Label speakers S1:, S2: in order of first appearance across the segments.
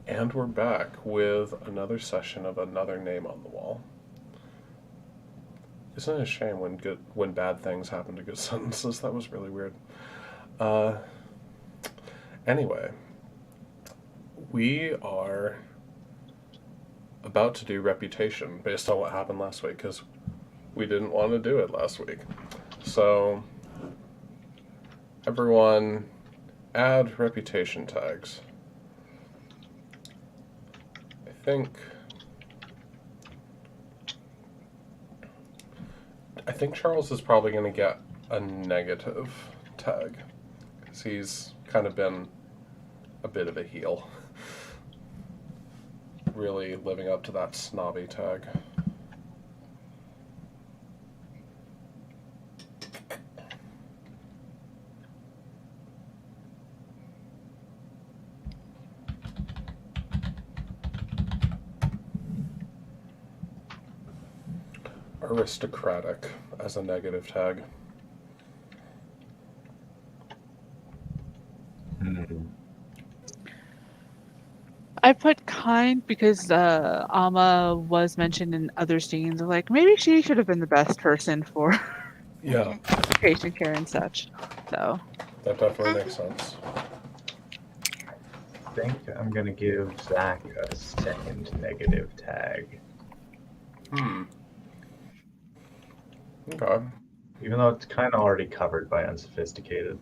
S1: And we're back with another session of Another Name on the Wall. Isn't it a shame when bad things happen to good sentences? That was really weird. Uh, anyway, we are about to do Reputation based on what happened last week because we didn't want to do it last week. So, everyone, add reputation tags. I think Charles is probably going to get a negative tag because he's kind of been a bit of a heel, really living up to that snobby tag. Aristocratic as a negative tag.
S2: I put kind because Alma was mentioned in other scenes. Like maybe she should have been the best person for
S1: Yeah,
S2: patient care and such. So
S1: that definitely makes sense.
S3: I think I'm gonna give Zach a second negative tag.
S1: Okay.
S3: Even though it's kind of already covered by unsophisticated.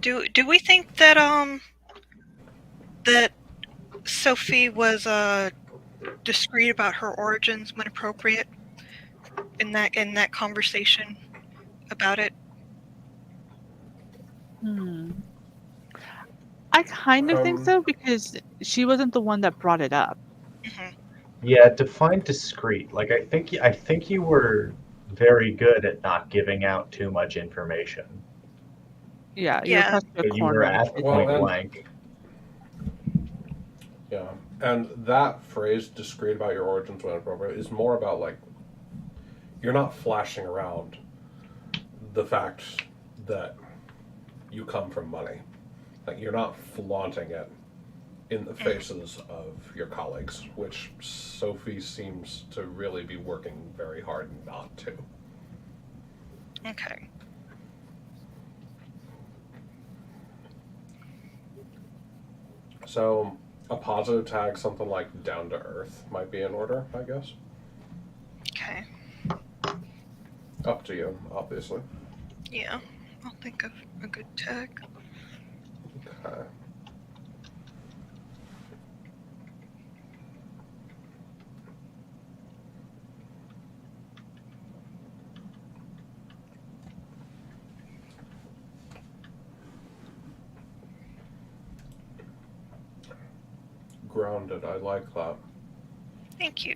S4: Do we think that that Sophie was discreet about her origins when appropriate in that conversation about it?
S2: I kind of think so because she wasn't the one that brought it up.
S4: Mm-hmm.
S3: Yeah, define discreet. Like I think you were very good at not giving out too much information.
S2: Yeah, you
S4: Yeah.
S2: were pressed to a
S3: You were
S2: corner.
S3: at point blank.
S1: Yeah, and that phrase, discreet about your origins when appropriate, is more about, like, you're not flashing around the fact that you come from money. Like, you're not flaunting it in the faces of your colleagues, which Sophie seems to really be working very hard not to.
S4: Okay.
S1: So, a positive tag, something like down to earth, might be in order, I guess.
S4: Okay.
S1: Up to you, obviously.
S4: Yeah, I'll think of a good tag.
S1: Okay. Grounded, I like that.
S4: Thank you.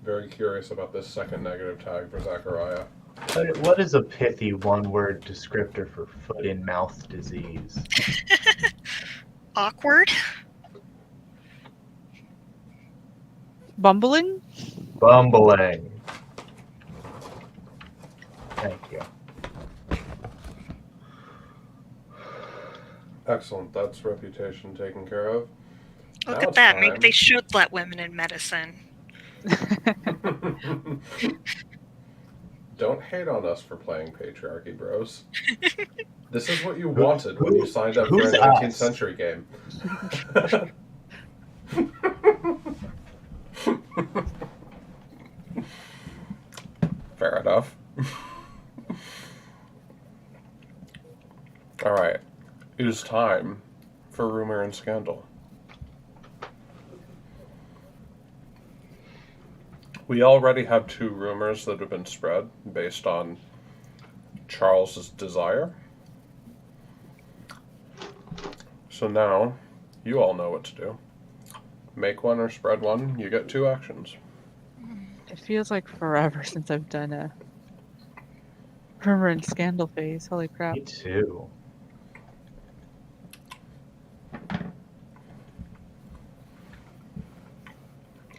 S1: Very curious about this second negative tag for Zachariah.
S3: What is a pithy one-word descriptor for foot-in-mouth disease?
S4: Awkward?
S2: Bumbling?
S3: Bumbling. Thank you.
S1: Excellent, that's reputation taken care of.
S4: Look
S1: Now
S4: at that.
S1: it's
S4: Maybe
S1: time.
S4: they should let women in medicine.
S1: Don't hate on us for playing patriarchy, bros. This is what you wanted when you signed up for a
S3: Who's
S1: 19th
S3: us?
S1: century game. Fair enough. Alright. It is time for Rumor and Scandal. We already have 2 rumors that have been spread based on Charles's desire. So now, you all know what to do. Make one or spread one, you get 2 actions.
S2: It feels like forever since I've done a rumor and scandal phase. Holy crap.
S3: Me too.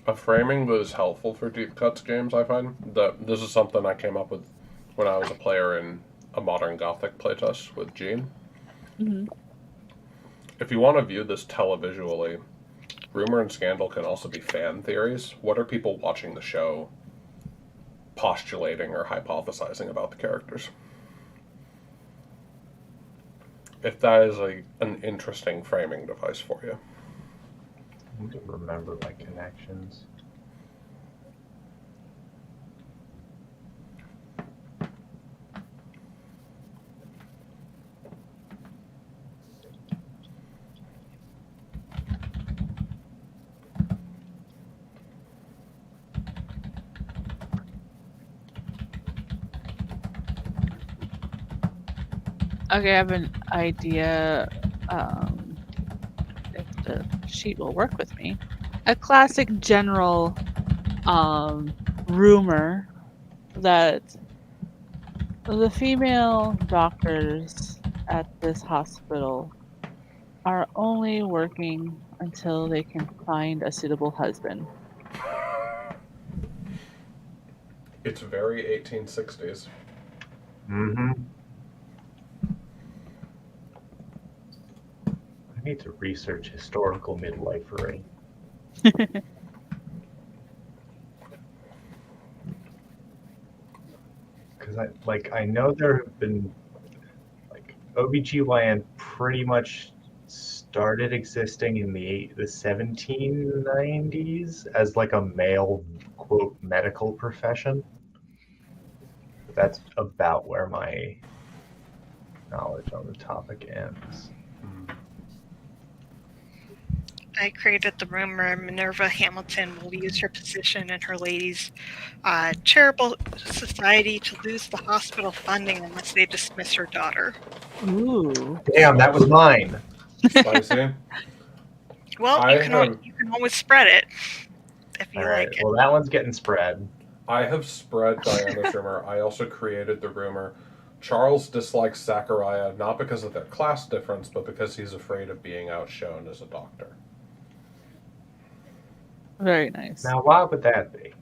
S1: A framing that is helpful for deep cuts games, I find. That this is something I came up with when I was a player in a modern Gothic playtest with Gene.
S2: Mm-hmm.
S1: if you want to view this televisually, rumor and scandal can also be fan theories. What are people watching the show postulating or hypothesizing about the characters? If that is an interesting framing device for you.
S3: I need to remember my connections.
S2: Okay, I have an idea if the sheet will work with me. A classic general rumor that the female doctors at this hospital are only working until they can find a suitable husband.
S1: It's very 1860s.
S3: Mm-hmm. I need to research historical midwifery. Because I know there have been OBGYN pretty much started existing in the 1790s as a male quote medical profession. But that's about where my knowledge on the topic ends.
S4: I created the rumor Minerva Hamilton will use her position in her ladies' charitable society to lose the hospital funding unless they dismiss her daughter.
S2: Ooh.
S3: Damn, that was mine.
S1: Spicy.
S4: Well,
S1: I
S4: you can always spread it if you
S3: All right.
S4: like it.
S3: Well, that one's getting spread.
S1: I have spread Diana's rumor. I also created the rumor. Charles dislikes Zachariah not because of their class difference, but because he's afraid of being outshone as a doctor.
S2: Very nice.
S3: Now, why would that be?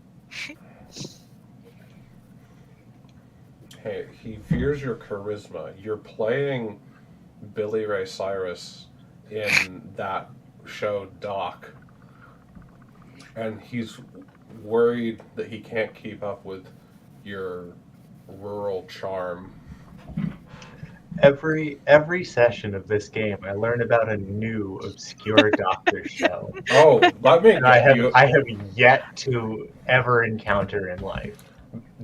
S1: Hey, he fears your charisma. You're playing Billy Ray Cyrus in that show Doc, and he's worried that he can't keep up with your rural charm.
S3: Every session of this game, I learn about a new obscure doctor show.
S1: Oh, let me
S3: And I
S1: get you.
S3: have yet to ever encounter in life.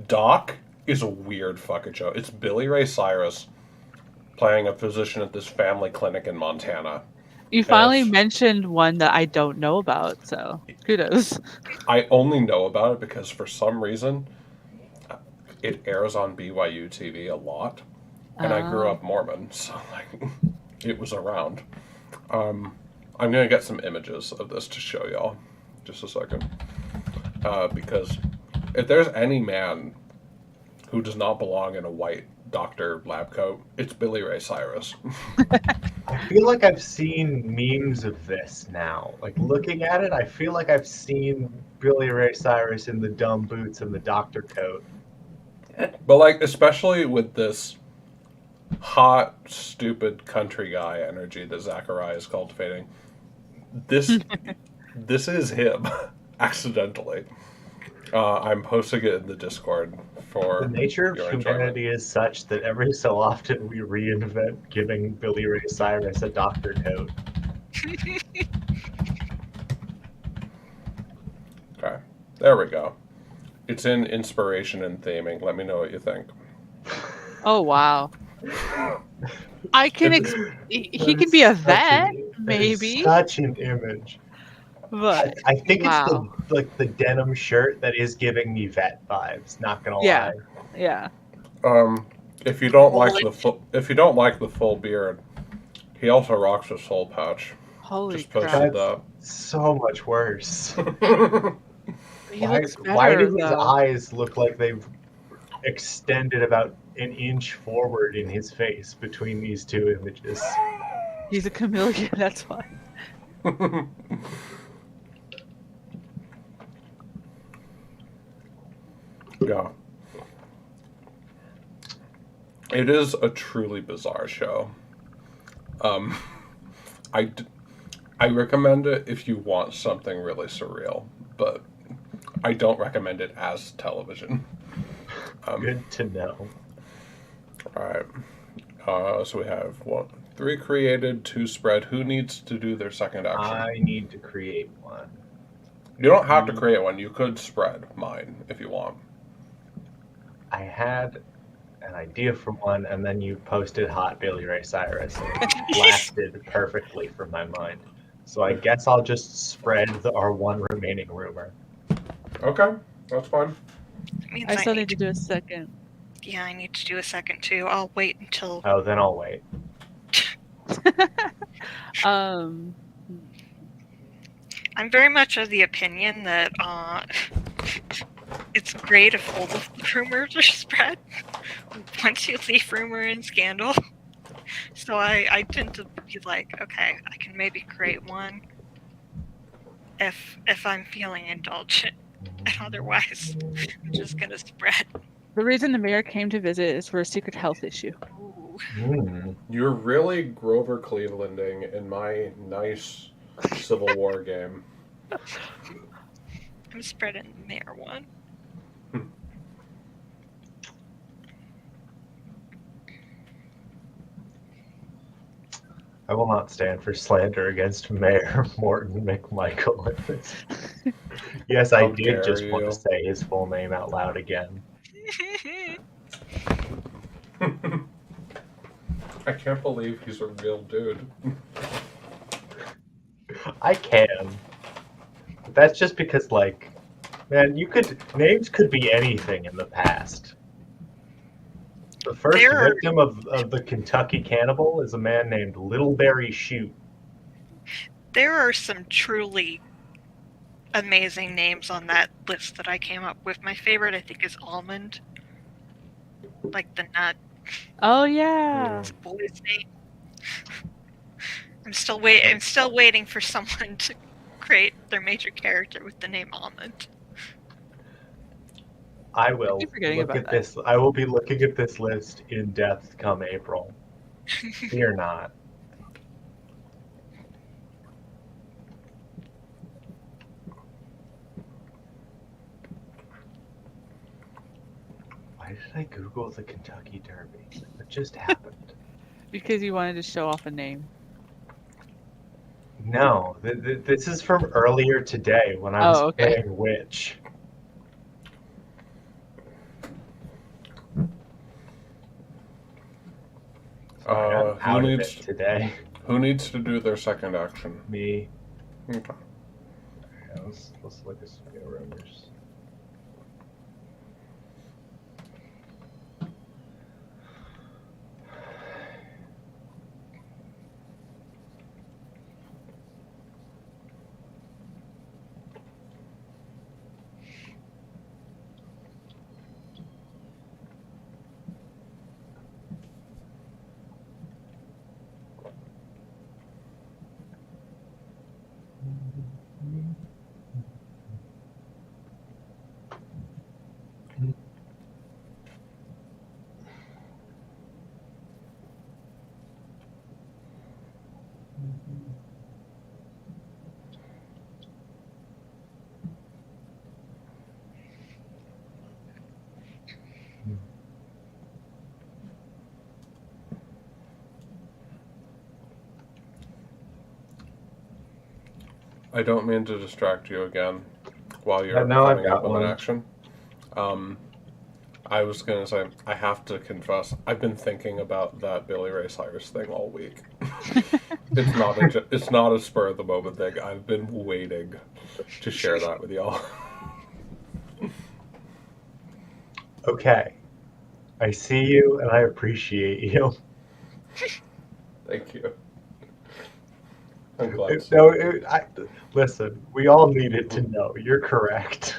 S1: Doc is a weird fucking show. It's Billy Ray Cyrus playing a physician at this family clinic in Montana.
S2: You finally
S1: Yes.
S2: mentioned one that I don't know about, so kudos.
S1: I only know about it because for some reason it airs on BYU TV a lot. And I grew up Mormon, so it was around. I'm gonna get some images of this to show y'all, just a second, because if there's any man who does not belong in a white doctor lab coat, it's Billy Ray Cyrus.
S3: I feel like I've seen memes of this now. Looking at it, I feel like I've seen Billy Ray Cyrus in the dumb boots and the doctor coat.
S1: But especially with this hot, stupid country guy energy that Zachariah is cultivating, this is him accidentally. I'm posting it in the Discord for
S3: The nature of
S1: your
S3: humanity is such that every so often we reinvent giving Billy Ray Cyrus a doctor coat.
S1: Okay, there we go. It's in inspiration and theming. Let me know what you think.
S2: Oh wow. I can. He can be a vet, maybe.
S3: Such an image.
S2: But
S3: I think
S2: wow.
S3: it's the denim shirt that is giving me vet vibes. Not gonna
S2: Yeah.
S3: lie.
S2: Yeah.
S1: If you don't like the full beard, he also rocks a soul pouch.
S2: Holy
S1: Just posted
S2: crap.
S1: that.
S3: So much worse.
S2: He looks better,
S3: Why do his
S2: though.
S3: eyes look like they've extended about an inch forward in his face between these two images?
S2: He's a chameleon, that's why.
S1: Yeah. It is a truly bizarre show. I recommend it if you want something really surreal, but I don't recommend it as television.
S3: Good to know.
S1: All right. So we have 3 created, 2 spread. Who needs to do their second action?
S3: I need to create one.
S1: You don't have to create one. You could spread mine if you want.
S3: I had an idea for one, and then you posted Hot Billy Ray Cyrus, and it blasted perfectly from my mind. So I guess I'll just spread our one remaining rumor.
S1: Okay, that's fine.
S4: That means
S2: I still need to do a second.
S4: Yeah, I need to do a second too. I'll wait until.
S3: Oh, then I'll wait.
S2: Um,
S4: I'm very much of the opinion that it's great if all of the rumors are spread once you leave rumor and scandal. So I tend to be like, okay, I can maybe create one if I'm feeling indulgent, and otherwise I'm just gonna spread.
S2: the reason the mayor came to visit is for a secret health issue.
S4: Ooh.
S1: You're really Grover Clevelanding in my nice Civil War game.
S4: I'm spreading the mayor one.
S3: I will not stand for slander against Mayor Morton McMichael. Yes, I
S1: How
S3: did
S1: dare
S3: just want
S1: you.
S3: to say his full name out loud again.
S1: I can't believe he's a real dude.
S3: I can. But that's just because, like, man, names could be anything in the past. The first victim of the Kentucky Cannibal is a man named Littleberry Shoot.
S4: There are some truly amazing names on that list that I came up with. My favorite, I think, is Almond. Like the nut.
S2: Oh yeah.
S4: It's a boy's name. I'm still waiting for someone to create their major character with the name Almond.
S3: I will
S2: keep forgetting
S3: look
S2: about
S3: at
S2: that.
S3: this. I will be looking at this list in depth come April. Fear not. Why did I Google the Kentucky Derby? What just happened?
S2: Because you wanted to show off a name.
S3: No, this is from earlier today when I was
S2: Oh, okay.
S3: playing Witch. I'm
S1: Who
S3: out of
S1: needs
S3: it today.
S1: who needs to do their second action?
S3: Me.
S1: Okay.
S3: Yeah, let's look at some new rumors.
S1: I don't mean to distract you again while you're
S3: No, I've
S1: coming
S3: got
S1: up with
S3: one.
S1: an action. I was gonna say I have to confess I've been thinking about that Billy Ray Cyrus thing all week. It's not a spur of the moment thing. I've been waiting to share that with y'all.
S3: Okay. I see you and I appreciate you.
S1: Thank you. I'm glad.
S3: Listen, we all needed to know. You're correct.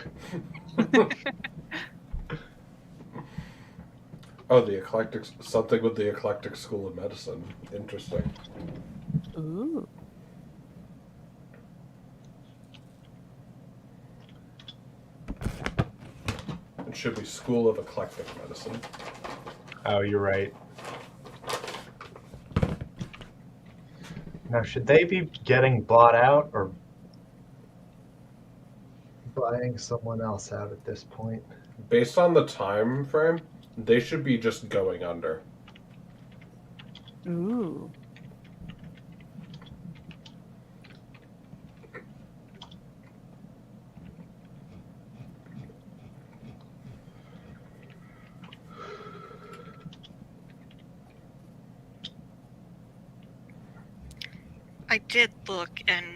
S1: Oh, the eclectic, something with the eclectic school of medicine. Interesting.
S2: Ooh.
S1: It should be School of Eclectic Medicine.
S3: Oh, you're right. Now, should they be getting bought out or buying someone else out at this point?
S1: Based on the time frame, they should be just going under.
S2: Ooh.
S4: I did look, and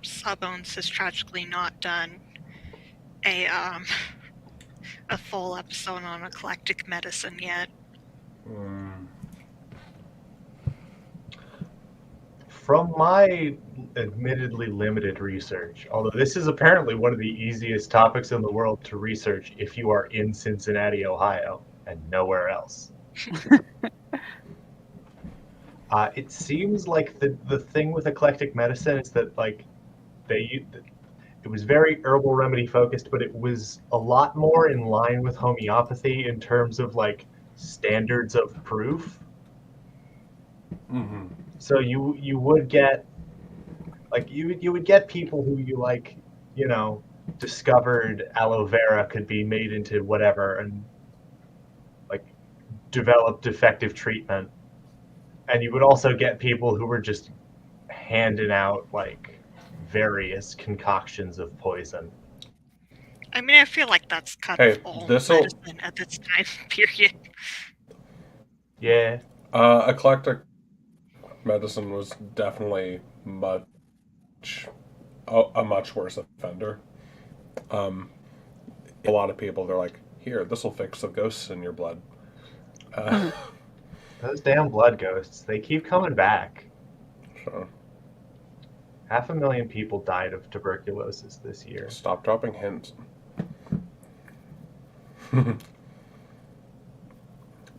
S4: Sawbones has tragically not done a a full episode on eclectic medicine yet.
S3: From my admittedly limited research, although this is apparently one of the easiest topics in the world to research if you are in Cincinnati, Ohio, and nowhere else. It seems like the thing with eclectic medicine is that like it was very herbal remedy focused, but it was a lot more in line with homeopathy in terms of like standards of proof.
S1: Mm-hmm.
S3: So you would get like you would get people who you like, you know, discovered aloe vera could be made into whatever and like developed effective treatment. And you would also get people who were just handing out like various concoctions of poison.
S4: I mean, I feel like that's kind
S1: Hey,
S4: of all
S1: this'll-
S4: medicine at this time period.
S3: Yeah.
S1: Eclectic medicine was definitely a much worse offender. A lot of people, they're like, here, this will fix the ghosts in your blood.
S3: Those damn blood ghosts, they keep coming back.
S1: So
S3: 500,000 people died of tuberculosis this year.
S1: stop dropping hints.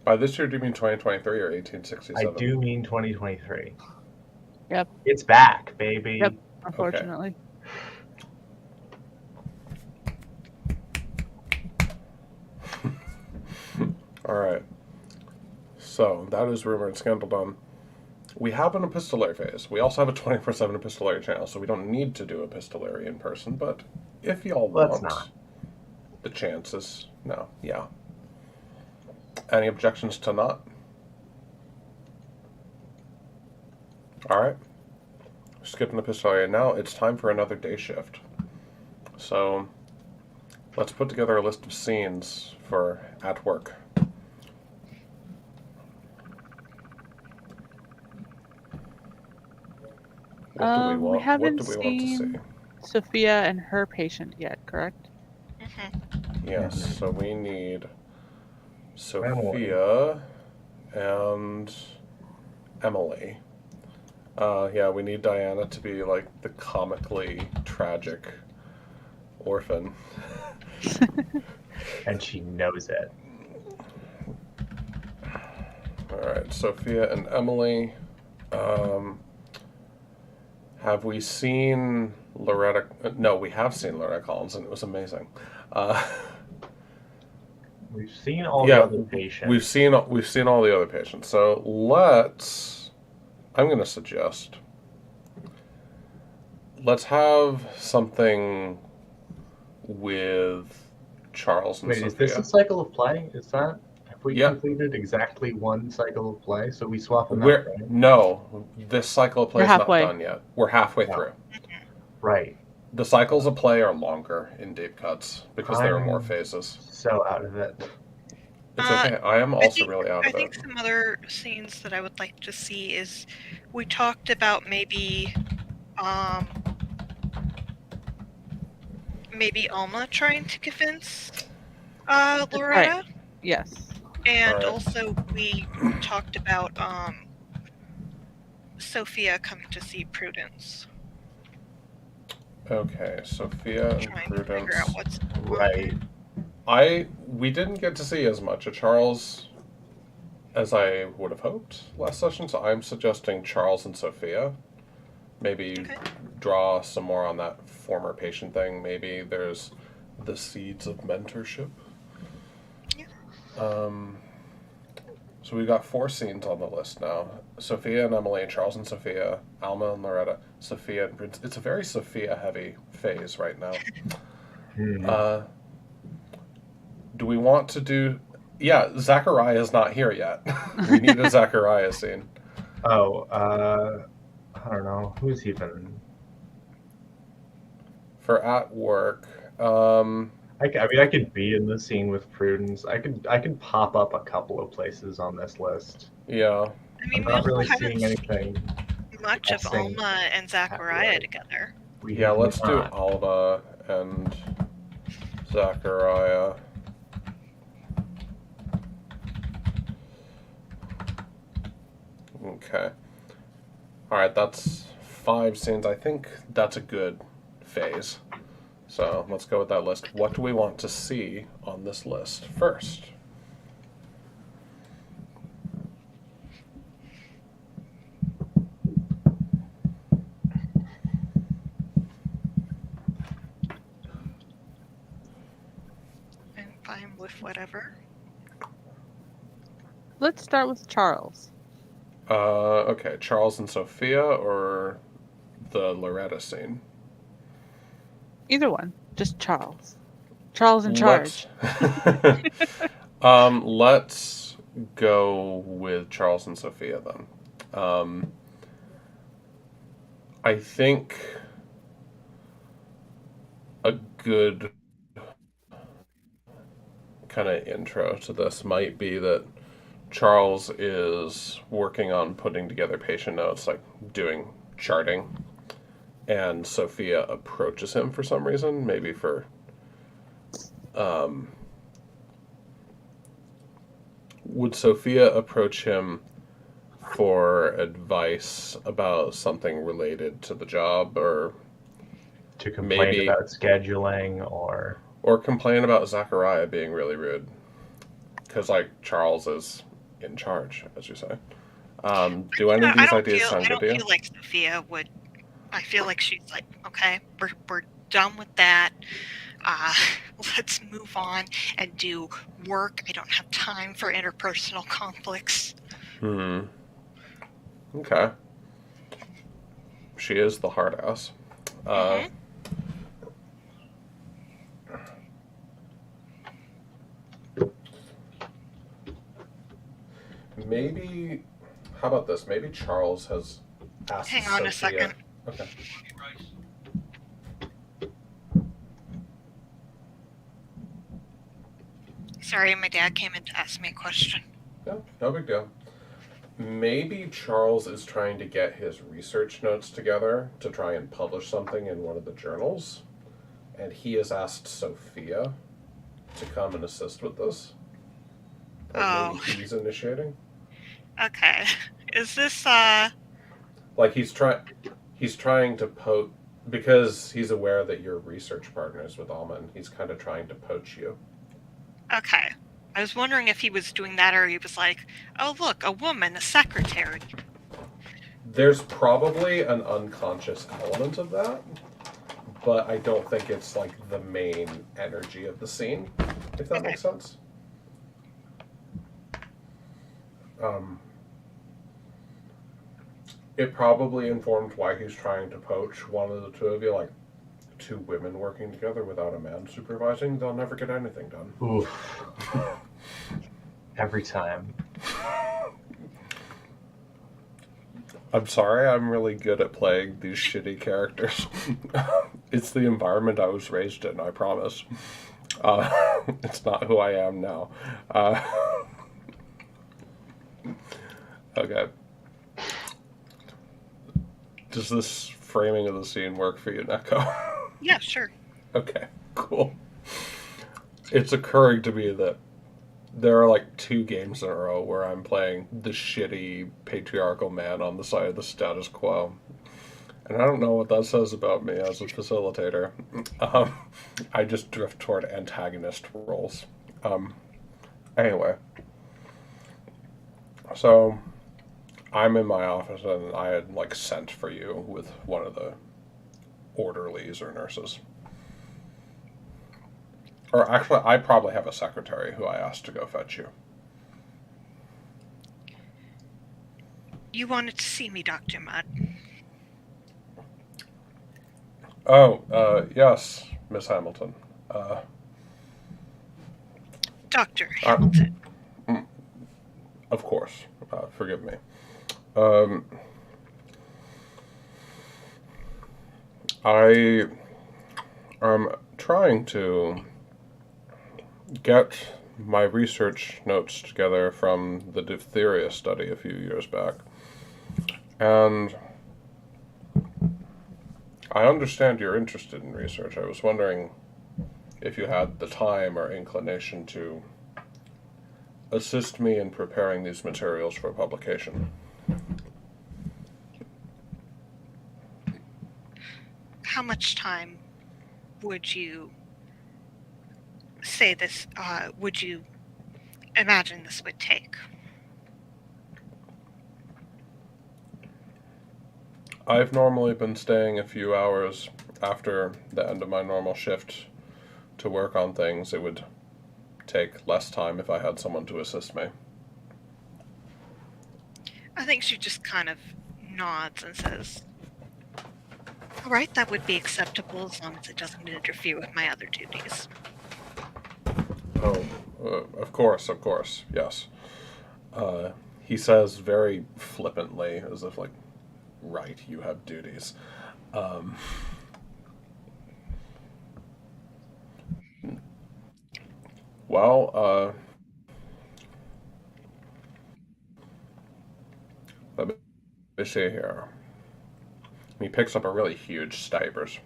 S1: By this year, do you mean 2023 or 1867?
S3: I do mean 2023.
S2: Yep.
S3: It's back, baby.
S2: Yep. Unfortunately.
S1: All right. So that is Rumor and Scandal done. We have an epistolary phase. We also have a 24/7 epistolary channel, so we don't need to do epistolary in person, but if y'all
S3: Let's
S1: want
S3: not.
S1: the chances, no, yeah. Any objections to not? All right. Skipping epistolary. Now it's time for another day shift. So let's put together a list of scenes for at work. What do we want?
S2: We haven't
S1: what do we want to see?
S2: seen Sophia and her patient yet, correct?
S1: Yes, so we need Sophia and Emily. Yeah, we need Diana to be like the comically tragic orphan.
S3: And she knows it.
S1: Alright, Sophia and Emily. Have we seen Loretta? No, we have seen Loretta Collins, and it was amazing.
S3: We've seen all
S1: Yeah,
S3: the other patients.
S1: We've seen all the other patients. So I'm going to suggest let's have something with Charles and
S3: Wait,
S1: Sophia.
S3: is this a cycle of play? Is that? Have we
S1: Yeah.
S3: completed exactly one cycle of play? So we swap them out,
S1: We're
S3: right?
S1: no, this cycle of play
S2: We're
S1: is not
S2: halfway.
S1: done yet. We're halfway
S3: Yeah.
S1: through.
S3: Right.
S1: The cycles of play are longer in deep cuts because there are more
S3: I'm-
S1: phases.
S3: So out of it.
S1: It's okay. I am also really out
S4: I
S1: of
S4: think
S1: it.
S4: some other scenes that I would like to see is we talked about maybe Alma trying to convince Loretta.
S2: Yes.
S4: And
S1: Alright.
S4: also we talked about Sophia coming to see Prudence,
S1: Okay, Sophia and
S4: trying to figure out
S1: Prudence.
S4: what's
S3: Right.
S1: We didn't get to see as much of Charles as I would have hoped last session, so I'm suggesting Charles and Sophia. Maybe
S4: Okay.
S1: draw some more on that former patient thing. Maybe there's the seeds of mentorship.
S4: Yeah.
S1: So we've got 4 scenes on the list now. Sophia and Emily, Charles and Sophia, Alma and Loretta, Sophia and Prince. It's a very Sophia-heavy phase right now.
S3: Hmm.
S1: Do we want to do... Yeah, Zachariah is not here yet. We need a Zachariah scene.
S3: Oh, I don't know. Who's even...
S1: For at work,
S3: I mean, I could be in the scene with Prudence. I could pop up a couple of places on this list.
S1: yeah.
S4: I mean,
S3: I'm
S4: we
S3: not
S4: also
S3: really
S4: haven't
S3: seeing anything.
S4: seen much of
S3: pressing
S4: Alma and Zachariah
S3: work.
S4: together.
S3: We
S1: Yeah,
S3: have
S1: let's do
S3: not.
S1: Alma and Zachariah. Okay. Alright, that's 5 scenes. I think that's a good phase. So let's go with that list. What do we want to see on this list first?
S4: I'm fine with whatever.
S2: Let's start with Charles.
S1: Okay, Charles and Sophia or the Loretta scene?
S2: Either one. Just Charles. Charles in charge.
S1: Let's go with Charles and Sophia then. I think a good kind of intro to this might be that Charles is working on putting together patient notes, like doing charting, and Sophia approaches him for some reason, maybe for would Sophia approach him for advice about something related to the job, or
S3: To complain
S1: maybe-
S3: about scheduling
S1: or complain about Zachariah being really rude? Because, like, Charles is in charge, as you say. Do any of
S4: I
S1: these
S4: don't
S1: ideas
S4: feel,
S1: sound
S4: I
S1: good
S4: don't
S1: to you?
S4: feel like Sophia would. I feel like she's like, okay, we're done with that. Uh, let's move on and do work. I don't have time for interpersonal conflicts.
S1: Okay. She is the hard ass.
S4: Mhm.
S1: Maybe. How about this? Maybe Charles has asked
S4: Hang on a
S1: Sophia-
S4: second.
S1: Okay.
S4: Sorry, my dad came in to ask me a question.
S1: No, no big deal. Maybe Charles is trying to get his research notes together to try and publish something in one of the journals, and he has asked Sophia to come and assist with this. Like
S4: Oh.
S1: maybe he's initiating.
S4: Okay. Is this
S1: Like he's trying to because he's aware that you're research partners with Alma. He's kind of trying to poach you.
S4: okay? I was wondering if he was doing that or he was like, oh look, a woman, a secretary.
S1: There's probably an unconscious element of that, but I don't think it's like the main energy of the scene, if that
S4: Okay.
S1: makes sense. It probably informed why he's trying to poach one of the two of you, like 2 women working together without a man supervising. They'll never get anything done.
S3: oof. Every time.
S1: I'm sorry, I'm really good at playing these shitty characters. It's the environment I was raised in, I promise. It's not who I am now. Okay. Does this framing of the scene work for you, Neko?
S4: Yeah, sure.
S1: Okay, cool. It's occurring to me that there are like 2 games in a row where I'm playing the shitty patriarchal man on the side of the status quo. And I don't know what that says about me as a facilitator. I just drift toward antagonist roles. Anyway. So, I'm in my office and I had like sent for you with one of the orderlies or nurses. Or actually, I probably have a secretary who I asked to go fetch you.
S4: You wanted to see me, Dr. Mudd.
S1: Oh, yes, Miss Hamilton.
S4: Dr. Hamilton.
S1: Of course. Forgive me. Um, I am trying to get my research notes together from the diphtheria study a few years back. And I understand you're interested in research. I was wondering if you had the time or inclination to assist me in preparing these materials for publication.
S4: How much time would you say this, would you imagine this would take?
S1: I've normally been staying a few hours after the end of my normal shift to work on things. It would take less time if I had someone to assist me.
S4: I think she just kind of nods and says, all right, that would be acceptable as long as it doesn't interfere with my other duties.
S1: Oh, of course, yes. He says very flippantly, as if like, right, you have duties. Well, let me see here. He picks up a really huge Stivers.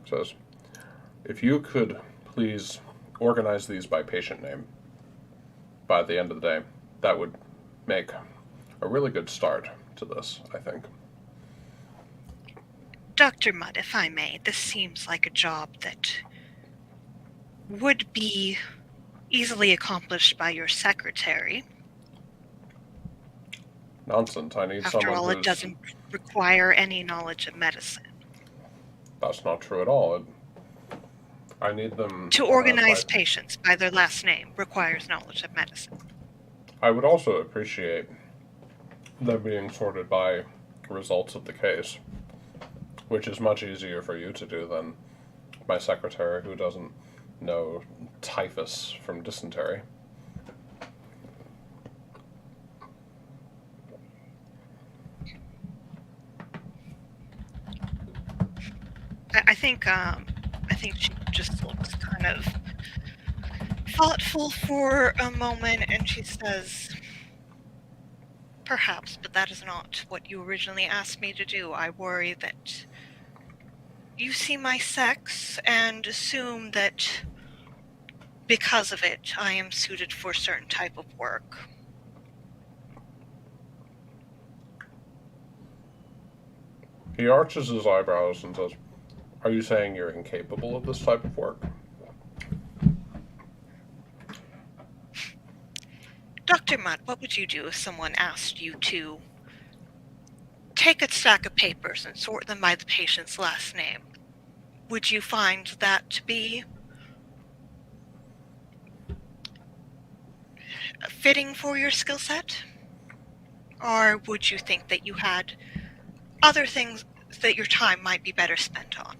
S1: Says, if you could please organize these by patient name by the end of the day, that would make a really good start to this, I think.
S4: Dr. Mudd, if I may, this seems like a job that would be easily accomplished by your secretary.
S1: Nonsense. I need
S4: After
S1: someone
S4: all, it doesn't require any knowledge of medicine.
S1: That's not true at all. I need them
S4: To organize patients by their last name requires knowledge of medicine.
S1: I would also appreciate them being sorted by results of the case, which is much easier for you to do than my secretary who doesn't know typhus from dysentery.
S4: I think she just looks kind of thoughtful for a moment, and she says, perhaps, but that is not what you originally asked me to do. I worry that you see my sex and assume that because of it, I am suited for a certain type of work.
S1: He arches his eyebrows and says, are you saying you're incapable of this type of work?
S4: Dr. Mudd, what would you do if someone asked you to take a stack of papers and sort them by the patient's last name? Would you find that to be fitting for your skill set? Or would you think that you had other things that your time might be better spent on?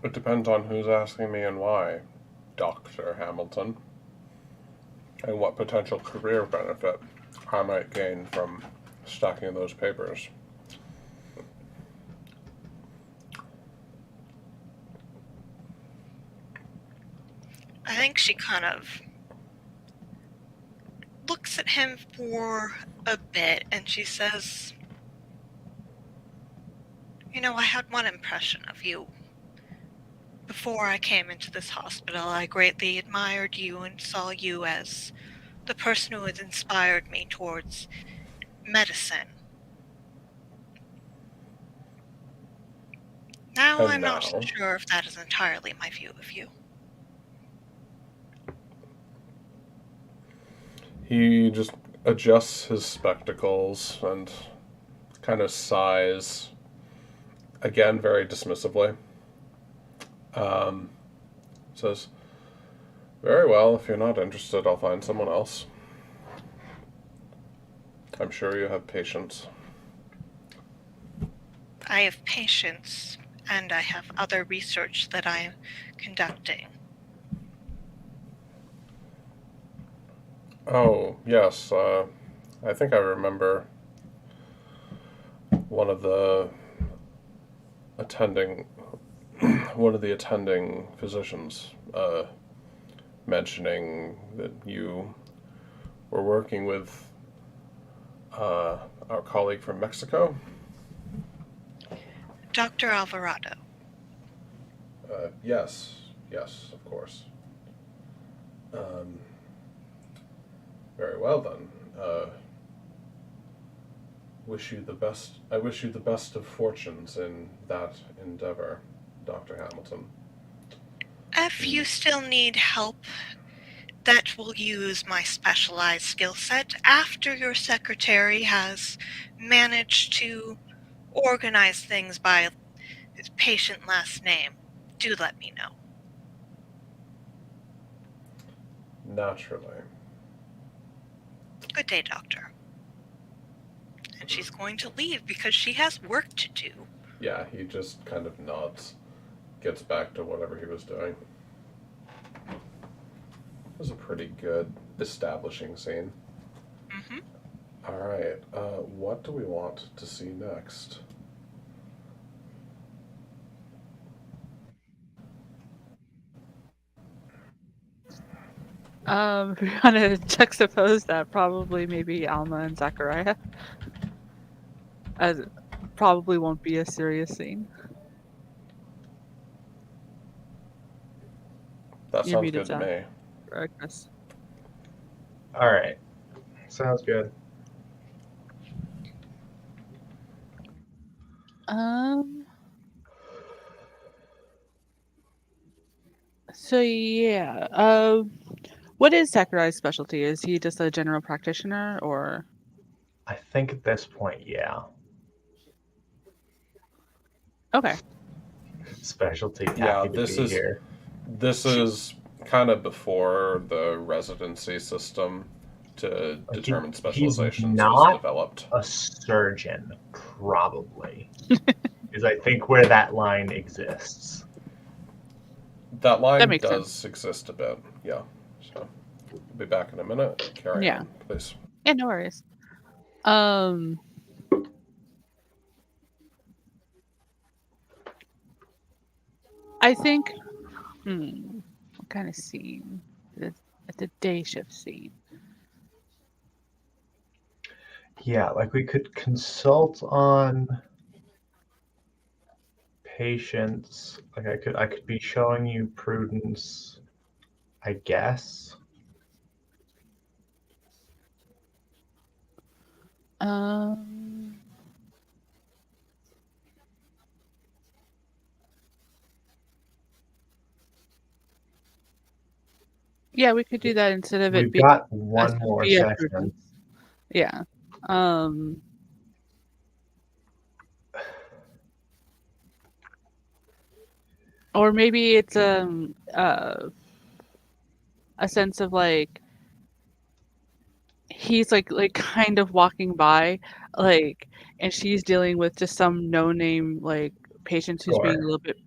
S1: It depends on who's asking me and why, Dr. Hamilton, and what potential career benefit I might gain from stacking those papers.
S4: I think she kind of looks at him for a bit and she says, you know, I had one impression of you. Before I came into this hospital, I greatly admired you and saw you as the person who had inspired me towards medicine. Now I'm not sure if that is entirely my view of you.
S1: He just adjusts his spectacles and kind of sighs, again very dismissively. Says, very well, if you're not interested, I'll find someone else. I'm sure you have patience.
S4: I have patience, and I have other research that I am conducting.
S1: Oh, yes. I think I remember one of the attending physicians mentioning that you were working with our colleague from Mexico.
S4: Dr. Alvarado.
S1: Yes, of course. Very well then. Wish you the best. I wish you the best of fortunes in that endeavor, Dr. Hamilton.
S4: If you still need help, that will use my specialized skill set after your secretary has managed to organize things by his patient last name. Do let me know.
S1: Naturally.
S4: Good day, Doctor. And she's going to leave because she has work to do.
S1: Yeah, he just kind of nods, gets back to whatever he was doing. It was a pretty good establishing scene.
S4: Mm-hmm.
S1: All right, what do we want to see next?
S2: If we want to juxtapose that, probably maybe Alma and Zachariah. As it probably won't be a serious scene.
S1: That
S2: You're
S1: sounds
S2: muted,
S1: good to
S2: Zach.
S1: me.
S2: Or Chris.
S3: All right. Sounds good.
S2: So yeah. What is Zachariah's specialty? Is he just a general practitioner, or?
S3: I think at this point, yeah.
S2: Okay.
S3: Specialty.
S1: Yeah,
S3: Happy to be here.
S1: This is kind of before the residency system to
S3: Like,
S1: determine
S3: he's
S1: specializations was
S3: not
S1: developed.
S3: a surgeon, probably. Is I think where that line exists.
S1: That line
S2: That makes
S1: does exist a bit, yeah. So, we'll be back in a minute. Carry
S2: Yeah.
S1: on, please.
S2: Yeah, no worries. I think. What kind of scene? At the day shift scene.
S3: Yeah, like we could consult on patients. Like I could be showing you prudence, I guess.
S2: Yeah, we could do that instead of it
S3: We've
S2: being
S3: got one more
S2: via
S3: session.
S2: prudence. Yeah. Or maybe it's a sense of like he's like kind of walking by, like, and she's dealing with just some no-name like patient who's being a
S3: Sure.
S2: little bit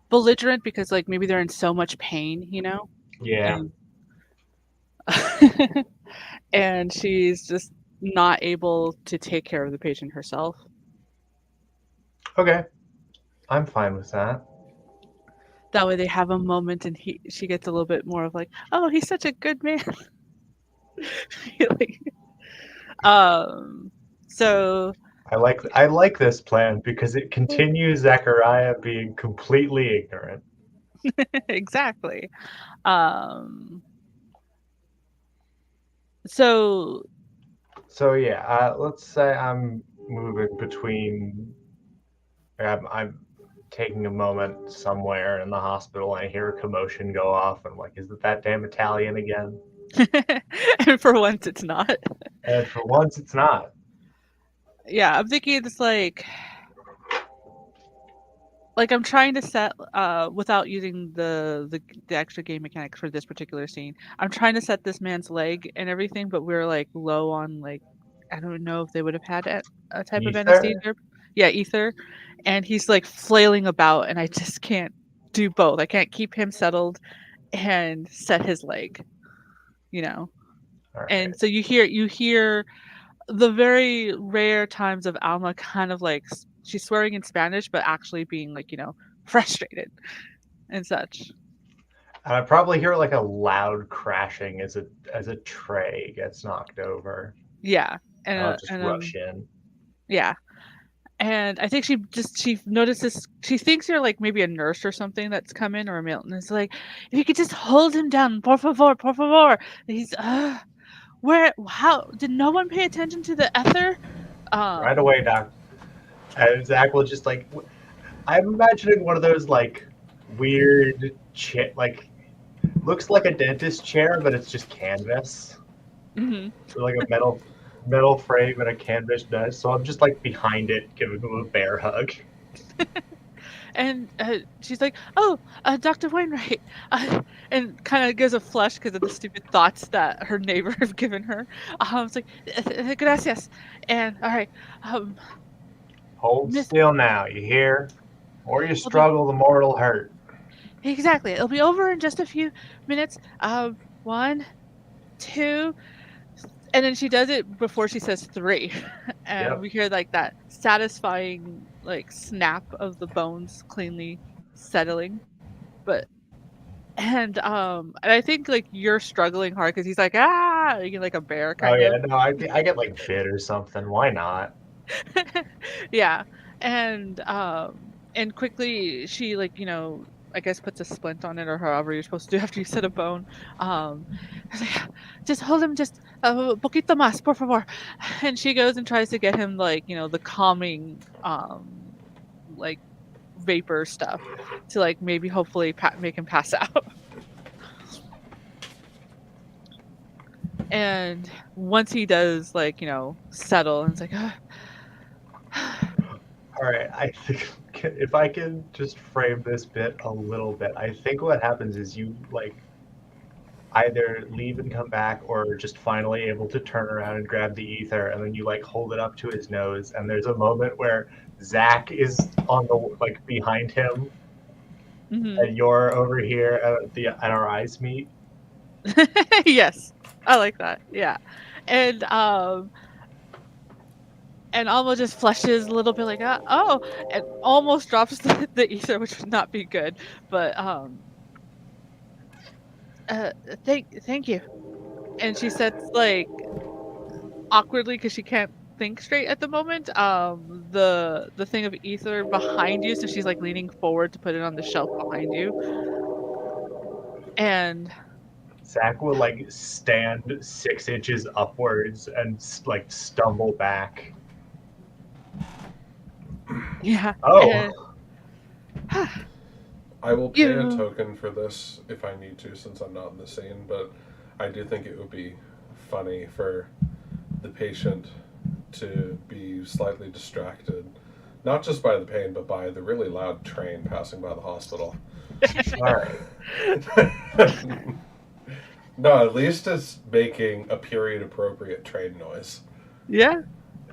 S2: belligerent because like maybe they're in so much pain, you know?
S3: Yeah.
S2: And, and she's just not able to take care of the patient herself.
S3: Okay. I'm fine with that.
S2: That way they have a moment and she gets a little bit more of like, oh, he's such a good man. Like, so
S3: I like this plan because it continues Zachariah being completely ignorant.
S2: exactly. So
S3: yeah, let's say I'm moving between. I'm taking a moment somewhere in the hospital and I hear a commotion go off. And I'm like, is it that damn Italian again?
S2: and for once it's not.
S3: And for once, it's not.
S2: Yeah, I'm thinking it's like I'm trying to set without using the extra game mechanics for this particular scene. I'm trying to set this man's leg and everything, but we're like low on like I don't know if they would have had a type of
S3: Ether?
S2: anesthesia. Yeah, ether. And he's like flailing about, and I just can't do both. I can't keep him settled and set his leg, you know.
S3: All right.
S2: And so you hear the very rare times of Alma kind of like she's swearing in Spanish, but actually being like, frustrated and such.
S3: And I probably hear like a loud crashing as a tray gets knocked over.
S2: Yeah. And
S3: I'll just rush in.
S2: yeah. And I think she notices, she thinks you're like maybe a nurse or something that's come in, or Milton is like, if you could just hold him down, por favor, por favor. And he's how did no one pay attention to the ether?
S3: Right away, Doc. And Zach will just like, I'm imagining one of those like weird like looks like a dentist chair, but it's just canvas.
S2: Mhm.
S3: So like a metal frame and a canvas desk. So I'm just like behind it, giving him a bear hug.
S2: And she's like, "Oh, Dr. Wainwright," and kind of gives a flush because of the stupid thoughts that her neighbor have given her. It's like, "Gracias," and all right,
S3: Hold
S2: Miss-
S3: still now, you hear? Or you struggle, the more it'll hurt.
S2: exactly. It'll be over in just a few minutes. 1, 2, and then she does it before she says 3, and
S3: Yep.
S2: we hear like that satisfying like snap of the bones cleanly settling. And I think like you're struggling hard because he's like, you're like a bear
S3: Oh
S2: kind
S3: yeah,
S2: of.
S3: no, I get like bit or something. Why not?
S2: Yeah. And quickly she like, I guess puts a splint on it or however you're supposed to do after you set a bone. I was like, just hold him just a poquito más, por favor. And she goes and tries to get him like, the calming like vapor stuff to like maybe hopefully make him pass out. And once he does like, settle, and it's like,
S3: All right, I think if I can just frame this bit a little bit, I think what happens is you like either leave and come back, or just finally able to turn around and grab the ether, and then you like hold it up to his nose, and there's a moment where Zach is on the like behind him,
S2: mhm.
S3: and you're over here and our eyes meet.
S2: Yes, I like that. Yeah. And Alma just flushes a little bit like, oh, and almost drops the ether, which would not be good. But thank you. And she says like awkwardly because she can't think straight at the moment. The thing of ether behind you, so she's like leaning forward to put it on the shelf behind you. And
S3: Zach will like stand 6 inches upwards and like stumble back.
S2: yeah.
S3: Oh.
S2: And,
S1: I will pay a
S2: You-
S1: token for this if I need to, since I'm not in the scene, but I do think it would be funny for the patient to be slightly distracted, not just by the pain, but by the really loud train passing by the hospital.
S3: All right.
S1: No, at least it's making a period appropriate train noise.
S2: yeah.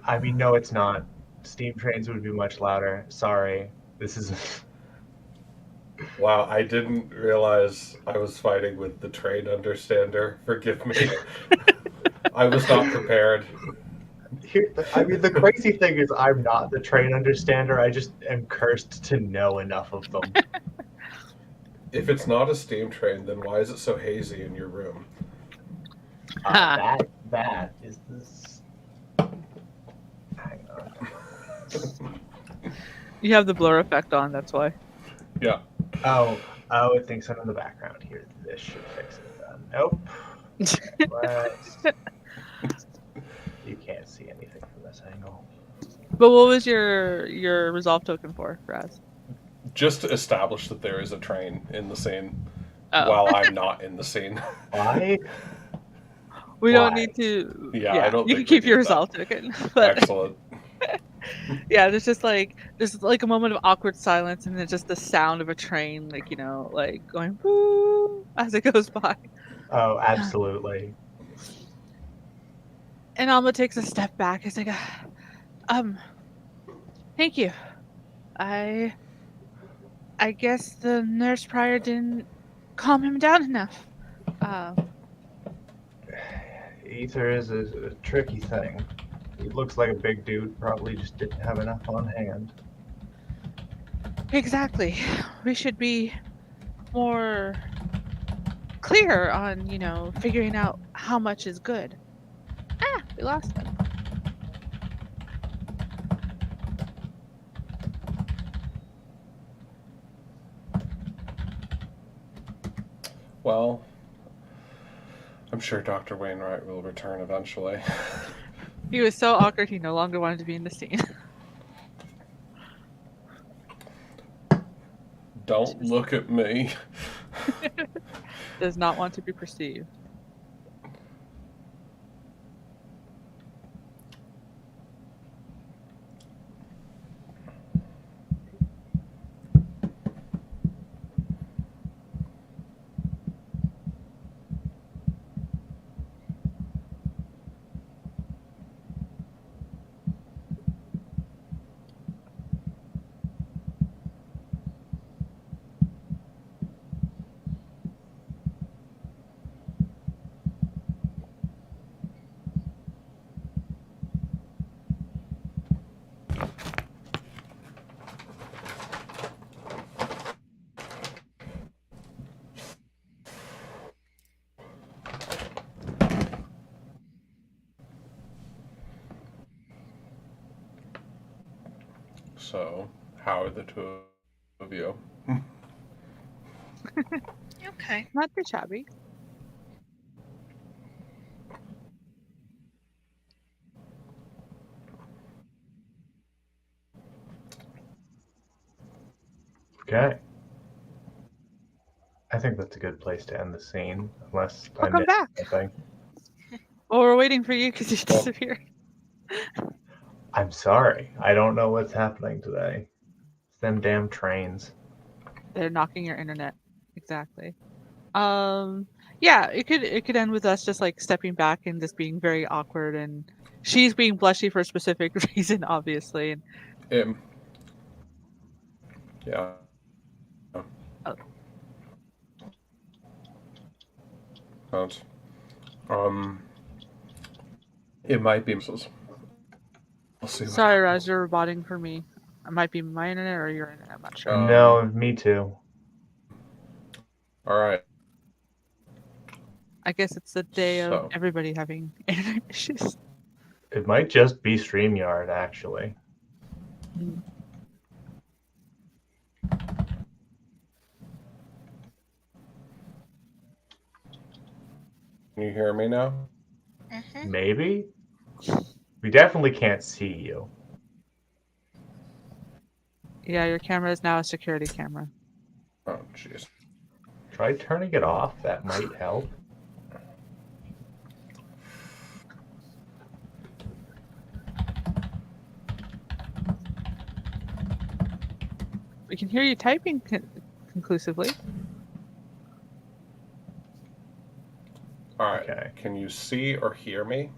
S3: I mean, no, it's not. Steam trains would be much louder. Sorry. This is.
S1: Wow, I didn't realize I was fighting with the train understander. Forgive me. I was not prepared.
S3: I mean, the crazy thing is, I'm not the train understander. I just am cursed to know enough of them.
S1: If it's not a steam train, then why is it so hazy in your room?
S3: That is this. Hang on.
S2: You have the blur effect on, that's why.
S1: Yeah.
S3: Oh, it thinks I'm in the background here. This should fix it then. Nope. Let's- You can't see anything from this angle.
S2: But what was your resolve token for, Raz?
S1: Just to establish that there is a train in the scene
S2: Oh.
S1: while I'm not in the scene.
S3: Why?
S2: We don't
S3: Why?
S2: need to.
S1: Yeah, I don't
S2: You
S1: think
S2: can
S1: we
S2: keep your
S1: need that.
S2: resolve token, but
S1: Excellent.
S2: yeah, there's like a moment of awkward silence, and then just the sound of a train, like like going woo as it goes by.
S3: Oh, absolutely.
S2: And Alma takes a step back. It's like, thank you. I guess the nurse prior didn't calm him down enough.
S3: Ether is a tricky thing. He looks like a big dude, probably just didn't have enough on hand.
S2: Exactly. We should be more clear on, figuring out how much is good. We lost him.
S1: Well, I'm sure Dr. Wainwright will return eventually.
S2: He was so awkward he no longer wanted to be in the scene.
S1: Don't look at me.
S2: Does not want to be perceived.
S1: So, how are the two of you?
S4: Okay.
S2: Not too shabby.
S3: Okay. I think that's a good place to end the scene, unless I
S2: Welcome
S3: missed
S2: back.
S3: something.
S2: Well, we're waiting for you because you disappeared.
S3: I'm sorry. I don't know what's happening today. It's them damn trains.
S2: They're knocking your internet. Exactly. Yeah, it could end with us just like stepping back and just being very awkward, and she's being blushy for a specific reason, obviously. And
S1: Yeah.
S2: Oh.
S1: But, it might be Mrs. We'll see.
S2: Sorry, Raj, you're roboting for me. It might be my internet or your internet. I'm not sure.
S3: No, me too.
S1: All right.
S2: I guess it's the day
S1: So.
S2: of everybody having internet issues.
S3: It might just be StreamYard, actually.
S1: Can you hear me now?
S4: Mm-hmm.
S3: Maybe? We definitely can't see you.
S2: Yeah, your camera is now a security camera.
S1: Oh, jeez.
S3: Try turning it off. That might help.
S2: We can hear you typing conclusively.
S1: All right.
S3: Okay.
S1: Can you see or hear me?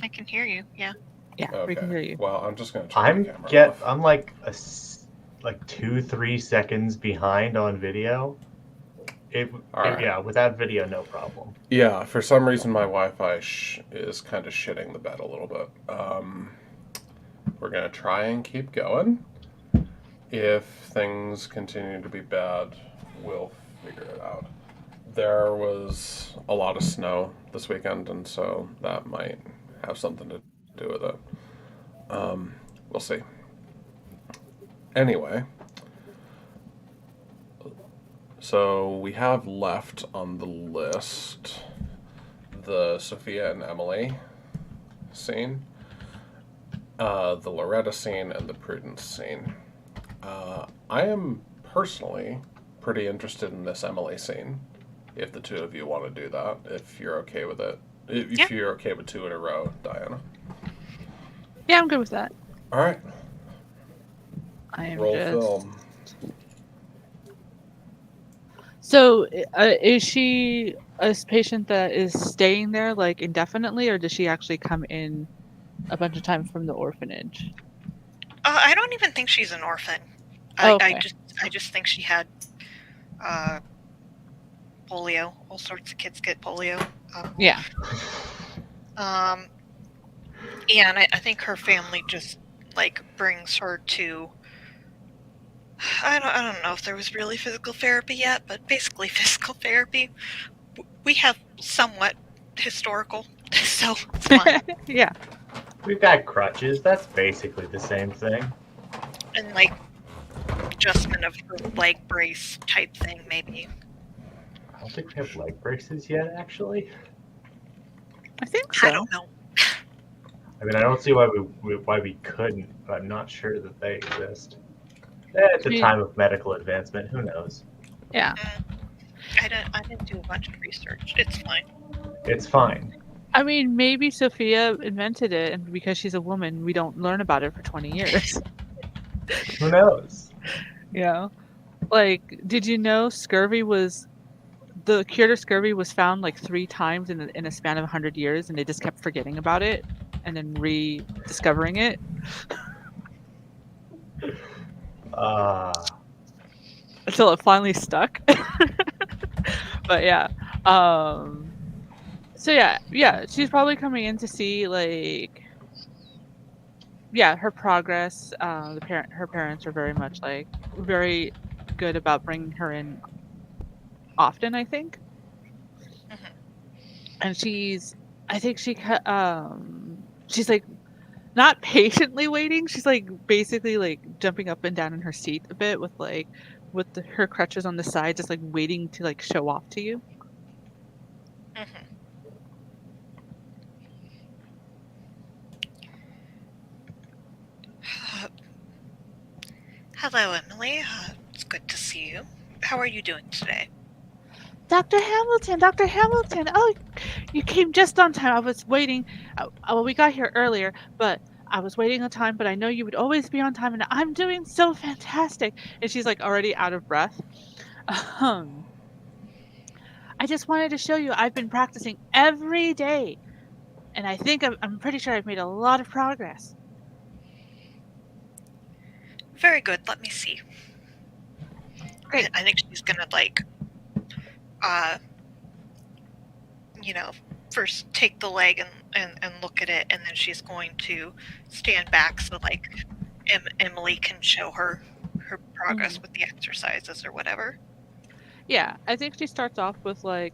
S4: I can hear you. Yeah.
S2: Yeah, we can hear you.
S1: Well, I'm just gonna turn the camera off.
S3: I'm like 2-3 seconds behind on video.
S1: Alright.
S3: Yeah, without video, no problem.
S1: Yeah, for some reason my Wi-Fi is kind of shitting the bed a little bit. We're gonna try and keep going. If things continue to be bad, we'll figure it out. There was a lot of snow this weekend, and so that might have something to do with it. We'll see. Anyway, so we have left on the list the Sophia and Emily scene, the Loretta scene, and the Prudence scene. I am personally pretty interested in this Emily scene, if the two of you want to do that, if you're okay with it. If you're okay with 2 in a row, Diana.
S2: Yeah, I'm good with that.
S1: All right.
S2: I am
S1: Roll
S2: just...
S1: film.
S2: So, is she a patient that is staying there like indefinitely, or does she actually come in a bunch of times from the orphanage?
S4: I don't even think she's an orphan.
S2: Oh,
S4: I
S2: okay.
S4: just think she had polio. All sorts of kids get polio.
S2: Yeah.
S4: Um, yeah, and I think her family just like brings her to. I don't know if there was really physical therapy yet, but basically physical therapy. We have somewhat historical, so it's fine.
S2: Yeah.
S3: We've got crutches. That's basically the same thing.
S4: And like adjustment of her leg brace type thing, maybe.
S3: I don't think we have leg braces yet, actually.
S2: I think so.
S4: I don't know.
S3: I mean, I don't see why we couldn't, but I'm not sure that they exist. At the time of medical advancement, who knows?
S2: Yeah.
S4: I didn't do a bunch of research. It's fine.
S3: It's fine.
S2: I mean, maybe Sophia invented it, and because she's a woman, we don't learn about it for 20 years.
S3: Who knows?
S2: Yeah. Like, did you know the cure to scurvy was found like 3 times in a span of 100 years, and they just kept forgetting about it and then rediscovering it? Until it finally stuck. But yeah. So yeah, she's probably coming in to see like her progress. Her parents are very much like very good about bringing her in often, I think. And she's like not patiently waiting. She's like basically like jumping up and down in her seat a bit with her crutches on the side, just like waiting to like show off to you.
S4: Hello, Emily. It's good to see you. How are you doing today?
S2: Dr. Hamilton! Oh, you came just on time. I was waiting. Well, we got here earlier, but I was waiting on time, but I know you would always be on time, and I'm doing so fantastic. And she's like already out of breath. I just wanted to show you I've been practicing every day, and I think I'm pretty sure I've made a lot of progress.
S4: Very good. Let me see.
S2: Great.
S4: I think she's gonna like, first take the leg and look at it, and then she's going to stand back so like Emily can show her progress with the exercises or whatever.
S2: Yeah, I think she starts off with like,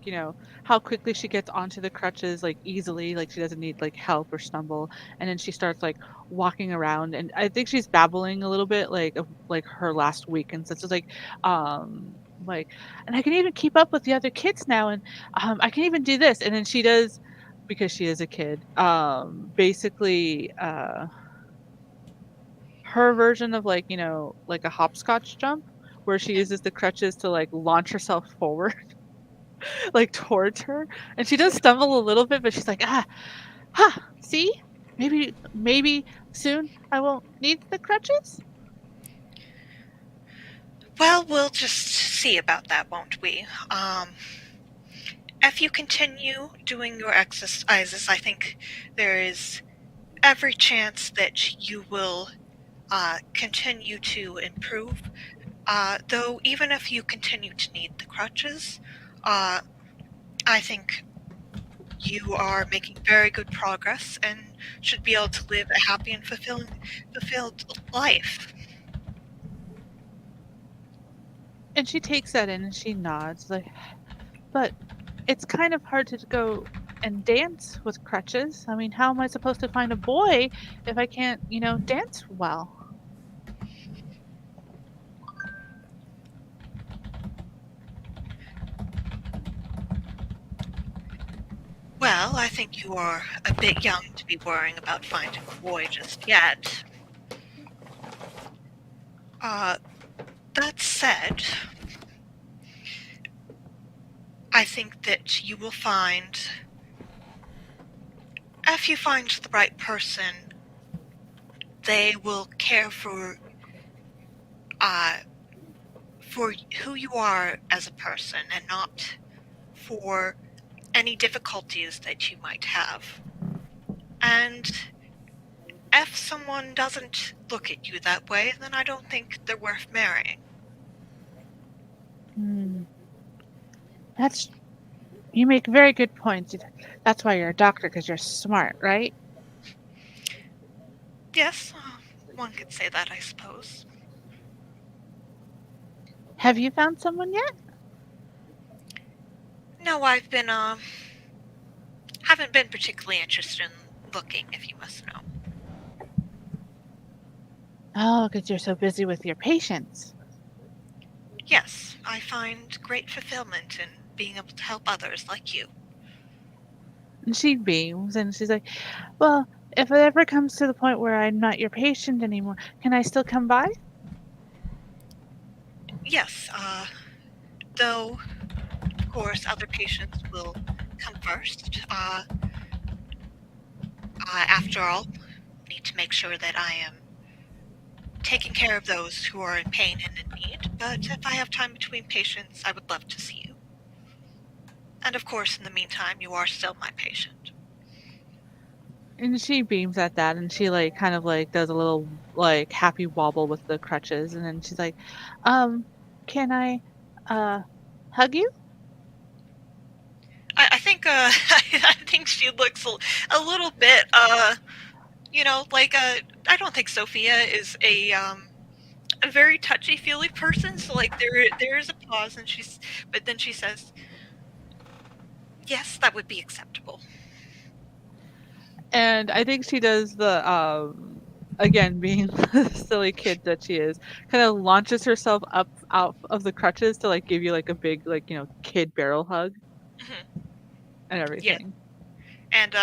S2: how quickly she gets onto the crutches like easily, like she doesn't need like help or stumble, and then she starts like walking around, and I think she's babbling a little bit like of like her last week and such. It's like and I can even keep up with the other kids now, and I can even do this, and then she does, because she is a kid, basically her version of like like a hopscotch jump, where she uses the crutches to like launch herself forward like towards her, and she does stumble a little bit, but she's like, see, maybe soon I won't need the crutches.
S4: Well, we'll just see about that, won't we? If you continue doing your exercises, I think there is every chance that you will continue to improve. Though even if you continue to need the crutches, I think you are making very good progress and should be able to live a happy and fulfilled life.
S2: And she takes that in and she nods, like, but it's kind of hard to go and dance with crutches. I mean, how am I supposed to find a boy if I can't, dance well?
S4: Well, I think you are a bit young to be worrying about finding a boy just yet. That said, I think that you will find, if you find the right person, they will care for who you are as a person, and not for any difficulties that you might have. And if someone doesn't look at you that way, then I don't think they're worth marrying.
S2: You make very good points. That's why you're a doctor, because you're smart, right?
S4: Yes, one could say that, I suppose.
S2: Have you found someone yet?
S4: No, I've been, haven't been particularly interested in looking, if you must know.
S2: Oh, because you're so busy with your patients.
S4: Yes, I find great fulfillment in being able to help others like you.
S2: And she beams and she's like, well, if it ever comes to the point where I'm not your patient anymore, can I still come by?
S4: Yes, though, of course, other patients will come first. After all, I need to make sure that I am taking care of those who are in pain and in need, but if I have time between patients, I would love to see you. And of course, in the meantime, you are still my patient.
S2: And she beams at that and she like kind of like does a little like happy wobble with the crutches and then she's like, can I hug you?
S4: I think I think she looks a little bit like I don't think Sophia is a very touchy-feely person, so like there is a pause and but then she says, yes, that would be acceptable.
S2: And I think she does the again being the silly kid that she is, kind of launches herself up out of the crutches to like give you like a big like kid barrel hug and everything.
S4: And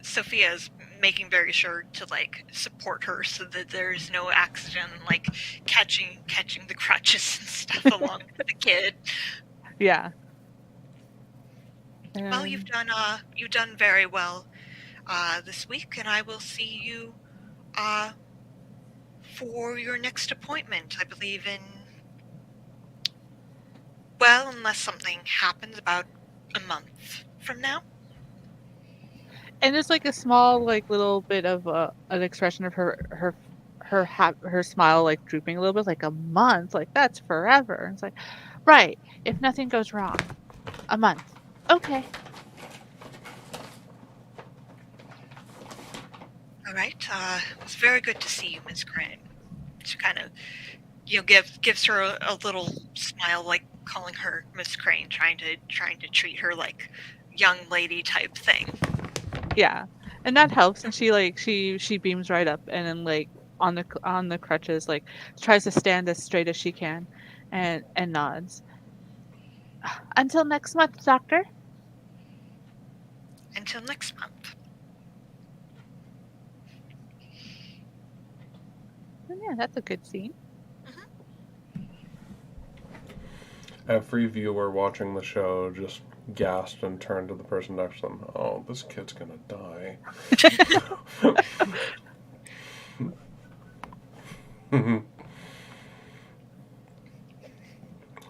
S4: Sophia's making very sure to like support her so that there's no accident like catching the crutches and stuff along with the kid.
S2: Yeah.
S4: Well, you've done very well this week, and I will see you for your next appointment. I believe unless something happens, about a month from now.
S2: And there's like a small like little bit of an expression of her smile like drooping a little bit, like a month, like that's forever. And it's like, right, if nothing goes wrong, a month. Okay.
S4: All right. It was very good to see you, Miss Crane. She kind of, gives her a little smile, like calling her Miss Crane, trying to treat her like young lady type thing.
S2: Yeah, and that helps. And she beams right up, and then like on the crutches, like tries to stand as straight as she can, and nods. Until next month, doctor.
S4: Until next month.
S2: And yeah, that's a good scene.
S1: Every viewer watching the show just gasped and turned to the person next to them. Oh, this kid's gonna die.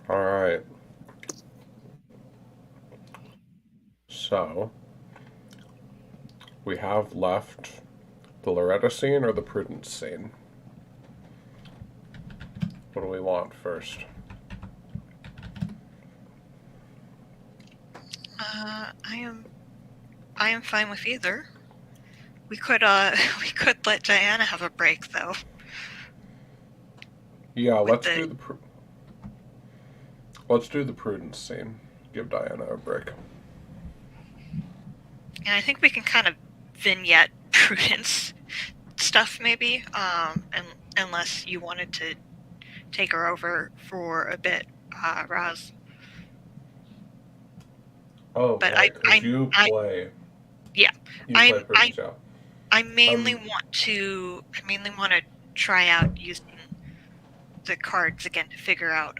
S1: All right. So, we have left the Loretta scene or the Prudence scene? What do we want first?
S4: I am fine with either. We could let Diana have a break though.
S1: Yeah, let's do the Prudence scene. Give Diana a break.
S4: And I think we can kind of vignette Prudence stuff maybe, unless you wanted to take her over for a bit, Raz.
S1: Oh,
S4: but
S1: right, you play.
S4: Yeah,
S1: play Prudence, yeah.
S4: I mainly want to try out using the cards again to figure out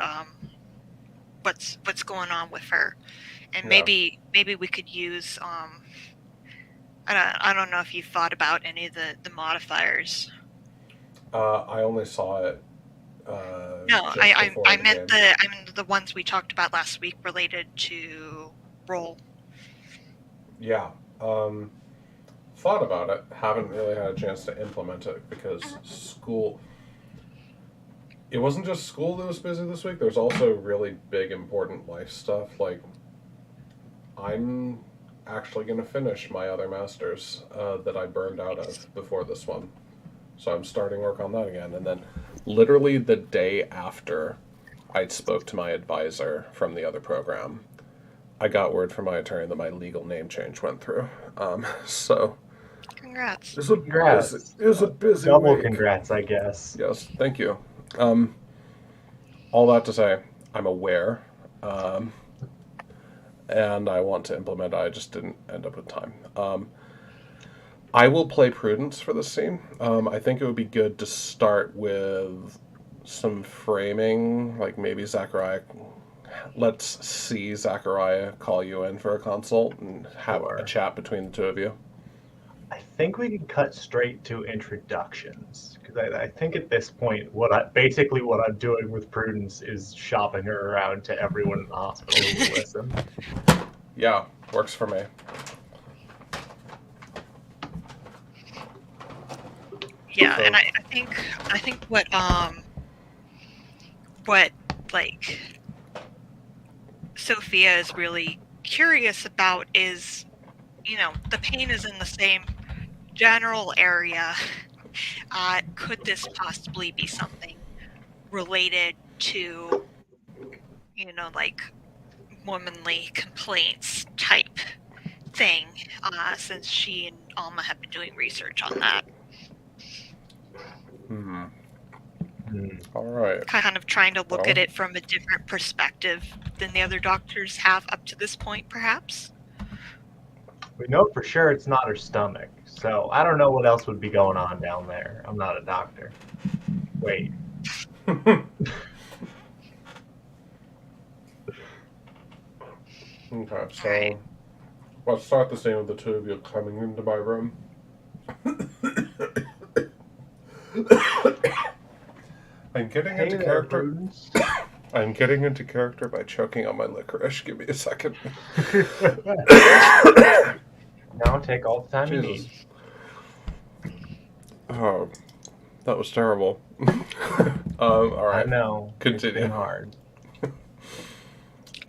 S4: what's going on with her, and maybe we could use I don't know if you thought about any of the modifiers.
S1: I only saw it
S4: No,
S1: just
S4: I
S1: before the
S4: meant
S1: game.
S4: the ones we talked about last week related to roll.
S1: Yeah. Thought about it. Haven't really had a chance to implement it because school. It wasn't just school that was busy this week. There's also really big, important life stuff. Like, I'm actually going to finish my other masters that I burned out of before this one. So I'm starting work on that again. And then, literally the day after I spoke to my advisor from the other program, I got word from my attorney that my legal name change went through. So
S4: Congrats.
S3: Congrats.
S1: It was a busy
S3: Double
S1: week.
S3: congrats, I guess.
S1: Yes, thank you. All that to say, I'm aware, and I want to implement. I just didn't end up with time. I will play Prudence for this scene. I think it would be good to start with some framing, like maybe Zachariah. Let's see Zachariah call you in for a consult and have
S3: Sure.
S1: a chat between the two of you.
S3: I think we can cut straight to introductions because I think at this point, what I'm doing with Prudence is shopping her around to everyone in the hospital who will listen.
S1: Yeah, works for me.
S4: Yeah,
S1: So-
S4: and I think what like Sophia is really curious about is, the pain is in the same general area. Could this possibly be something related to, like womanly complaints type thing? Since she and Alma have been doing research on that.
S1: Hmm.
S3: Hmm.
S1: All right.
S4: Kind of trying to look
S1: Well.
S4: at it from a different perspective than the other doctors have up to this point, perhaps.
S3: We know for sure it's not her stomach, so I don't know what else would be going on down there. I'm not a doctor. Wait,
S1: Okay, so
S4: Alright.
S1: let's start the scene with the two of you coming into my room. I'm getting
S3: hey
S1: into
S3: there,
S1: character.
S3: Prudence.
S1: I'm getting into character by choking on my licorice. Give me a second.
S3: Now take all the time you
S1: Jesus.
S3: need.
S1: Oh, that was terrible. All
S3: I
S1: right.
S3: know.
S1: Continue.
S3: It's been hard.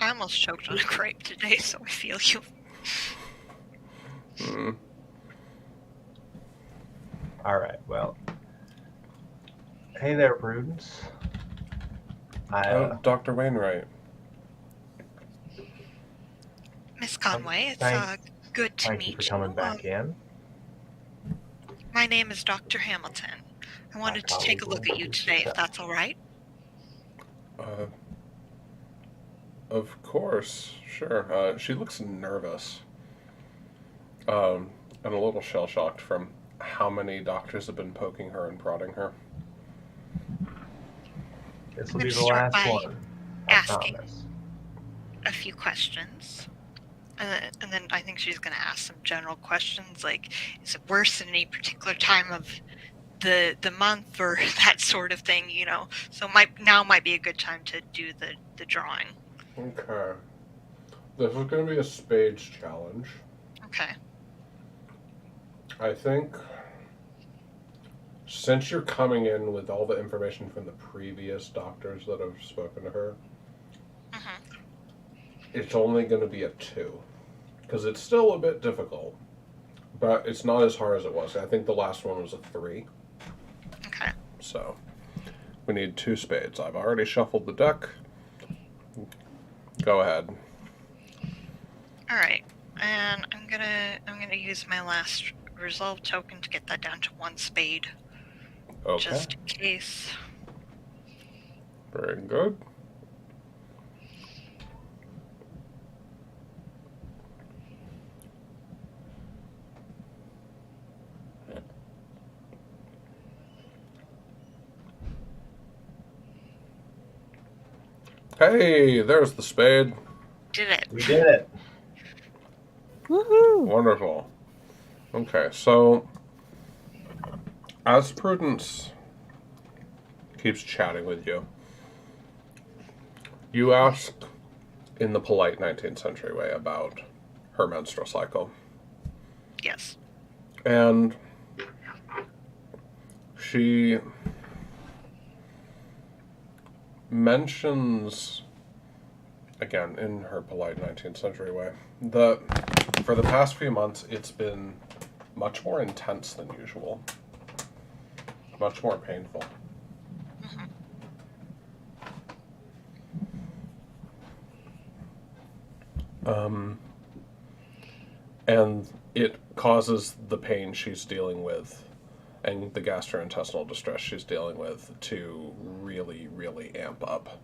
S4: I almost choked on a grape today, so I feel you.
S1: Hmm.
S3: All right. Well. Hey there, Prudence.
S1: Oh, Dr. Wainwright.
S4: Miss Conway, it's
S3: thanks.
S4: good to
S3: Thank you
S4: meet
S3: for coming back in.
S4: My name is Dr. Hamilton. I wanted to take a look at you today, if that's all right.
S1: Of course, sure. She looks nervous. And a little shell-shocked from how many doctors have been poking her and prodding her.
S3: This will be
S4: Let's
S3: the
S4: start
S3: last
S4: by
S3: one. I
S4: asking.
S3: promise.
S4: A few questions. And then I think she's going to ask some general questions like, is it worse in any particular time of the month or that sort of thing, So now might be a good time to do the drawing.
S1: Okay. This is going to be a spades challenge.
S4: Okay.
S1: I think since you're coming in with all the information from the previous doctors that have spoken to her,
S4: Mm-hmm.
S1: it's only going to be a 2. Because it's still a bit difficult. But it's not as hard as it was. I think the last one was a 3.
S4: Okay.
S1: So we need 2 spades. I've already shuffled the deck. Go ahead.
S4: All right. And I'm gonna use my last resolve token to get that down to 1 spade,
S1: Okay.
S4: just in case.
S1: Very good. Hey, there's the spade.
S4: Did it?
S3: We did it.
S2: Woohoo!
S1: Wonderful. Okay, so as Prudence keeps chatting with you. You ask in the polite 19th century way about her menstrual cycle.
S4: Yes.
S1: And she mentions, again, in her polite 19th century way, that for the past few months it's been much more intense than usual. Much more painful. And it causes the pain she's dealing with and the gastrointestinal distress she's dealing with to really, really amp up.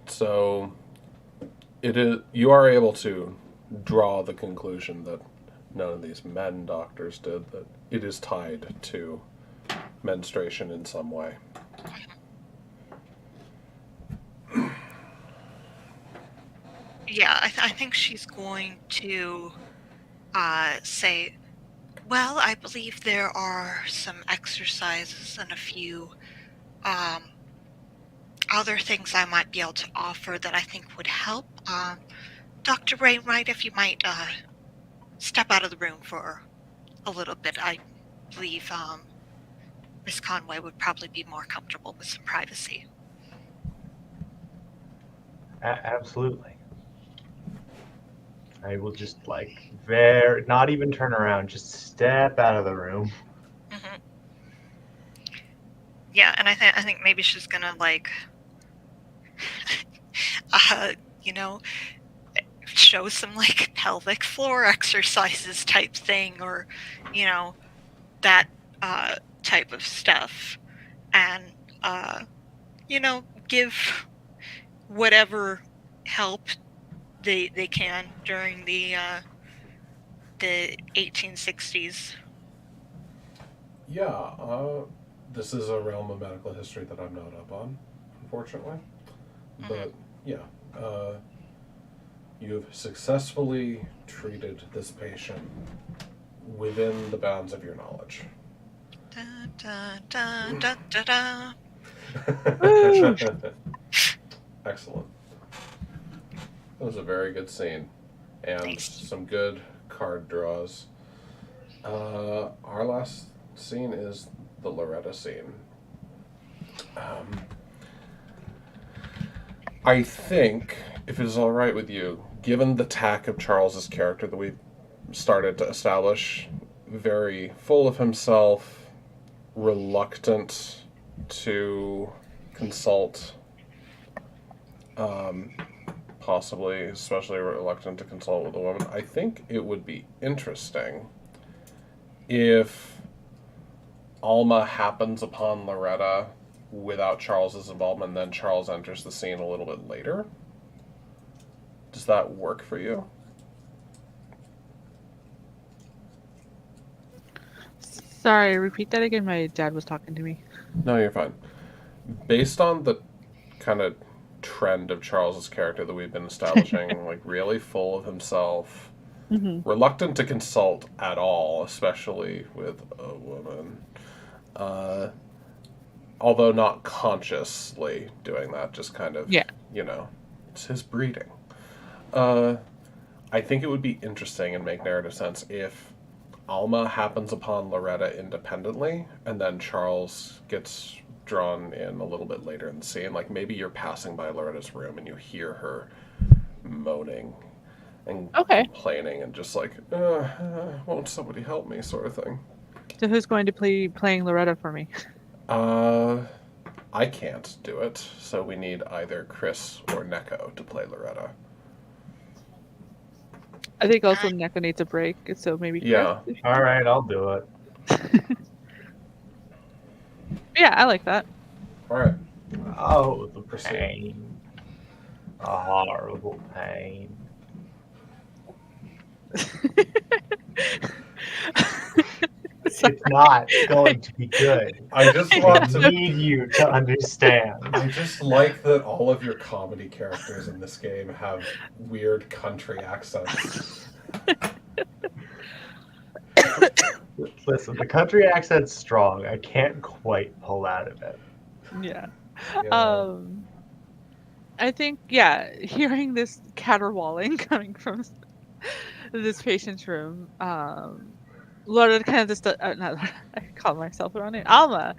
S1: So you are able to draw the conclusion that none of these men doctors did, that it is tied to menstruation in some way.
S4: Yeah, I think she's going to say, well, I believe there are some exercises and a few other things I might be able to offer that I think would help. Dr. Wainwright, if you might step out of the room for a little bit, I believe Miss Conway would probably be more comfortable with some privacy.
S3: Absolutely. I will just not even turn around, just step out of the room.
S4: Yeah, and I think maybe she's gonna show some pelvic floor exercises type thing, or that type of stuff, and give whatever help they can during the 1860s.
S1: Yeah, this is a realm of medical history that I'm not up on, unfortunately. But yeah, you have successfully treated this patient within the bounds of your knowledge.
S4: Da, da, da, da, da,
S1: Excellent. That was a very good scene. And
S4: Thanks.
S1: some good card draws. Our last scene is the Loretta scene. I think, if it is all right with you, given the tack of Charles's character that we've started to establish, very full of himself, reluctant to consult, possibly especially reluctant to consult with a woman, I think it would be interesting if Alma happens upon Loretta without Charles's involvement, and then Charles enters the scene a little bit later. Does that work for you?
S2: Sorry, repeat that again. My dad was talking to me.
S1: No, you're fine. Based on the kind of trend of Charles's character that we've been establishing, really full of himself, reluctant to consult at all, especially with a woman. Although not consciously doing that, just kind of, it's his breeding. I think it would be interesting and make narrative sense if Alma happens upon Loretta independently, and then Charles gets drawn in a little bit later in the scene. Maybe you're passing by Loretta's room and you hear her moaning and complaining and just won't somebody help me, sort of thing.
S2: So who's going to be playing Loretta for me?
S1: I can't do it, so we need either Chris or Neko to play Loretta.
S2: I think also Neko needs a break, so maybe Chris.
S1: Yeah.
S3: All right, I'll do it.
S2: Yeah, I like that.
S1: All right.
S3: Oh, the pain. A horrible pain. It's not going to be good.
S1: I just want
S3: I
S1: to
S3: need you to understand.
S1: I just like that all of your comedy characters in this game have weird country accents.
S3: Listen, the country accent's strong. I can't quite pull out of it.
S2: Yeah.
S1: Yeah.
S2: I think, hearing this caterwauling coming from this patient's room, Laura kind of just, not Laura, I call myself the wrong name, Alma,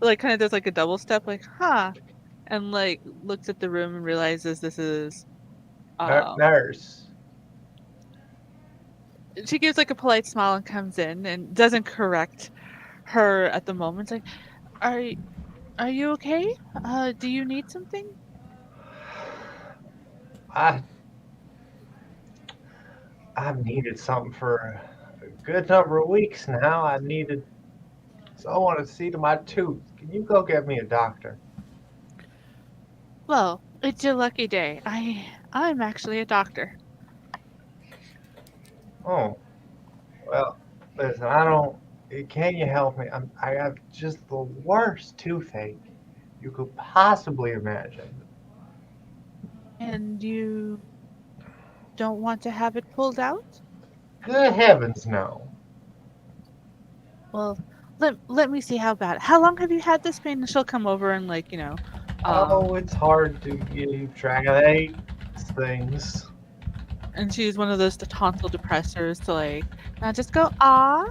S2: like, kind of does, like, a double step, like, huh, and, like, looks at the room and realizes this is,
S3: Nurse.
S2: she gives, like, a polite smile and comes in and doesn't correct her at the moment. It's like, are you okay? Do you need something?
S3: I've needed something for a good number of weeks now. So I want to see to my tooth. Can you go get me a doctor?
S2: Well, it's your lucky day. I'm actually a doctor.
S3: Oh, well, listen, can you help me? I have just the worst toothache you could possibly imagine.
S2: And you don't want to have it pulled out?
S3: Good heavens, no.
S2: Well, let me see how bad. How long have you had this pain? And she'll come over and, like,
S3: It's hard to keep track of these things.
S2: and she's one of those tonsil depressors to, like, now just go, ah.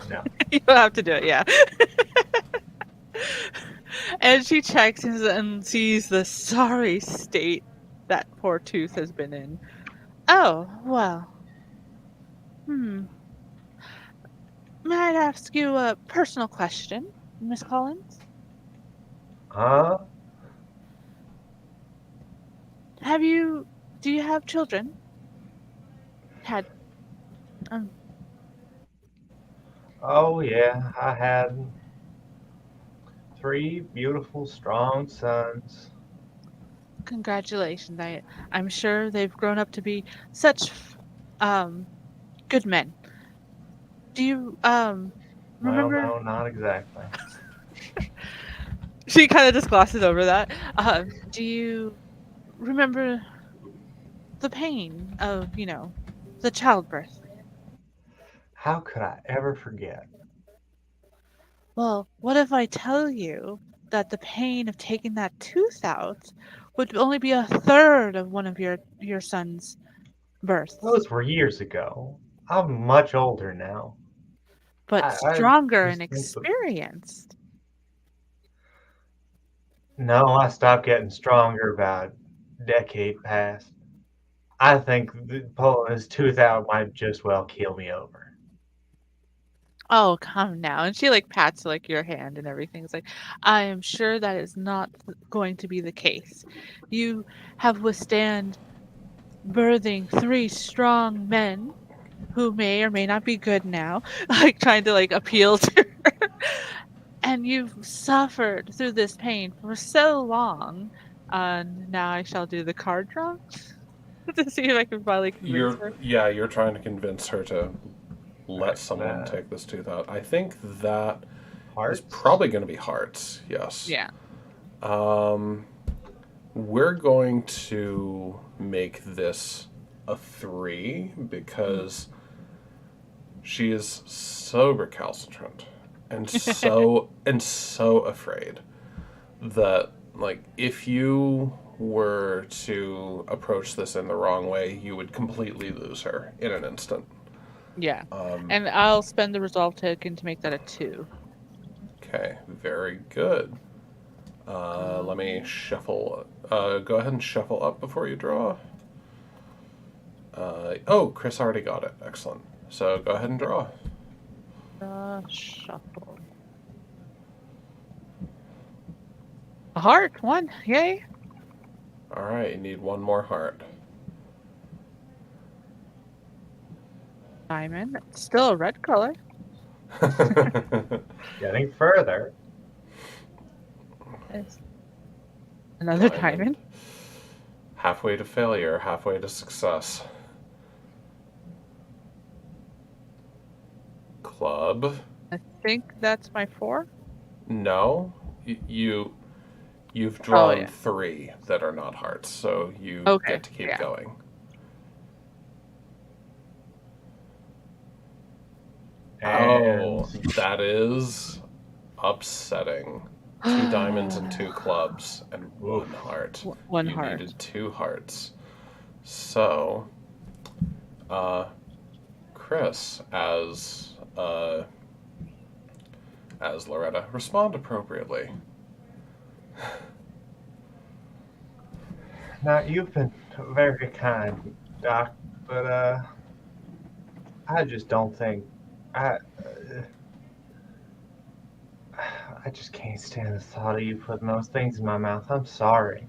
S3: No.
S2: You don't have to do it, yeah. And she checks and sees the sorry state that poor tooth has been in. Oh, well. May I ask you a personal question, Miss Collins?
S3: Huh?
S2: Do you have children? Had,
S3: Oh, yeah, I had 3 beautiful, strong sons.
S2: congratulations. I'm sure they've grown up to be such, good men. Do you,
S3: Well,
S2: remember?
S3: no, not exactly.
S2: She kind of just glosses over that. Do you remember the pain of, the childbirth?
S3: How could I ever forget?
S2: Well, what if I tell you that the pain of taking that tooth out would only be a third of one of your son's births,
S3: Those were years ago. I'm much older now.
S2: but
S3: I
S2: stronger and
S3: just think that.
S2: experienced?
S3: No, I stopped getting stronger about a decade past. I think pulling his tooth out might just well kill me over.
S2: Oh, come now. And she, like, pats, like, your hand and everything. It's like, I am sure that is not going to be the case. You have withstand birthing 3 strong men who may or may not be good now, like, trying to, like, appeal to her. And you've suffered through this pain for so long. And now I shall do the card draw to see if I can finally convince her.
S1: You're trying to convince her to let someone
S3: That
S1: take this tooth out. I think that
S3: heart.
S1: is probably going to be hearts. Yes.
S2: Yeah.
S1: We're going to make this a 3 because she is so recalcitrant and so afraid that, like, if you were to approach this in the wrong way, you would completely lose her in an instant.
S2: Yeah. And I'll spend the resolve token to make that a 2.
S1: Okay, very good. Let me shuffle. Go ahead and shuffle up before you draw. Chris already got it. Excellent. So go ahead and draw.
S2: Shuffle. A heart, 1. Yay.
S1: All right, you need 1 more heart.
S2: Diamond. Still a red color.
S3: Getting further.
S2: Yes. Another diamond.
S1: Halfway to failure, halfway to success. Club.
S2: I think that's my 4.
S1: No, you've drawn
S2: yeah.
S1: 3 that are not hearts, so you
S2: Okay,
S1: get to keep
S2: yeah.
S1: going. Oh,
S3: And
S1: that is upsetting. 2 diamonds and 2 clubs and 1 heart.
S2: One
S1: You
S2: heart.
S1: needed 2 hearts. So, Chris, as Loretta, respond appropriately.
S3: now you've been very kind, Doc, but I just don't think I just can't stand the thought of you putting those things in my mouth. I'm sorry.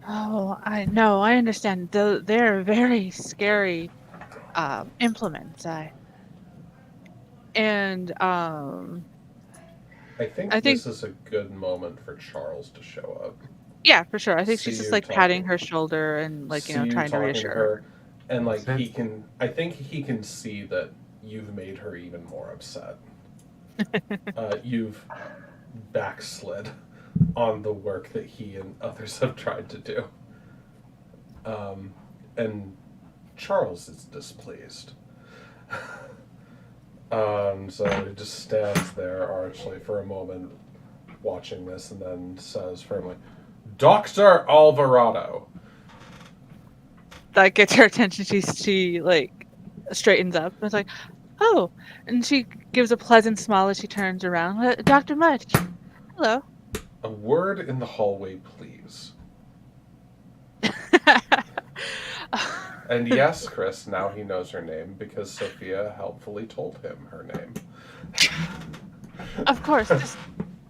S2: Oh, I know. I understand. They're very scary implements. And
S1: I think
S2: I think
S1: this is a good moment for Charles to show up.
S2: yeah, for sure. I think
S1: See
S2: she's just
S1: you
S2: like patting
S1: talking.
S2: her shoulder and like
S1: See you
S2: trying to
S1: talking to
S2: reassure her.
S1: her, and like
S3: Since
S1: I think he can see that you've made her even more upset. You've backslid on the work that he and others have tried to do. And Charles is displeased. So he just stands there archly for a moment, watching this, and then says firmly, Dr. Alvarado.
S2: That gets her attention. She like straightens up. It's like, oh, and she gives a pleasant smile as she turns around. Dr. Mudge, hello.
S1: A word in the hallway, please. And yes, Chris, now he knows her name because Sophia helpfully told him her name.
S2: Of course,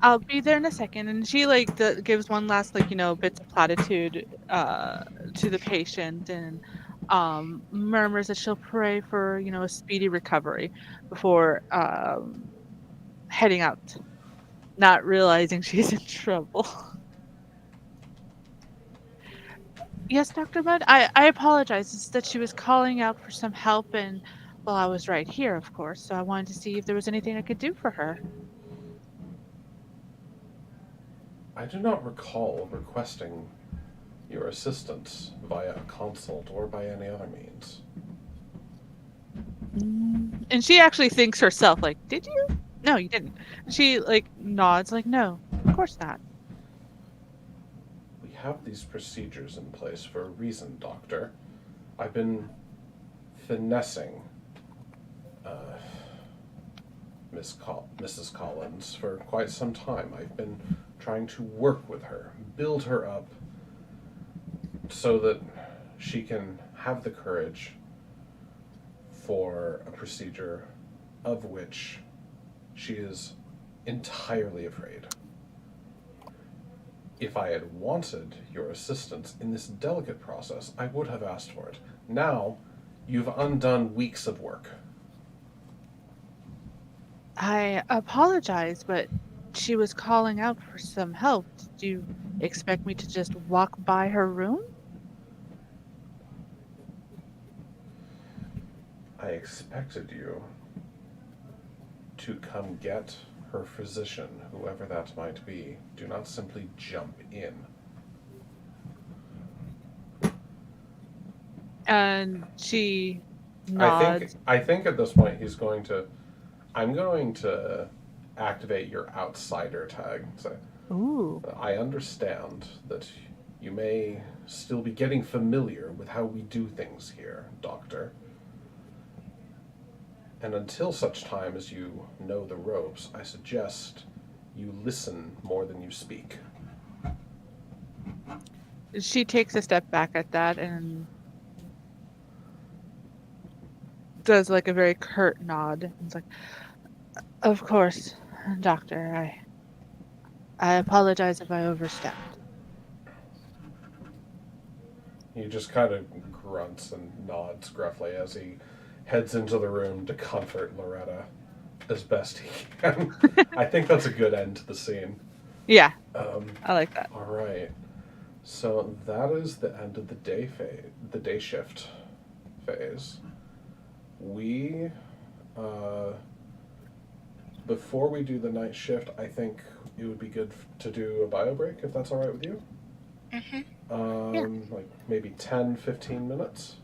S2: I'll be there in a second. And she like gives one last like bits of platitude to the patient and murmurs that she'll pray for a speedy recovery before heading out, not realizing she's in trouble. Yes, Dr. Mudd, I apologize. It's that she was calling out for some help, and well, I was right here, of course, so I wanted to see if there was anything I could do for her.
S1: I do not recall requesting your assistance via a consult or by any other means.
S2: And she actually thinks herself, like, did you? No, you didn't. She like nods, like, no, of course not.
S1: We have these procedures in place for a reason, Doctor. I've been finessing Mrs. Collins for quite some time. I've been trying to work with her, build her up, so that she can have the courage for a procedure of which she is entirely afraid. If I had wanted your assistance in this delicate process, I would have asked for it. Now, you've undone weeks of work.
S2: I apologize, but she was calling out for some help. Did you expect me to just walk by her room?
S1: I expected you to come get her physician, whoever that might be. Do not simply jump in.
S2: And she nods.
S1: I think at this point I'm going to activate your outsider tag. So
S2: Ooh.
S1: I understand that you may still be getting familiar with how we do things here, Doctor. And until such time as you know the ropes, I suggest you listen more than you speak.
S2: She takes a step back at that and does like a very curt nod. It's like, of course, Doctor, I apologize if I overstepped.
S1: He just kind of grunts and nods gruffly as he heads into the room to comfort Loretta as best he can. I think that's a good end to the scene.
S2: Yeah, I like that.
S1: All right. So that is the end of the day shift phase. We, before we do the night shift, I think it would be good to do a bio break, if that's all right with you.
S4: Mm-hmm.
S1: Like maybe 10, 15 minutes.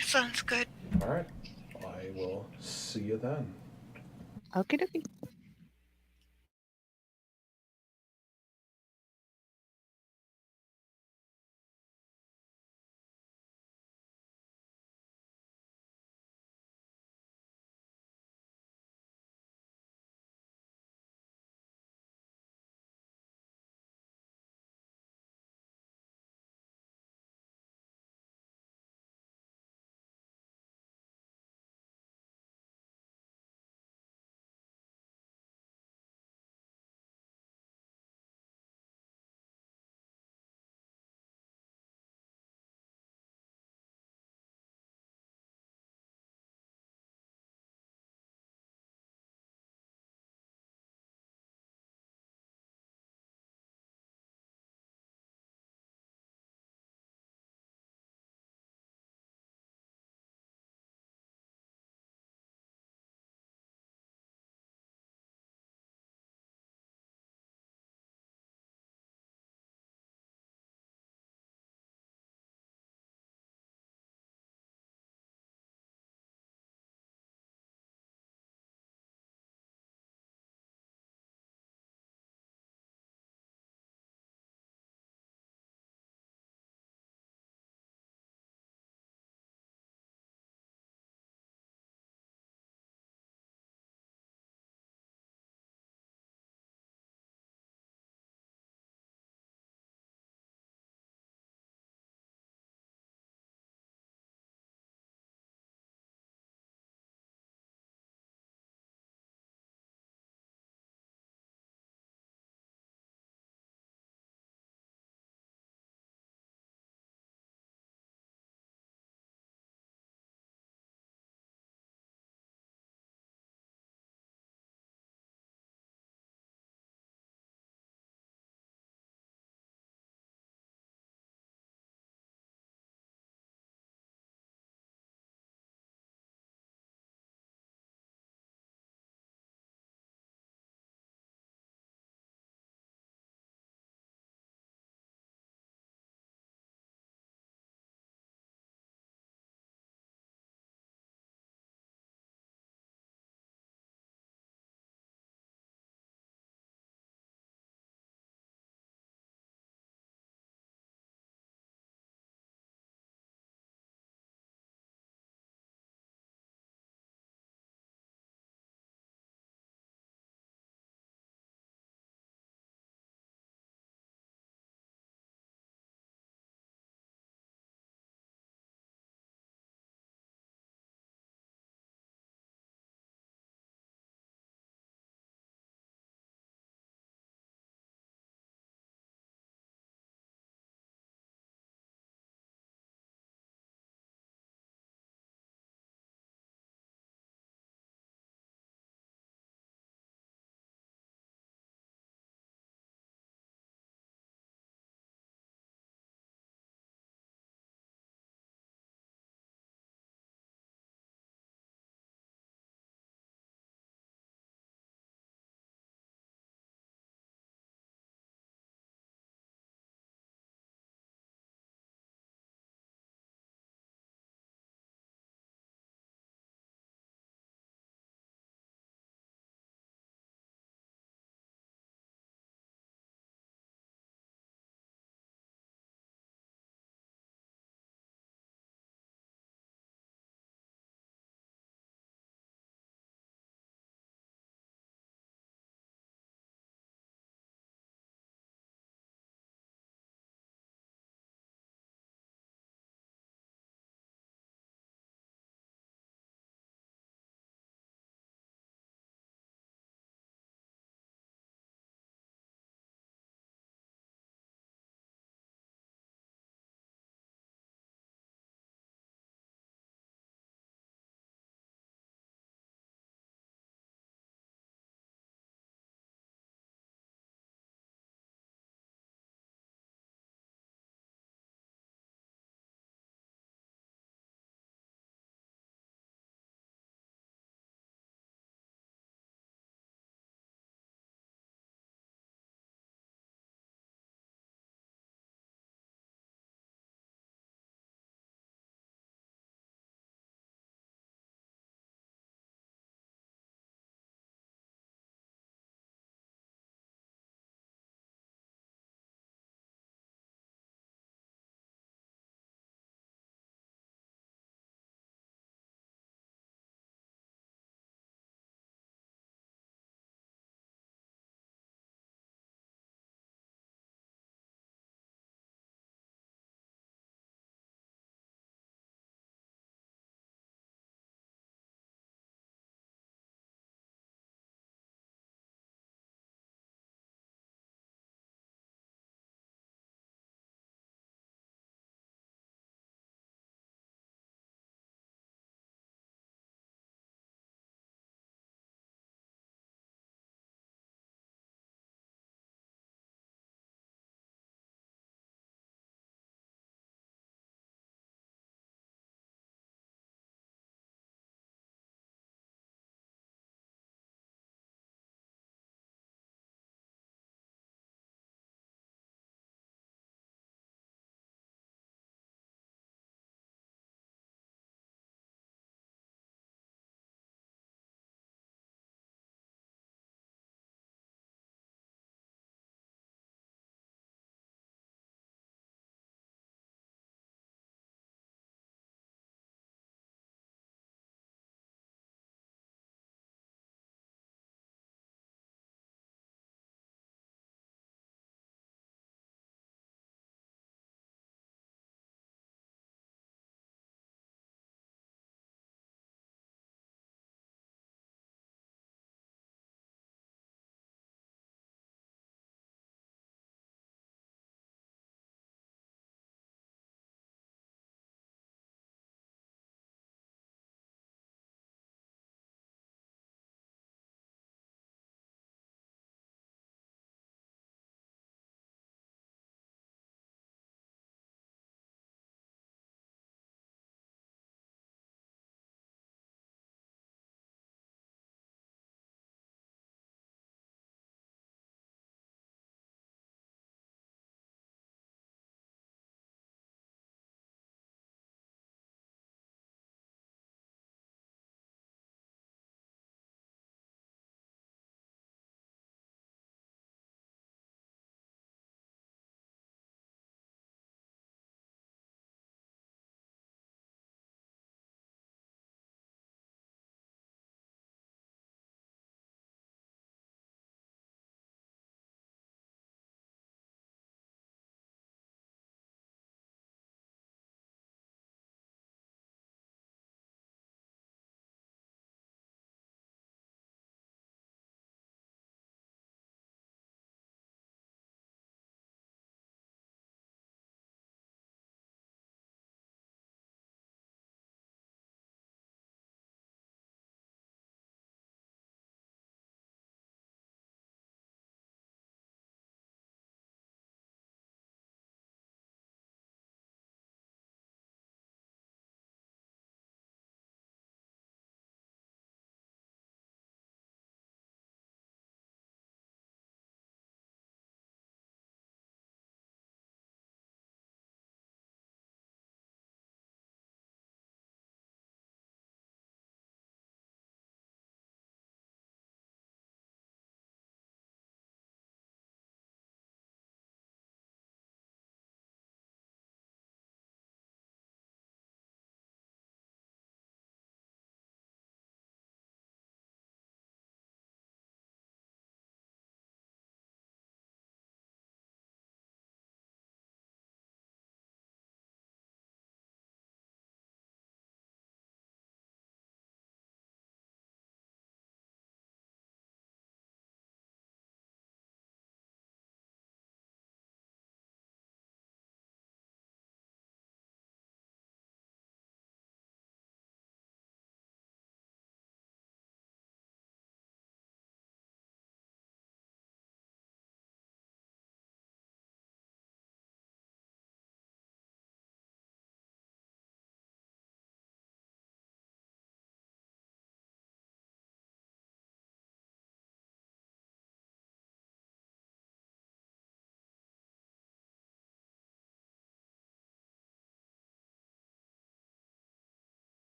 S4: Sounds good.
S1: All right. I will see you then.
S2: Okie dokie.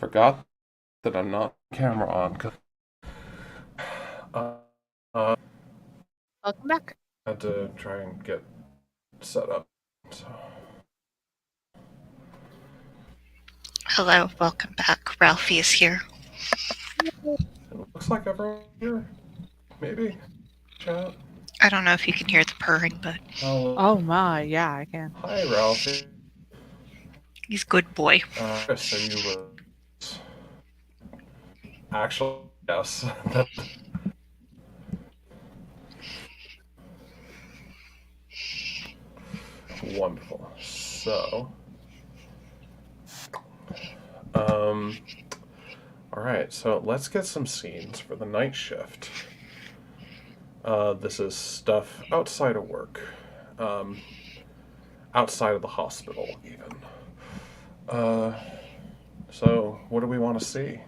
S1: forgot that I'm not camera on. I
S2: Welcome back.
S1: had to try and get set up. So.
S4: Hello, welcome back. Ralphie is here.
S1: It looks like everyone here. Maybe. Chat.
S4: I don't know if you can hear the purring, but
S2: Oh my, yeah, I can.
S1: Hi, Ralphie.
S4: he's a good boy.
S1: So you actually, yes. Wonderful. So, all right. So let's get some scenes for the night shift. This is stuff outside of work, outside of the hospital, even. So what do we want to see?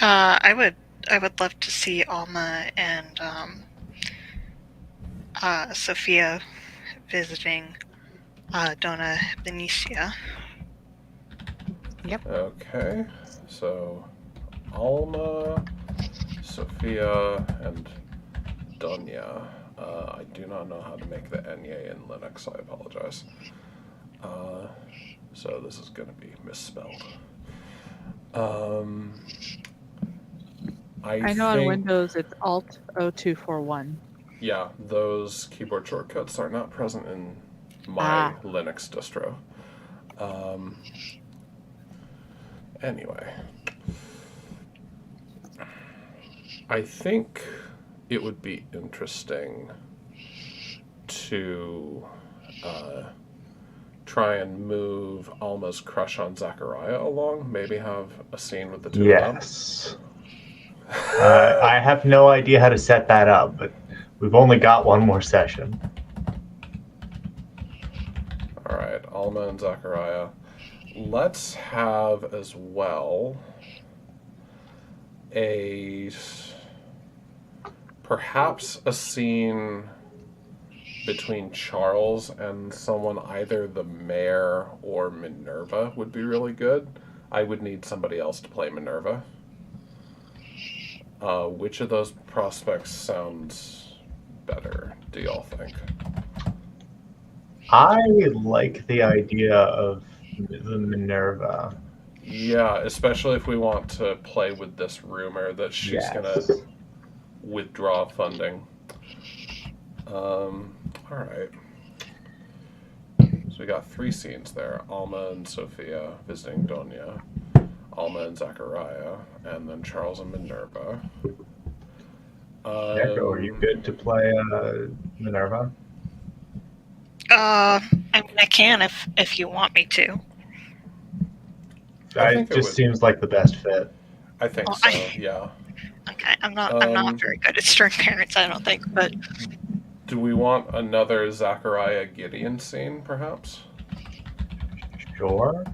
S4: I would love to see Alma and Sophia visiting Donna Benicia.
S1: Okay. So Alma, Sophia, and Donya. I do not know how to make the Enye in Linux. I apologize. So this is going to be misspelled.
S2: I know on Windows it's Alt 0241.
S1: Yeah, those keyboard shortcuts are not present in my Linux distro. Anyway, I think it would be interesting to try and move Alma's crush on Zachariah along. Maybe have a scene with the two of them.
S3: Yes. I have no idea how to set that up, but we've only got one more session.
S1: All right, Alma and Zachariah. Let's have as well perhaps a scene between Charles and someone, either the mayor or Minerva would be really good. I would need somebody else to play Minerva. Which of those prospects sounds better, do y'all think?
S3: I like the idea of the Minerva.
S1: Yeah, especially if we want to play with this rumor that she's gonna withdraw funding. Alright. So we got 3 scenes there. Alma and Sophia visiting Donya, Alma and Zachariah, and then Charles and Minerva.
S3: Echo, are you good to play Minerva?
S4: I mean, I can if you want me to.
S3: It just seems like the best fit.
S1: I think so. Yeah.
S4: Okay, I'm not very good at string parents, I don't think, but.
S1: Do we want another Zachariah Gideon scene, perhaps?
S3: Sure.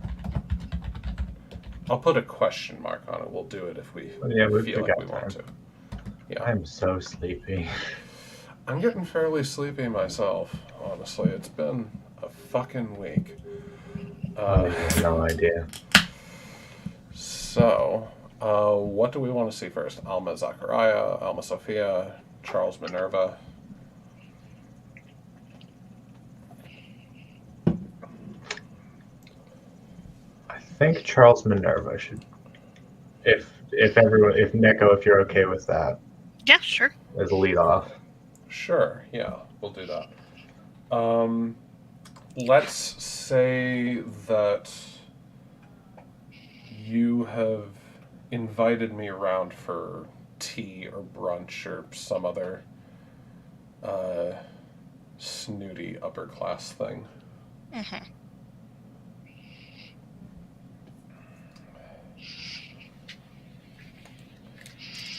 S1: I'll put a question mark on it. We'll do it if we feel like we want to. Yeah.
S3: I'm so sleepy.
S1: I'm getting fairly sleepy myself, honestly. It's been a fucking week.
S3: I have no idea.
S1: So, what do we want to see first? Alma Zachariah, Alma Sophia, Charles Minerva.
S3: I think Charles Minerva should. If Neko, if you're okay with that.
S4: Yeah, sure.
S3: As a lead off.
S1: Sure, yeah, we'll do that. Let's say that you have invited me around for tea or brunch or some other snooty upper class thing.
S4: Mm-hmm.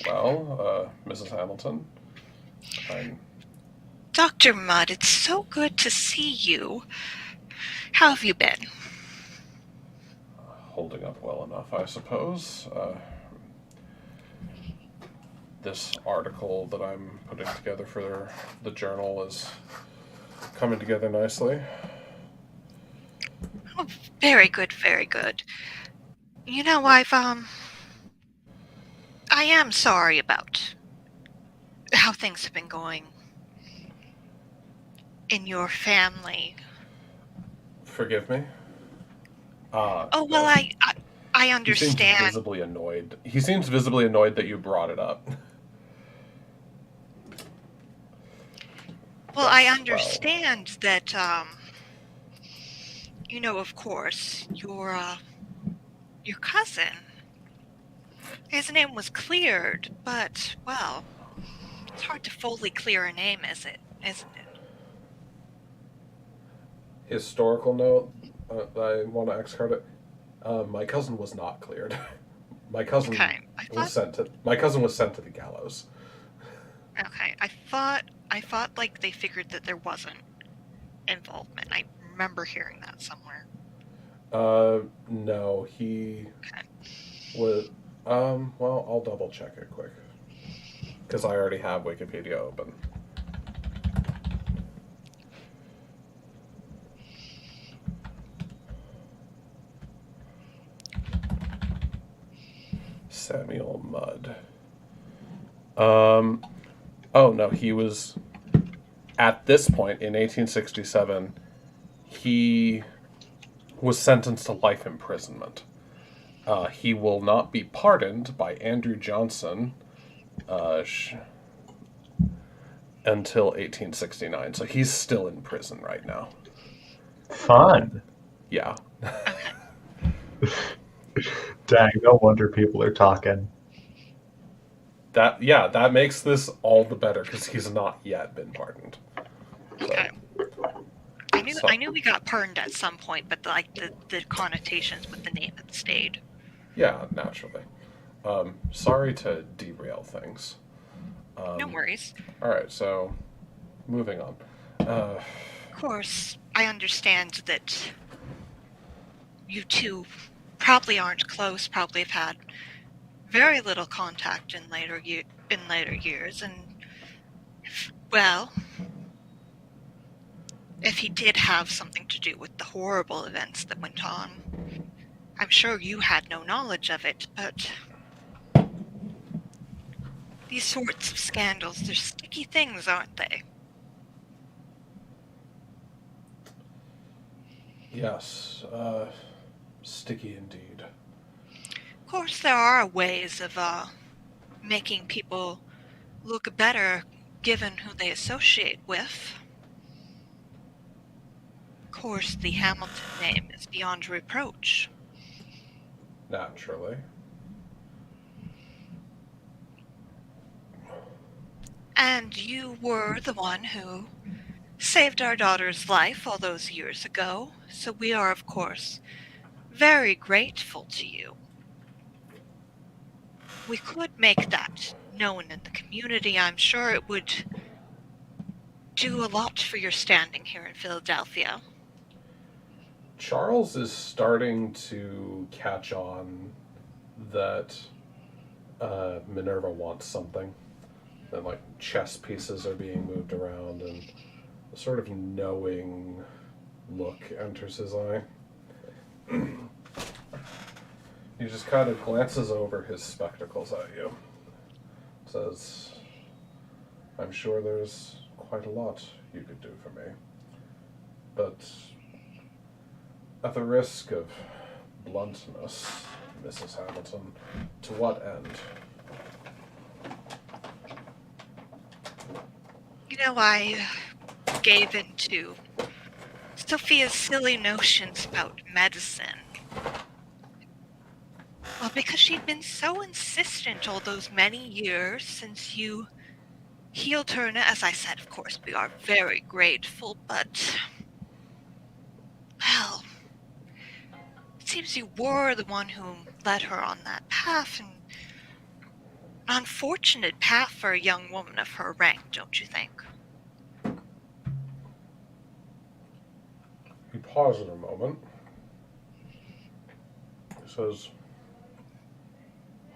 S1: Well, Mrs. Hamilton,
S4: Dr. Mudd, it's so good to see you. How have you been?
S1: Holding up well enough, I suppose. This article that I'm putting together for the journal is coming together nicely.
S4: Oh, very good, very good. You know, I am sorry about how things have been going in your family.
S1: Forgive me.
S4: Oh, well,
S1: No.
S4: I
S1: He seems
S4: understand.
S1: visibly annoyed. He seems visibly annoyed that you brought it up.
S4: Well, I
S1: Yes, well,
S4: understand that, you know, of course, your cousin, his name was cleared, but, well, it's hard to fully clear a name, isn't it?
S1: historical note. I want to X-card it. My cousin was not cleared. My cousin
S4: Okay,
S1: was sent to. My cousin was sent to the gallows.
S4: okay, I thought like they figured that there wasn't involvement. I remember hearing that somewhere.
S1: No, he
S4: Okay.
S1: was. Well, I'll double check it quick because I already have Wikipedia open. Samuel Mudd. Oh no, he was at this point in 1867. He was sentenced to life imprisonment. He will not be pardoned by Andrew Johnson until 1869. So he's still in prison right now.
S3: Fun.
S1: Yeah.
S4: Okay.
S3: Dang, no wonder people are talking.
S1: That makes this all the better because he's not yet been pardoned. So,
S4: Okay.
S1: so
S4: I knew we got pardoned at some point, but like the connotations with the name had stayed.
S1: yeah, naturally. Sorry to derail things.
S4: No worries.
S1: All right, so moving on.
S4: Of course, I understand that you two probably aren't close, probably have had very little contact in later years, and well, if he did have something to do with the horrible events that went on, I'm sure you had no knowledge of it, but these sorts of scandals, they're sticky things, aren't they?
S1: Yes, sticky indeed.
S4: Of course, there are ways of making people look better given who they associate with. Of course, the Hamilton name is beyond reproach.
S1: Naturally.
S4: And you were the one who saved our daughter's life all those years ago, so we are, of course, very grateful to you. We could make that known in the community. I'm sure it would do a lot for your standing here in Philadelphia.
S1: Charles is starting to catch on that Minerva wants something. And like chess pieces are being moved around, and a sort of knowing look enters his eye. He just kind of glances over his spectacles at you. Says, I'm sure there's quite a lot you could do for me. But at the risk of bluntness, Mrs. Hamilton, to what end?
S4: You know, I gave in to Sophia's silly notions about medicine. Well, because she'd been so insistent all those many years since you healed her, and as I said, of course, we are very grateful, but, well, it seems you were the one who led her on that path, and an unfortunate path for a young woman of her rank, don't you think?
S1: He pauses a moment. He says,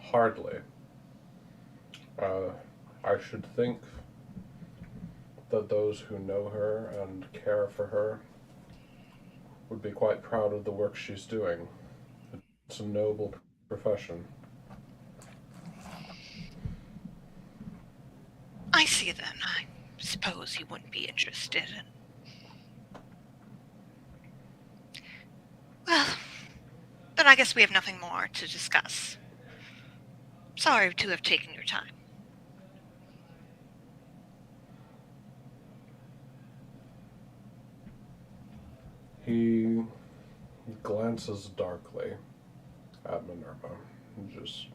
S1: hardly. I should think that those who know her and care for her would be quite proud of the work she's doing. It's a noble profession.
S4: I see then. I suppose you wouldn't be interested in. Well, then I guess we have nothing more to discuss. Sorry to have taken your time.
S1: He glances darkly at Minerva and just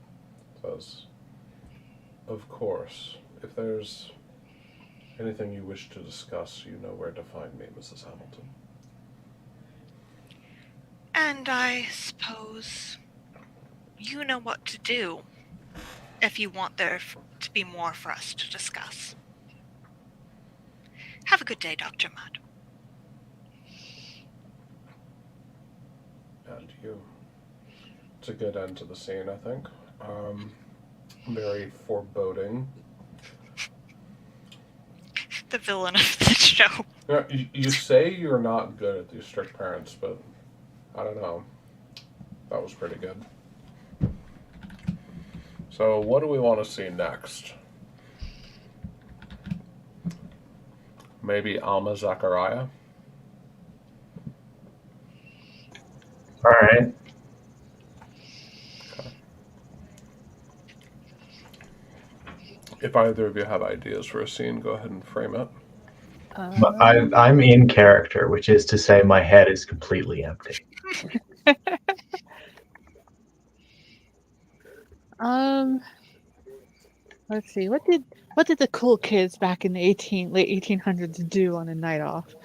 S1: says, "Of course, if there's anything you wish to discuss, you know where to find me, Mrs. Hamilton."
S4: And I suppose you know what to do if you want there to be more for us to discuss. Have a good day, Dr. Mudd.
S1: And you. It's a good end to the scene, I think. Very foreboding.
S4: The villain of the show.
S1: You say you're not good at these strict parents, but I don't know. That was pretty good. So, what do we want to see next? Maybe Alma Zachariah?
S3: All right.
S1: If either of you have ideas for a scene, go ahead and frame it.
S3: But I'm in character, which is to say my head is completely empty.
S2: Let's see. What did the cool kids back in the late 1800s do on a night off?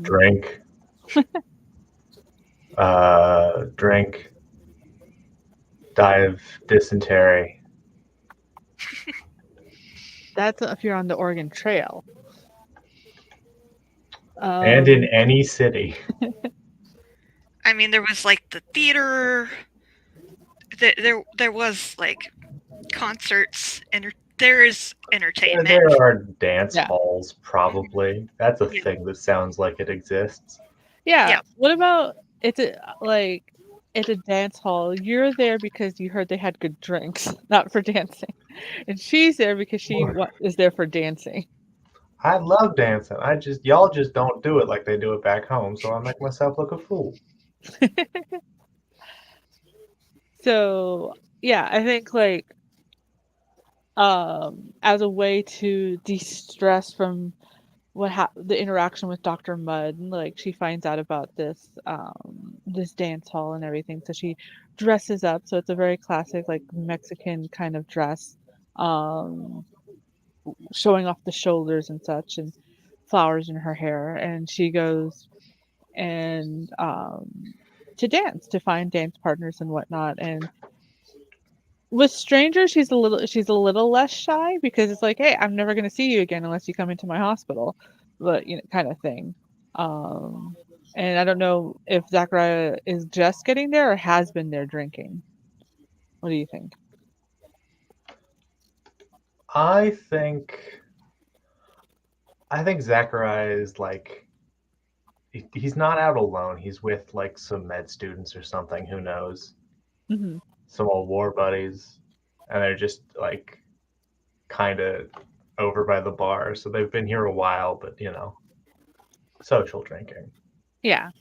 S3: Drink. Drink. Die of dysentery.
S2: That's if you're on the Oregon Trail.
S3: And in any city.
S4: I mean, there was like the theater. There was like concerts, and there is entertainment.
S3: There are dance
S2: Yeah.
S3: halls, probably. That's a
S4: Yeah.
S3: thing that sounds like it exists.
S2: Yeah. What about it's a dance hall? You're there because you heard they had good drinks, not for dancing, and she's there because she is there for dancing.
S3: I love dancing. Y'all just don't do it like they do it back home, so I make myself look a fool.
S2: So yeah, I think like as a way to de-stress from the interaction with Dr. Mudd, like she finds out about this this dance hall and everything, so she dresses up. So it's a very classic like Mexican kind of dress, showing off the shoulders and such, and flowers in her hair, and she goes and to dance, to find dance partners and whatnot. And with strangers, she's a little less shy because it's like, hey, I'm never going to see you again unless you come into my hospital, but kind of thing. And I don't know if Zachariah is just getting there or has been there drinking. What do you think?
S3: I think Zachariah is like, he's not out alone. He's with like some med students or something. Who knows?
S2: Mm-hmm.
S3: Some old war buddies, and they're just like kind of over by the bar. So they've been here a while, but social drinking.
S2: Yeah.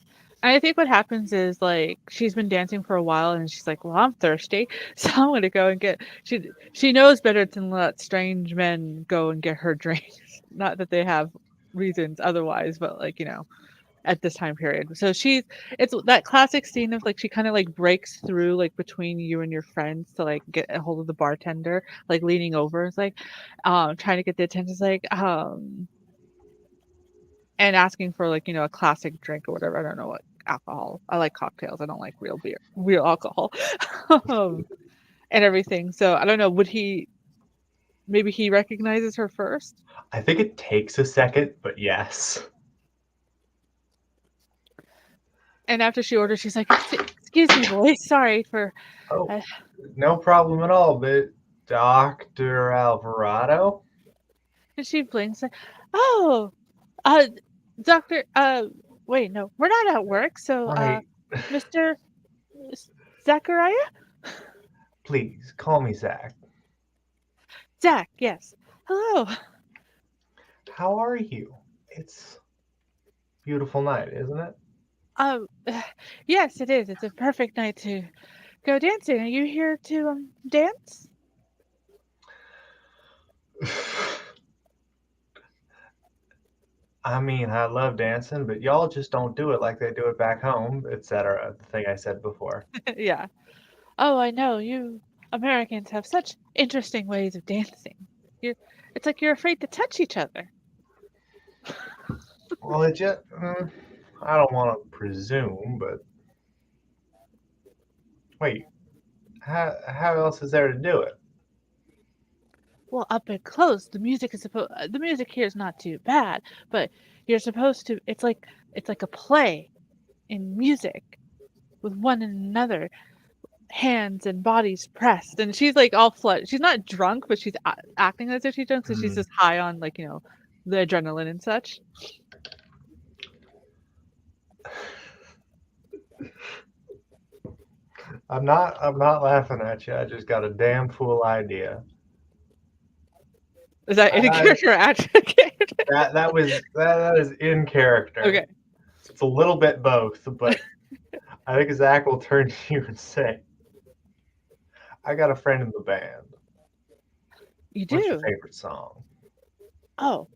S2: And I think what happens is like she's been dancing for a while and she's like, well, I'm thirsty, so I'm gonna go and get. She knows better than let strange men go and get her drinks. Not that they have reasons otherwise, but like at this time period. So it's that classic scene of like she kind of like breaks through like between you and your friends to like get a hold of the bartender, like leaning over. It's like trying to get the attention. It's like and asking for like a classic drink or whatever. I don't know what alcohol. I like cocktails. I don't like real alcohol and everything. So I don't know. Maybe he recognizes her first?
S3: I think it takes a second, but yes.
S2: And after she orders, she's like, excuse me, boys. Sorry for...
S3: Oh, no problem at all, but Dr. Alvarado?
S2: And she blinks like, oh, Doctor, Wait, no, we're not at work. So,
S3: I
S2: Mr. Zachariah?
S3: please call me Zach.
S2: Zach, yes. Hello.
S3: How are you? It's a beautiful night, isn't it?
S2: Um, yes, it is. It's a perfect night to go dancing. Are you here to dance?
S3: I mean, I love dancing, but y'all just don't do it like they do it back home, etc. The thing I said before.
S2: Yeah. Oh, I know. You Americans have such interesting ways of dancing. You're it's like you're afraid to touch each other.
S3: Well, it just, I don't want to presume, but wait, how else is there to do it?
S2: Well, up and close, the music here is not too bad, but you're supposed to it's like a play in music with one another, hands and bodies pressed. And she's like all flooded. She's not drunk, but she's acting as if she's drunk, so she's
S3: Hmm.
S2: just high on like, the adrenaline and such.
S3: I'm not laughing at you. I just got a damn fool idea.
S2: Is that in
S3: I-
S2: character or advocate?
S3: That is in character.
S2: Okay.
S3: It's a little bit both, but I think Zach will turn to you and say, "I got a friend in the band.
S2: You
S3: What's your
S2: do?
S3: favorite song?"
S2: Oh.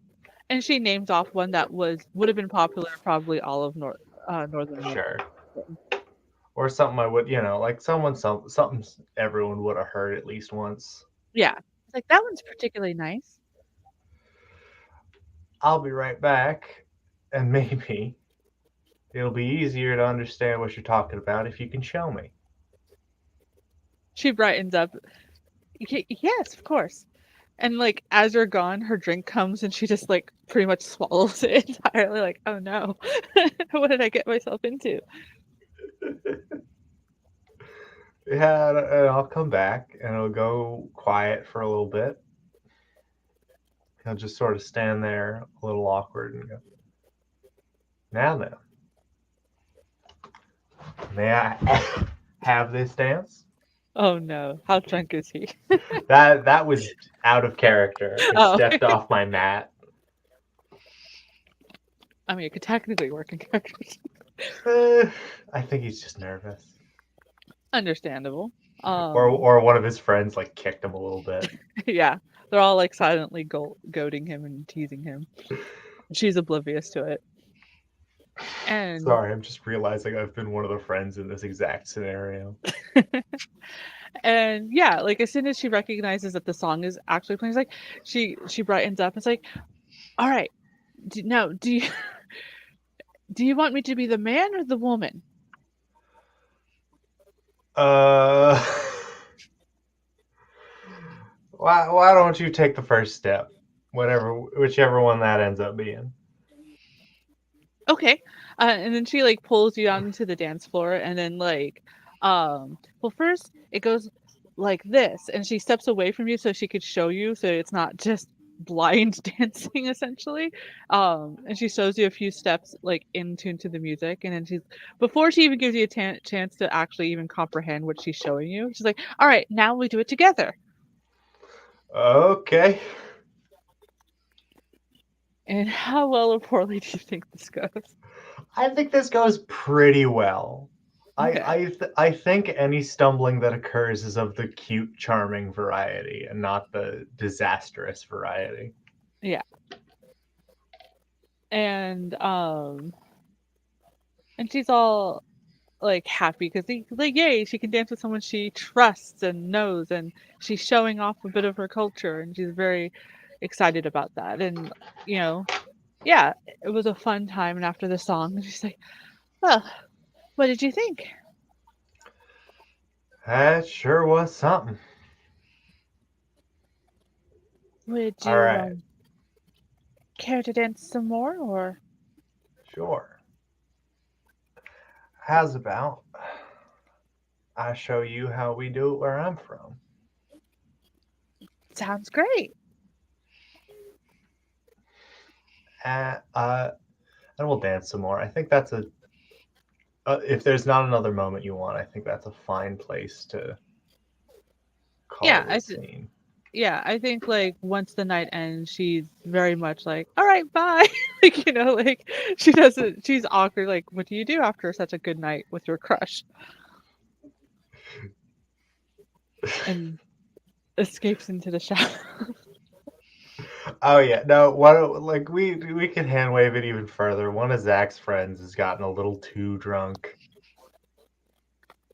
S2: And she names off one that would have been popular probably all of Northern America.
S3: Sure. Or something I would, like something everyone would have heard at least once.
S2: Yeah. It's like that one's particularly nice.
S3: I'll be right back, and maybe it'll be easier to understand what you're talking about if you can show me.
S2: She brightens up. Yes, of course. And like as you're gone, her drink comes and she just like pretty much swallows it entirely. Like, oh no, what did I get myself into?
S3: Yeah, and I'll come back, and it'll go quiet for a little bit. He'll just sort of stand there, a little awkward, and go, "Now then, may I have this dance?"
S2: Oh no, how drunk is he?
S3: That was out of character. I
S2: Oh.
S3: stepped off my mat.
S2: I mean, it could technically work in characters.
S3: I think he's just nervous.
S2: Understandable.
S3: Or one of his friends like kicked him a little bit.
S2: Yeah, they're all like silently goading him and teasing him. She's oblivious to it. And
S3: Sorry, I'm just realizing I've been one of the friends in this exact scenario.
S2: and yeah, like as soon as she recognizes that the song is actually playing, it's like she brightens up. It's like, all right, do you do you want me to be the man or the woman?
S3: Why don't you take the first step? Whichever one that ends up being.
S2: Okay. And then she like pulls you out into the dance floor, and then like, well, first it goes like this, and she steps away from you so she could show you, so it's not just blind dancing essentially. And she shows you a few steps like in tune to the music, and then before she even gives you a chance to actually even comprehend what she's showing you, she's like, "All right, now we do it together."
S3: Okay.
S2: And how well or poorly do you think this goes?
S3: I think this goes pretty well.
S2: Okay.
S3: I think any stumbling that occurs is of the cute, charming variety and not the disastrous variety.
S2: And she's all like happy because like yay, she can dance with someone she trusts and knows, and she's showing off a bit of her culture, and she's very excited about that. And yeah, it was a fun time. And after the song, she's like, well, what did you think?
S3: That sure was something.
S2: Would you
S3: All right.
S2: care to dance some more, or
S3: Sure. How's about I show you how we do it where I'm from?
S2: sounds great?
S3: And and we'll dance some more. I think that's a if there's not another moment you want, I think that's a fine place to call
S2: Yeah,
S3: this scene.
S2: yeah, I think like once the night ends, she's very much like, all right, bye. Like, you know, like she's awkward. Like, what do you do after such a good night with your crush? And escapes into the shower.
S3: Oh yeah, no. What like we can hand wave it even further. One of Zach's friends has gotten a little too drunk.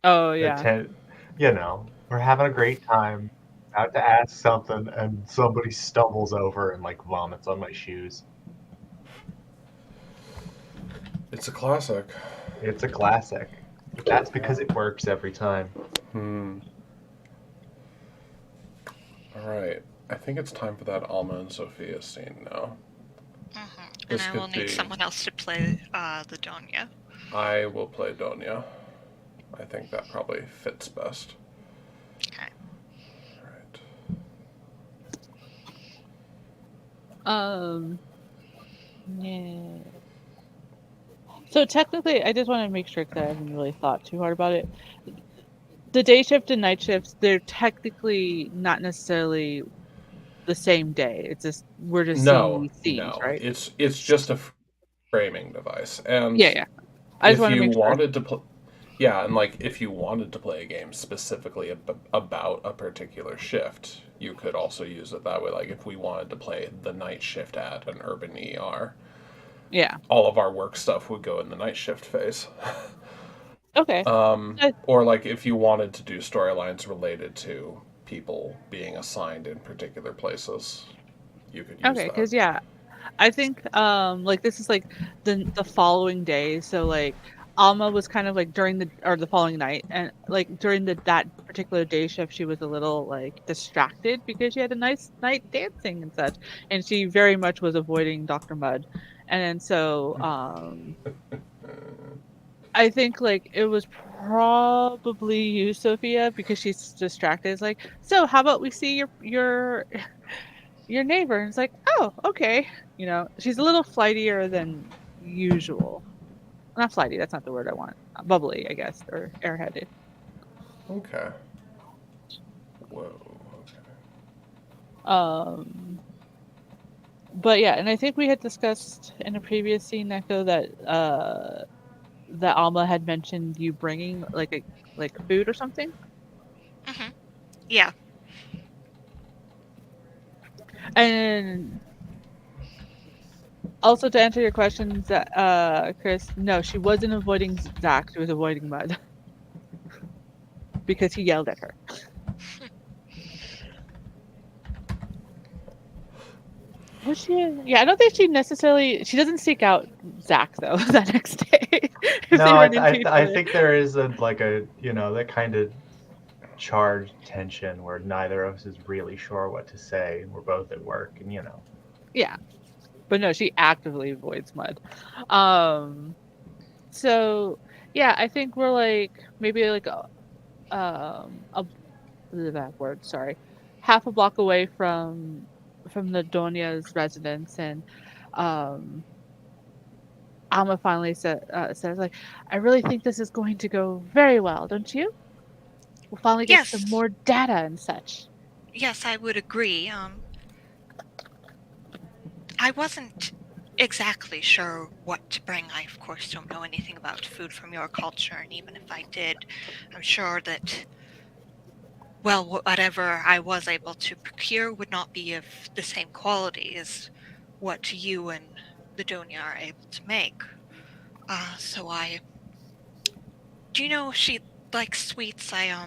S2: Oh yeah.
S3: You know, we're having a great time. About to ask something, and somebody stumbles over and like vomits on my shoes.
S1: It's a classic.
S3: It's a classic. But that's because it works every time.
S1: Alright. I think it's time for that Alma and Sophia scene now.
S4: And
S1: This
S4: I
S1: could
S4: will need
S1: be-
S4: someone else to play the Donya.
S1: I will play Donya. I think that probably fits best.
S4: Okay.
S1: Alright.
S2: Yeah. So technically, I just want to make sure because I haven't really thought too hard about it. The day shift and night shifts, they're technically not necessarily the same day. It's just we're just seeing these scenes, right?
S1: It's just a framing device. And
S2: Yeah. I just
S1: if
S2: want to
S1: you
S2: make sure.
S1: wanted to play, yeah, and like if you wanted to play a game specifically about a particular shift, you could also use it that way. Like if we wanted to play the night shift at an urban ER,
S2: Yeah.
S1: all of our work stuff would go in the night shift phase.
S2: Okay.
S1: Or like if you wanted to do storylines related to people being assigned in particular places, you could use
S2: Okay,
S1: that.
S2: because yeah, I think like this is like the following day. So like Alma was kind of like during the following night, and like during that particular day shift, she was a little like distracted because she had a nice night dancing and such, and she very much was avoiding Dr. Mudd, and then so I think like it was probably you, Sophia, because she's distracted. It's like, so how about we see your neighbor? And it's like, oh, okay. You know, she's a little flightier than usual. Not flighty, that's not the word I want. Bubbly, I guess, or airheaded.
S1: Okay. Whoa. Okay.
S2: But yeah, and I think we had discussed in a previous scene, Neko, that Alma had mentioned you bringing like food or something.
S4: Yeah.
S2: And also to answer your questions, Chris, no, she wasn't avoiding Zach. She was avoiding Mudd because he yelled at her. Was she? Yeah, I don't think she necessarily. She doesn't seek out Zach though that next day. if
S3: No,
S2: they run into each
S3: I
S2: other.
S3: think there is a you know, that kind of charged tension where neither of us is really sure what to say. We're both at work, and you know.
S2: Yeah, but no, she actively avoids Mudd. So yeah, I think we're like maybe like that word. Sorry, half a block away from the Donya's residence, and Alma finally says like, I really think this is going to go very well, don't you? We'll finally get some
S4: Yes.
S2: more data and such.
S4: Yes, I would agree. I wasn't exactly sure what to bring. I, of course, don't know anything about food from your culture, and even if I did, I'm sure that, well, whatever I was able to procure would not be of the same quality as what you and the Donya are able to make. So I... Do you know if she likes sweets? I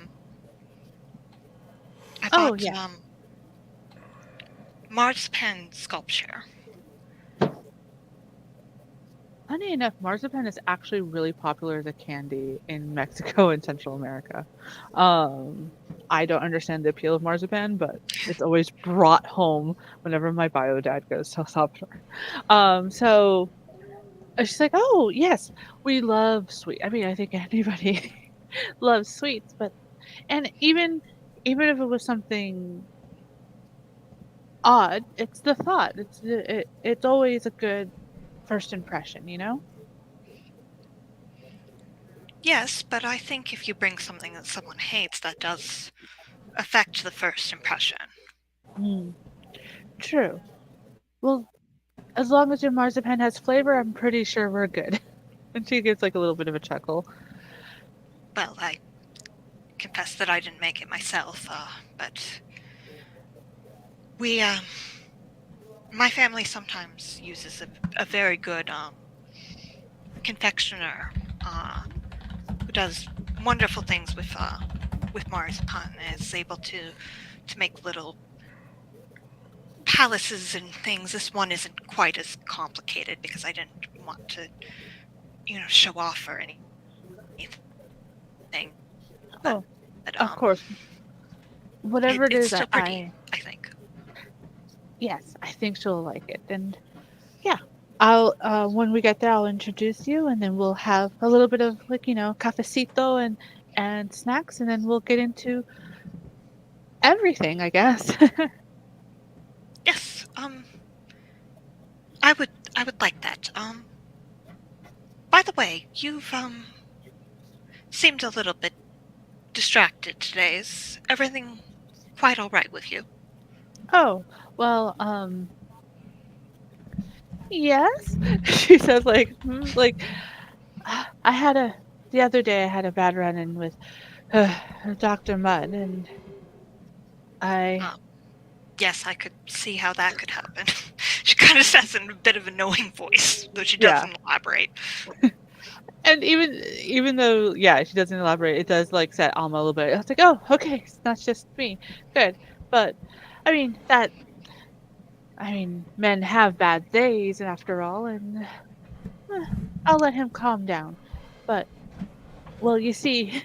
S2: Oh,
S4: bought,
S2: yeah.
S4: marzipan sculpture.
S2: Funny enough, marzipan is actually really popular as a candy in Mexico and Central America. I don't understand the appeal of marzipan, but it's always brought home whenever my bio dad goes to El Salvador. So she's like, "Oh yes, we love sweet. I mean, I think anybody loves sweets, but and even if it was something odd, it's the thought. It's always a good first impression, you know?
S4: Yes, but I think if you bring something that someone hates, that does affect the first impression.
S2: Hmm. True. Well, as long as your marzipan has flavor, I'm pretty sure we're good. And she gives like a little bit of a chuckle.
S4: Well, I confess that I didn't make it myself, but we, my family sometimes uses a very good confectioner who does wonderful things with marzipan and is able to make little palaces and things. This one isn't quite as complicated because I didn't want to, show off or anything.
S2: Oh,
S4: But
S2: of course. Whatever it
S4: it's
S2: is,
S4: still pretty, I think.
S2: yes, I think she'll like it. And yeah, I'll when we get there, I'll introduce you, and then we'll have a little bit of like cafecito and snacks, and then we'll get into everything, I guess.
S4: Yes. I would like that. By the way, you've seemed a little bit distracted today. Is everything quite all right with you?
S2: Oh, well, yes. She says like I had the other day I had a bad run-in with Dr. Mudd, and I
S4: Yes, I could see how that could happen. She kind of says in a bit of a knowing voice, though she
S2: Yeah.
S4: doesn't elaborate.
S2: And even though she doesn't elaborate, it does like set Alma a little bit. I was like, oh, okay, it's not just me. Good. But I mean men have bad days after all, and I'll let him calm down. But well, you see,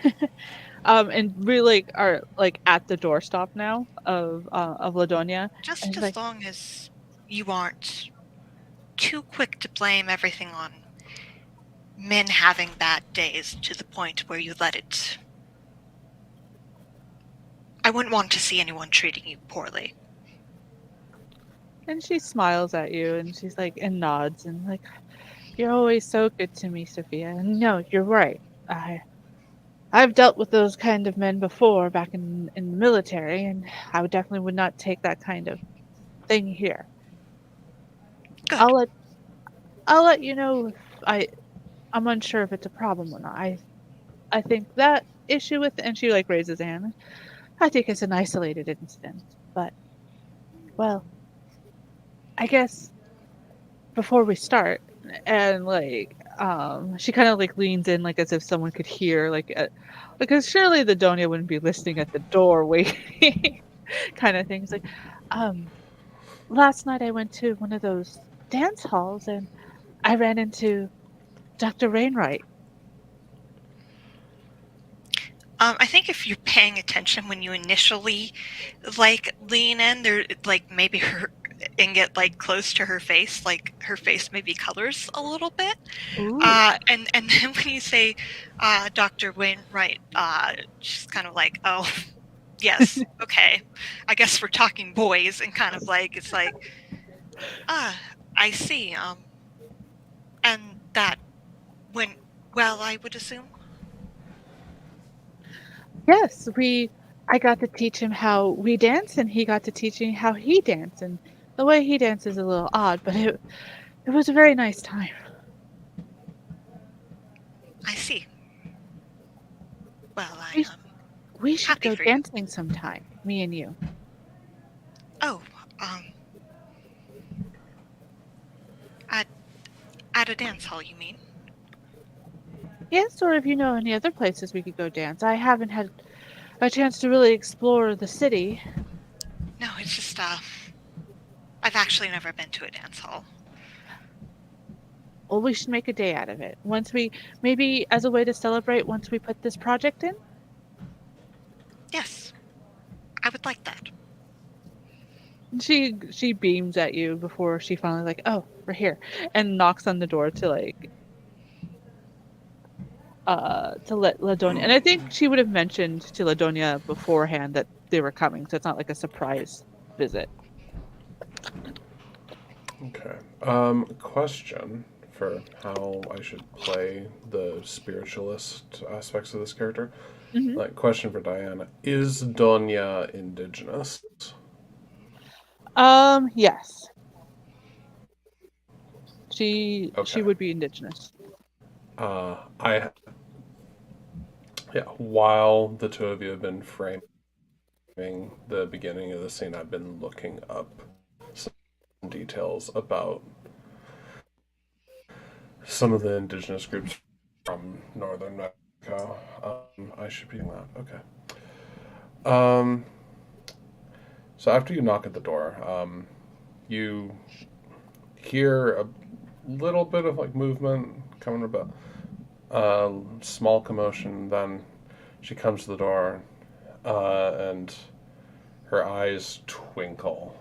S2: and we like are like at the doorstop now of Ladonia.
S4: Just
S2: And
S4: as
S2: like,
S4: long as you aren't too quick to blame everything on men having bad days to the point where you let it. I wouldn't want to see anyone treating you poorly.
S2: and she smiles at you, and she's like, and nods, and like, you're always so good to me, Sophia. And no, you're right. I've dealt with those kind of men before back in the military, and I definitely would not take that kind of thing here.
S4: Good.
S2: I'll let you know if I'm unsure if it's a problem or not. I think that issue with, and she like raises a hand. I think it's an isolated incident, but well, I guess before we start, and like she kind of like leans in like as if someone could hear because surely the Donia wouldn't be listening at the door waiting kind of things like last night I went to one of those dance halls and I ran into Dr. Rainwright.
S4: I think if you're paying attention when you initially lean in, there maybe her and get close to her face, her face maybe colors a little bit.
S2: Ooh.
S4: And then when you say Dr. Wainwright, she's kind of like, oh, yes, okay. I guess we're talking boys, and kind of it's I see. And that went well, I would assume.
S2: Yes, I got to teach him how we dance, and he got to teach me how he danced. And the way he dances is a little odd, but it was a very nice time.
S4: I see. Well,
S2: We should
S4: happy
S2: go
S4: for you.
S2: dancing sometime, me and you.
S4: Oh, at a dance hall, you mean?
S2: Yes, or if you know any other places we could go dance. I haven't had a chance to really explore the city.
S4: No, it's just I've actually never been to a dance hall.
S2: Well, we should make a day out of it. Maybe as a way to celebrate once we put this project in?
S4: Yes, I would like that.
S2: And she beams at you before she finally like, oh, we're here, and knocks on the door to let Ladonia. And I think she would have mentioned to Ladonia beforehand that they were coming, so it's not like a surprise visit.
S1: Okay. Question for how I should play the spiritualist aspects of this character.
S2: Mhm.
S1: Like, question for Diana: is Donya indigenous?
S2: Yes. She
S1: Okay.
S2: would be indigenous.
S1: I Yeah. While the two of you have been framing the beginning of the scene, I've been looking up some details about some of the indigenous groups from northern Mexico. I should be doing that. Okay. So after you knock at the door, you hear a little bit of like movement coming about, small commotion. Then she comes to the door, and her eyes twinkle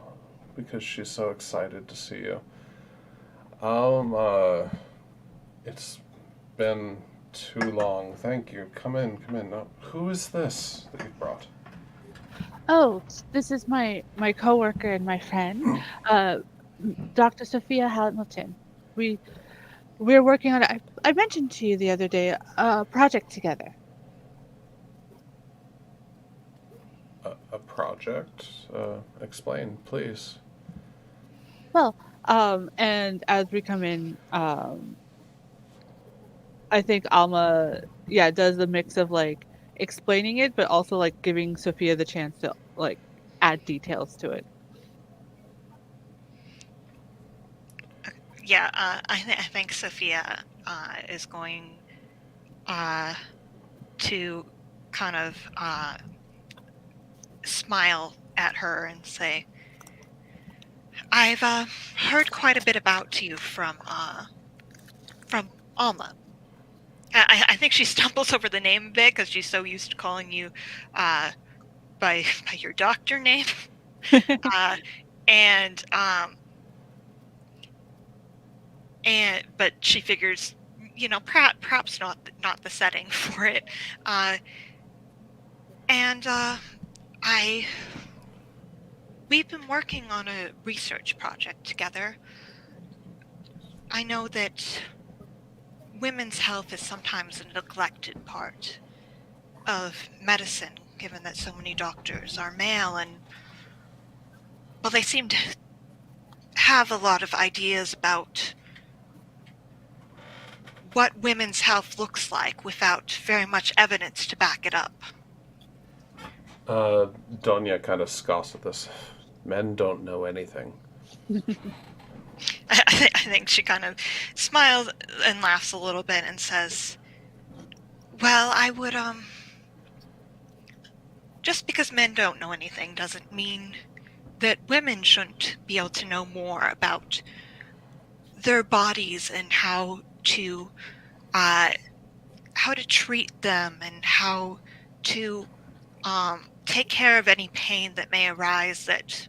S1: because she's so excited to see you. Um, uh, it's been too long. Thank you. Come in, come in. Now, who is this that you've brought?
S2: Oh, this is my coworker and my friend, uh, Dr. Sophia Hamilton. We're working on. I mentioned to you the other day a project together.
S1: A project? Explain, please.
S2: Well, and as we come in, I think Alma, yeah, does the mix of like explaining it, but also like giving Sophia the chance to like add details to it.
S4: Yeah, I think Sophia is going to kind of smile at her and say, "I've heard quite a bit about you from Alma." I think she stumbles over the name a bit because she's so used to calling you by your doctor name, uh, and but she figures, perhaps not the setting for it, and we've been working on a research project together. I know that women's health is sometimes a neglected part of medicine, given that so many doctors are male, and well, they seem to have a lot of ideas about what women's health looks like without very much evidence to back it up.
S1: Donya kind of scoffs at this. Men don't know anything.
S4: I think she kind of smiles and laughs a little bit and says, "Well, I would, just because men don't know anything doesn't mean that women shouldn't be able to know more about their bodies and how to treat them and how to take care of any pain that may arise that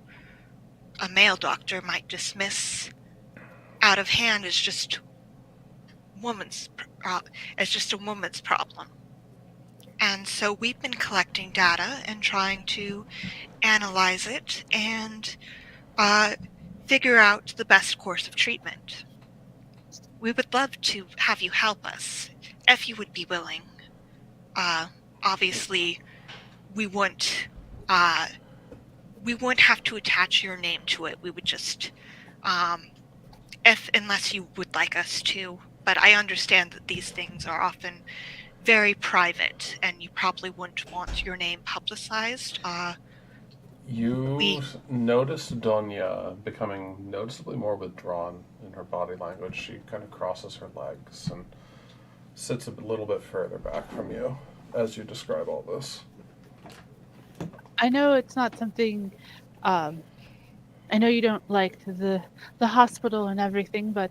S4: a male doctor might dismiss out of hand as just a woman's problem." And so we've been collecting data and trying to analyze it and figure out the best course of treatment. We would love to have you help us if you would be willing. Obviously, we wouldn't have to attach your name to it. We would just, unless you would like us to. But I understand that these things are often very private, and you probably wouldn't want your name publicized.
S1: You notice Donya becoming noticeably more withdrawn in her body language. She kind of crosses her legs and sits a little bit further back from you as you describe all this.
S2: I know it's not something. I know you don't like the hospital and everything, but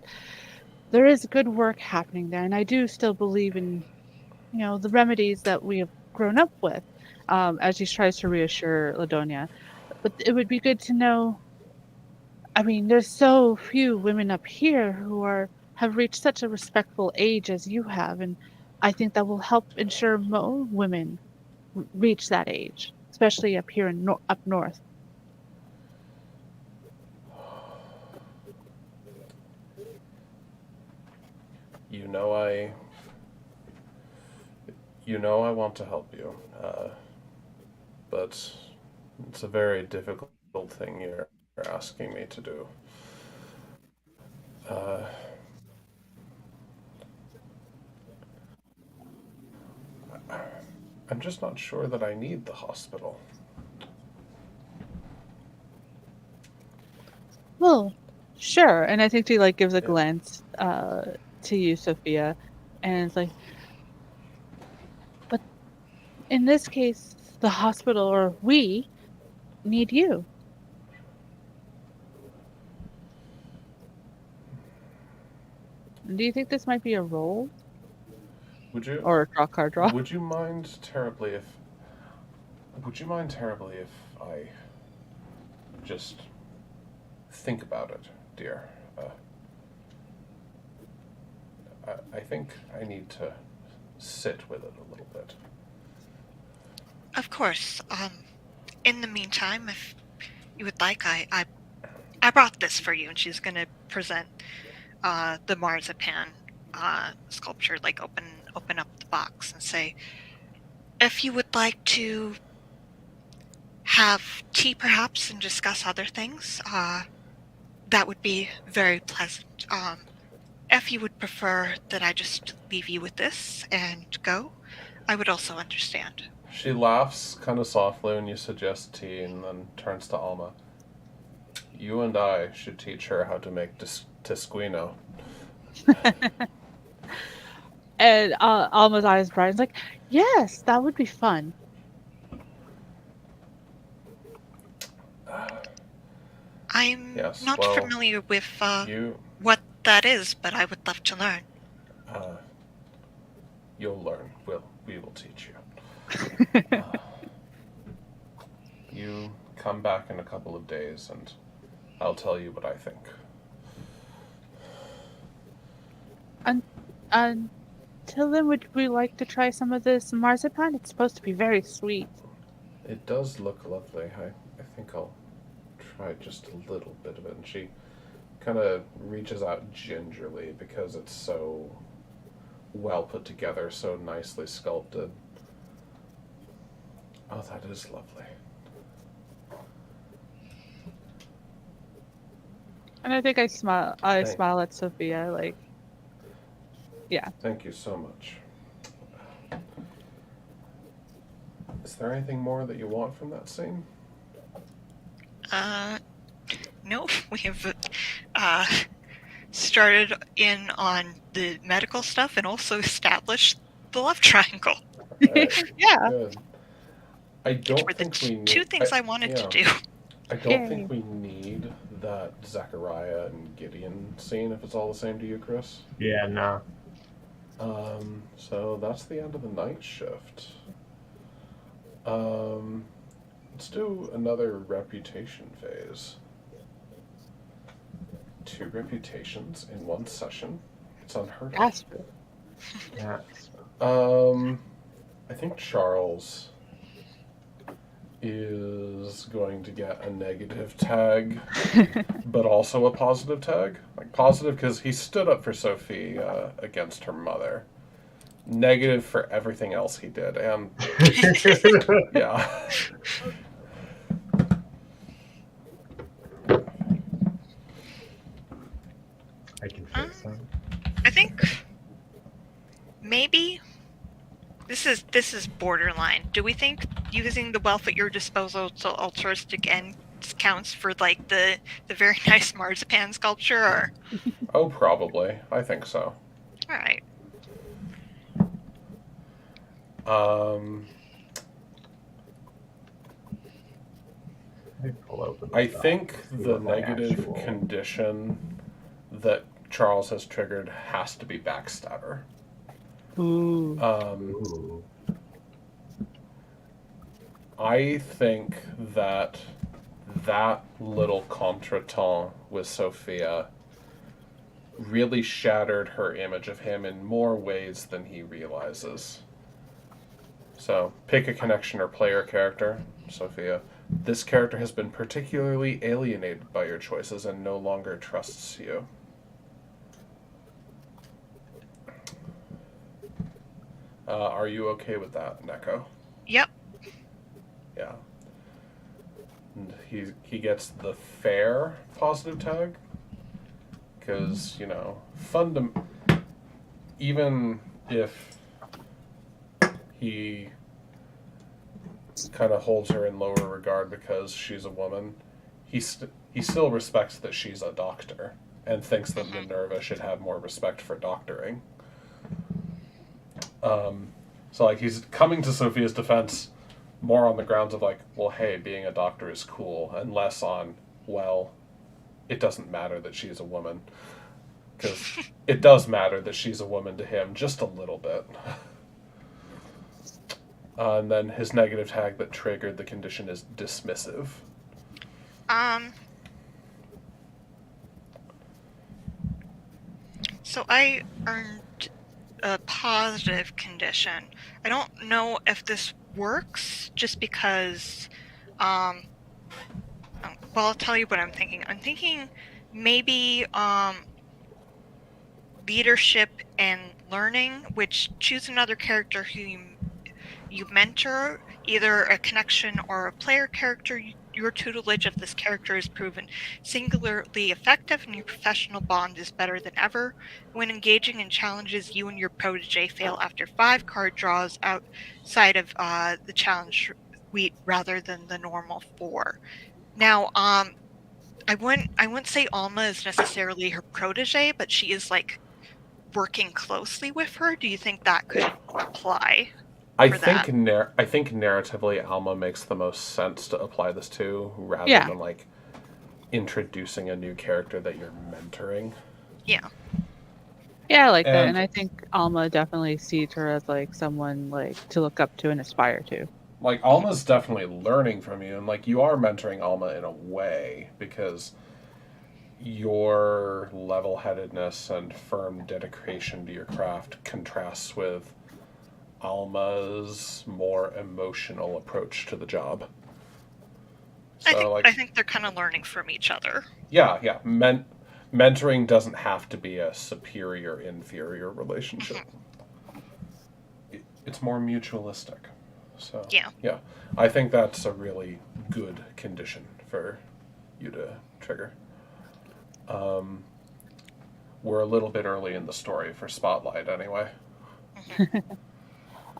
S2: there is good work happening there, and I do still believe in the remedies that we have grown up with. As she tries to reassure Ladonia, but it would be good to know. I mean, there's so few women up here who have reached such a respectful age as you have, and I think that will help ensure more women reach that age, especially up here in up north.
S1: You know I. You know I want to help you, but it's a very difficult thing you're asking me to do. Uh, I'm just not sure that I need the hospital.
S2: Well, sure. And I think she like gives a
S1: Yeah.
S2: glance to you, Sophia, and it's like, but in this case, the hospital or we need you. Do you think this might be a roll
S1: Would you?
S2: or a draw card draw?
S1: Would you mind terribly if? Would you mind terribly if I just think about it, dear? I think I need to sit with it a little bit.
S4: Of course. In the meantime, if you would like, I brought this for you, and she's gonna present the marzipan sculpture, like open up the box and say, if you would like to have tea perhaps and discuss other things, that would be very pleasant. If you would prefer that I just leave you with this and go, I would also understand.
S1: She laughs kind of softly when you suggest tea and then turns to Alma. You and I should teach her how to make Tisquino.
S2: And Alma's eyes brighten. Like, yes, that would be fun.
S4: I'm
S1: Yes,
S4: not
S1: well,
S4: familiar with
S1: You,
S4: what that is, but I would love to learn.
S1: you'll learn. We will teach you. You come back in a couple of days and I'll tell you what I think.
S2: Until then, would we like to try some of this marzipan? It's supposed to be very sweet.
S1: It does look lovely. I think I'll try just a little bit of it. And she kind of reaches out gingerly because it's so well put together, so nicely sculpted. Oh, that is lovely.
S2: And I think I smile. I
S1: Thank-
S2: smile at Sophia, like, yeah.
S1: Thank you so much. Is there anything more that you want from that scene?
S4: No, we have started in on the medical stuff and also established the love triangle.
S2: Yeah.
S1: Good. I
S4: Which
S1: don't
S4: were the
S1: think we need.
S4: two things I wanted to do.
S1: I don't
S2: Yay.
S1: think we need that Zechariah and Gideon scene if it's all the same to you, Chris.
S3: Yeah, no.
S1: So that's the end of the night shift. Let's do another reputation phase. 2 reputations in 1 session. It's unheard of.
S2: Asper.
S3: Yeah.
S1: I think Charles is going to get a negative tag, but also a positive tag. Like positive because he stood up for Sophie against her mother. Negative for everything else he did, and yeah.
S3: I can fix that.
S4: I think maybe this is borderline. Do we think using the wealth at your disposal to altruistic ends counts for like the very nice marzipan sculpture? Or
S1: Oh, probably. I think so.
S4: all right,
S3: Let me pull open the
S1: I
S3: doc,
S1: think
S3: see
S1: the
S3: what my
S1: negative
S3: actual-
S1: condition that Charles has triggered has to be backstabber.
S2: Ooh.
S3: Ooh.
S1: I think that little contretemps with Sophia really shattered her image of him in more ways than he realizes. So, pick a connection or player character, Sophia. This character has been particularly alienated by your choices and no longer trusts you. Are you okay with that, Neko?
S4: Yep.
S1: Yeah. And he gets the fair positive tag because even if he kind of holds her in lower regard because she's a woman, he still respects that she's a doctor and thinks that Minerva should have more respect for doctoring. So like he's coming to Sophia's defense more on the grounds of like, well, hey, being a doctor is cool, and less on, well, it doesn't matter that she's a woman, because it does matter that she's a woman to him just a little bit. And then his negative tag that triggered the condition is dismissive.
S4: So I earned a positive condition. I don't know if this works just because, well, I'll tell you what I'm thinking. I'm thinking maybe, leadership and learning, which choose another character who you mentor, either a connection or a player character. Your tutelage of this character is proven singularly effective, and your professional bond is better than ever. When engaging in challenges, you and your protege fail after 5 card draws outside of the challenge suite rather than the normal 4. Now, I wouldn't say Alma is necessarily her protege, but she is like working closely with her. Do you think that could apply?
S1: I
S4: For
S1: think
S4: that.
S1: I think narratively Alma makes the most sense to apply this to, rather
S2: Yeah.
S1: than like introducing a new character that you're mentoring.
S4: Yeah.
S2: Yeah, I like that,
S1: And-
S2: and I think Alma definitely sees her as like someone like to look up to and aspire to.
S1: Like Alma's definitely learning from you, and like you are mentoring Alma in a way because your level-headedness and firm dedication to your craft contrasts with Alma's more emotional approach to the job. So
S4: I think they're kind of learning from each other.
S1: yeah. Mentoring doesn't have to be a superior inferior relationship. It's more mutualistic. So
S4: Yeah.
S1: I think that's a really good condition for you to trigger. We're a little bit early in the story for Spotlight anyway.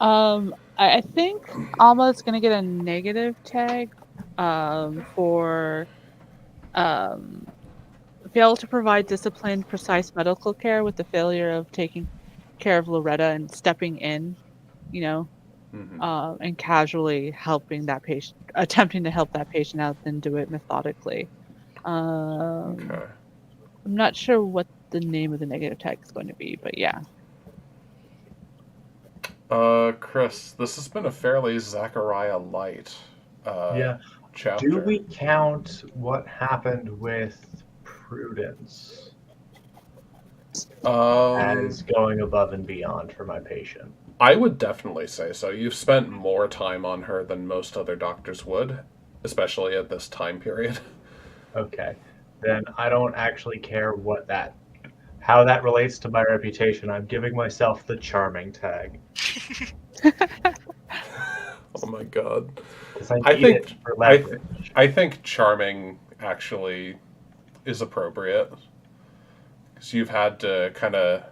S2: I think Alma's gonna get a negative tag for fail to provide disciplined, precise medical care with the failure of taking care of Loretta and stepping in, you know,
S1: Mm-hmm.
S2: and casually helping that patient, attempting to help that patient out, then do it methodically.
S1: Okay.
S2: I'm not sure what the name of the negative tag is going to be, but yeah.
S1: Chris, this has been a fairly Zachariah light
S3: Yeah.
S1: chapter.
S3: Do we count what happened with Prudence as going above and beyond for my patient?
S1: I would definitely say so. You've spent more time on her than most other doctors would, especially at this time period.
S3: Okay. Then I don't actually care how that relates to my reputation. I'm giving myself the charming tag.
S1: Oh my god.
S3: Because I
S1: I
S3: need
S1: think-
S3: it for leverage.
S1: I think charming actually is appropriate. Because you've had to kind of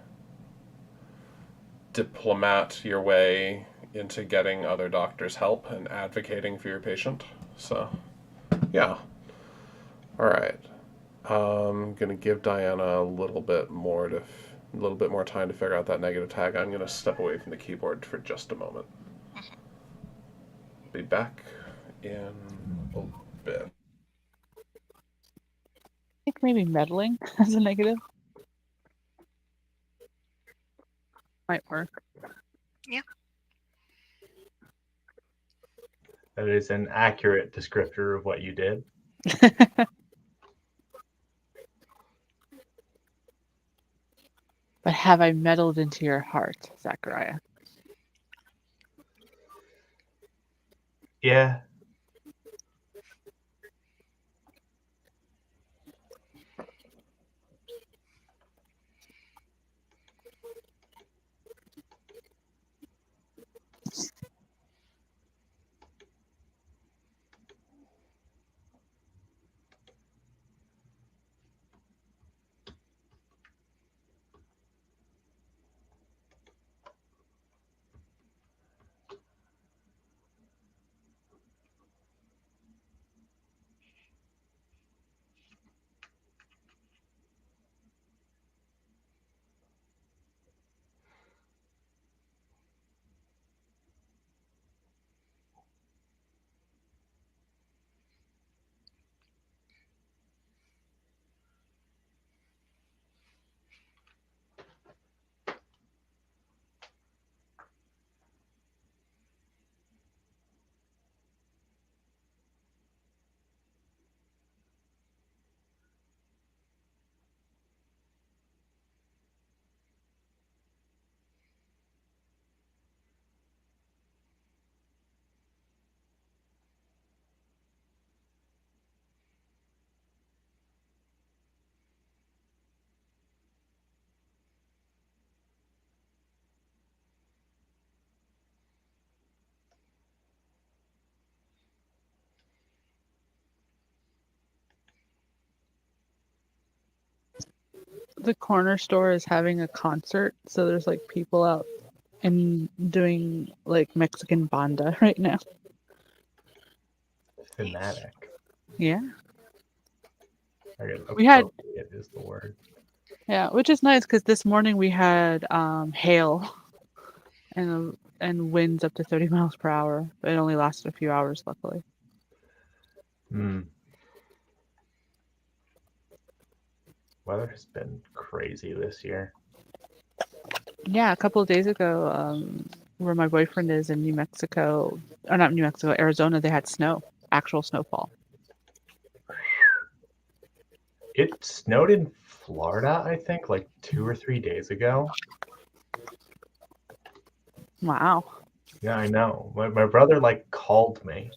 S1: diplomat your way into getting other doctors help and advocating for your patient. So, yeah. All right. I'm gonna give Diana a little bit more time to figure out that negative tag. I'm gonna step away from the keyboard for just a moment. Be back in a bit.
S2: I think maybe meddling as a negative might work.
S3: That is an accurate descriptor of what you did.
S2: But have I meddled into your heart, Zachariah?
S3: Yeah.
S2: the corner store is having a concert, so there's like people out and doing like Mexican banda right now.
S3: Thematic.
S2: Yeah.
S3: I guess
S2: We had
S3: appropriate is the word.
S2: Yeah, which is nice because this morning we had hail and winds up to 30 miles per hour. It only lasted a few hours, luckily.
S3: Weather has been crazy this year.
S2: Yeah, a couple of days ago, where my boyfriend is in New Mexico, or not New Mexico, Arizona, they had snow, actual snowfall.
S3: It snowed in Florida, I think, like 2 or 3 days ago.
S2: Wow.
S3: Yeah, I know. My brother like called me.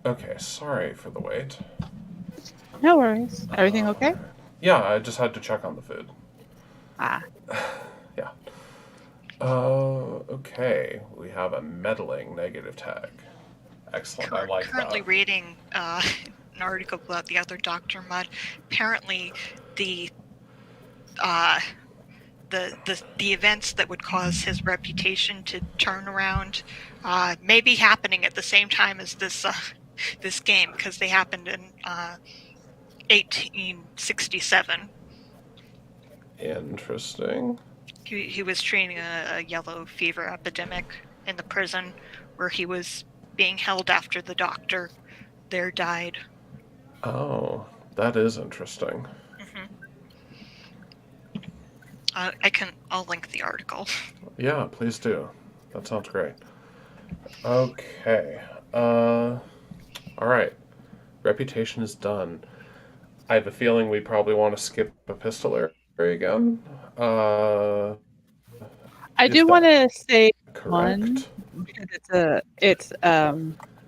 S1: Okay, sorry for the wait.
S2: No worries. Everything okay?
S1: Yeah, I just had to check on the food.
S2: Ah.
S1: Yeah. Okay. We have a meddling negative tag. Excellent. I like
S4: Currently
S1: that.
S4: reading an article about the other Dr. Mudd. Apparently, the events that would cause his reputation to turn around may be happening at the same time as this game, because they happened in 1867.
S1: Interesting.
S4: He was treating a yellow fever epidemic in the prison where he was being held after the doctor there died.
S1: Oh, that is interesting.
S4: I'll link the article.
S1: Yeah, please do. That sounds great. Okay. All right. Reputation is done. I have a feeling we probably want to skip epistolary again.
S2: I
S1: Is
S2: do want
S1: that
S2: to say one
S1: correct?
S2: because it's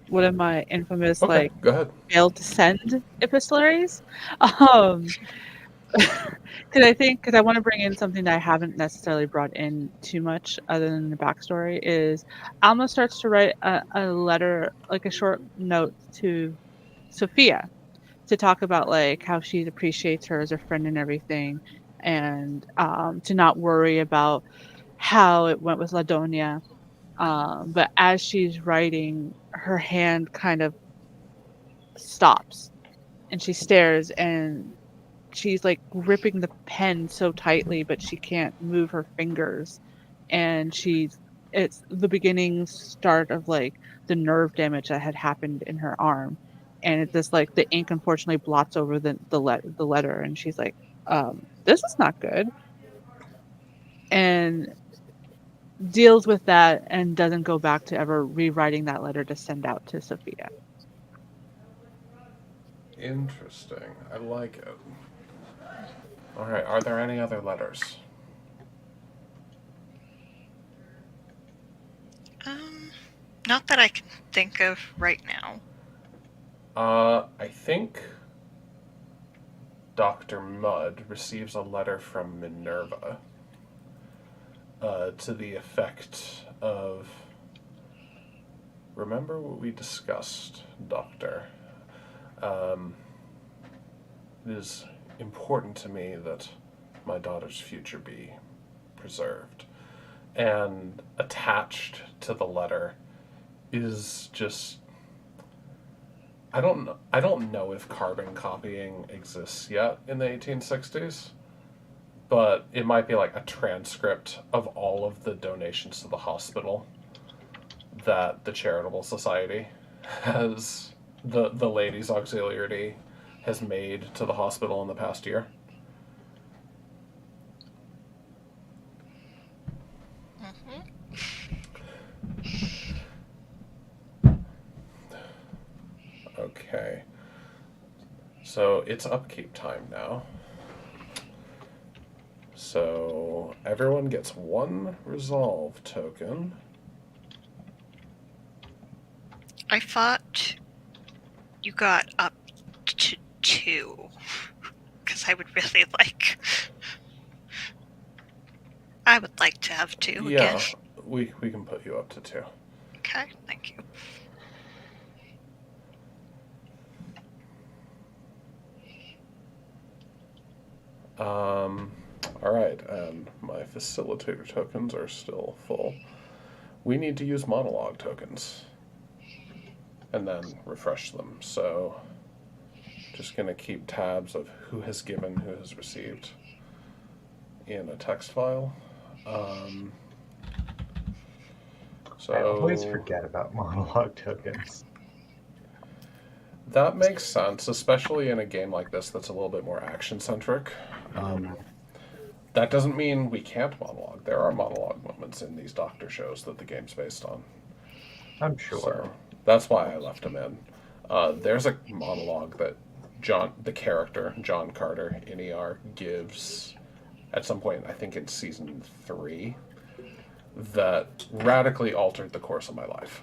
S2: one of my infamous
S1: Okay,
S2: like
S1: go ahead.
S2: failed to send epistolaries. Um because I want to bring in something that I haven't necessarily brought in too much other than the backstory is Alma starts to write a letter, like a short note to Sophia to talk about like how she appreciates her as a friend and everything, and to not worry about how it went with Ladonia. But as she's writing, her hand kind of stops and she stares and she's like gripping the pen so tightly, but she can't move her fingers. And it's the beginning start of like the nerve damage that had happened in her arm. And it's just like the ink unfortunately blots over the letter. And she's like, this is not good. And deals with that and doesn't go back to ever rewriting that letter to send out to Sophia.
S1: Interesting. I like it. All right. Are there any other letters?
S4: Not that I can think of right now.
S1: I think Dr. Mudd receives a letter from Minerva to the effect of, remember what we discussed, Doctor. It is important to me that my daughter's future be preserved. And attached to the letter is just, I don't know if carbon copying exists yet in the 1860s, but it might be like a transcript of all of the donations to the hospital that the charitable society has, the ladies auxiliary has made to the hospital in the past year.
S4: Hmm.
S1: Okay. So it's upkeep time now. So everyone gets one resolve token.
S4: I thought you got up to 2. Because I would really like. I would like to have 2 again.
S1: Yeah, we can put you up to 2.
S4: Okay, thank you.
S1: All right, and my facilitator tokens are still full. We need to use monologue tokens and then refresh them. So just going to keep tabs of who has given, who has received in a text file. So
S3: I always forget about monologue tokens.
S1: that makes sense, especially in a game like this that's a little bit more action-centric. That doesn't mean we can't monologue. There are monologue moments in these Doctor shows that the game's based on.
S3: I'm sure.
S1: So that's why I left him in. There's a monologue that the character, John Carter in ER, gives at some point, I think in season 3, that radically altered the course of my life.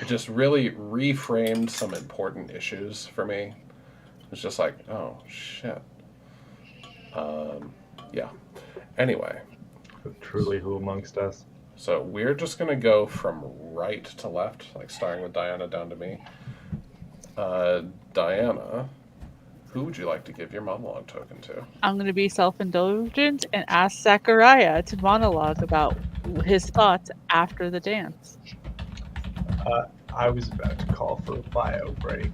S1: It just really reframed some important issues for me. It's just like, oh, shit. Yeah. Anyway,
S3: Truly, who amongst us?
S1: so we're just going to go from right to left, like starting with Diana down to me. Diana, who would you like to give your monologue token to?
S2: I'm going to be self-indulgent and ask Zachariah to monologue about his thoughts after the dance.
S3: I was about to call for a bio break.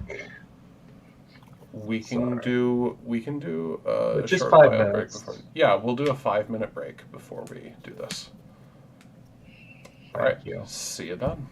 S1: We can do a
S3: Just
S1: short
S3: 5
S1: bio break
S3: minutes.
S1: before. Yeah, we'll do a 5-minute break before we do this. All right.
S3: Thank you.
S1: See you then.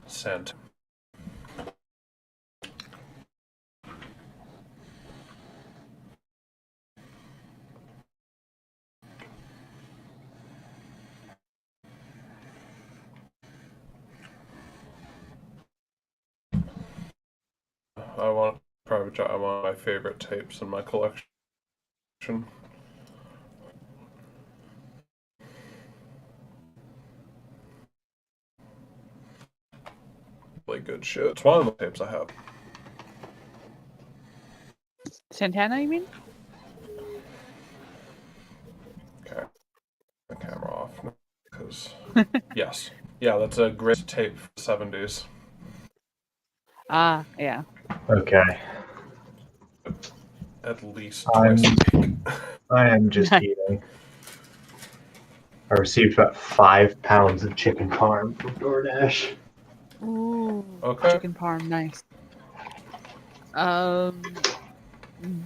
S1: Sent. I want private job. I want my favorite tapes in my collection. Really good shit. It's one of the tapes I have.
S2: Santana, you mean?
S1: Okay, the camera off because yes, yeah, that's a great tape for the 70s.
S2: Ah, yeah.
S3: Okay.
S1: At least
S3: I'm-
S1: twice a week.
S3: I am just eating. I received about 5 pounds of chicken parm from DoorDash.
S2: Ooh,
S1: Okay.
S2: chicken parm, nice.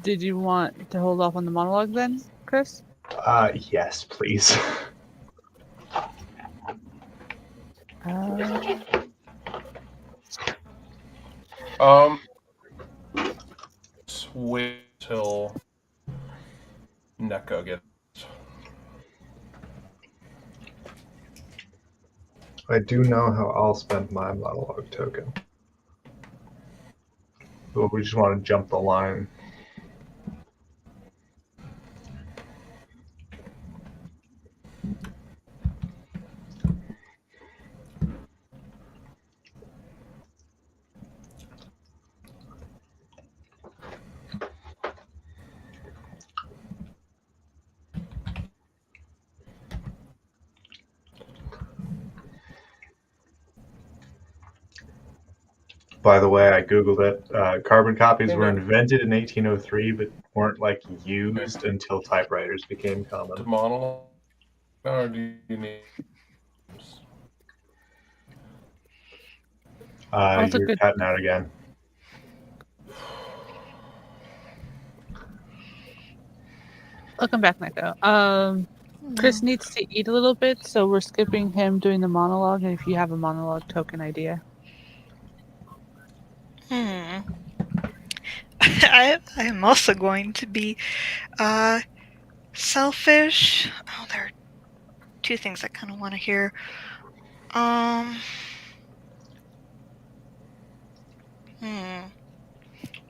S2: Did you want to hold off on the monologue then, Chris?
S3: Yes, please.
S1: Let's wait till Neko gets.
S3: I do know how I'll spend my monologue token. But we just want to jump the line. By the way, I googled it. Carbon copies were invented in 1803, but weren't like used until typewriters became
S1: The
S3: common.
S1: monologue, or do you need?
S2: That's a
S3: You're
S2: good-
S3: cutting out again.
S2: Welcome back, Neko. Chris needs to eat a little bit, so we're skipping him doing the monologue. And if you have a monologue token idea,
S4: I'm also going to be selfish. Oh, there are two things I kind of want to hear.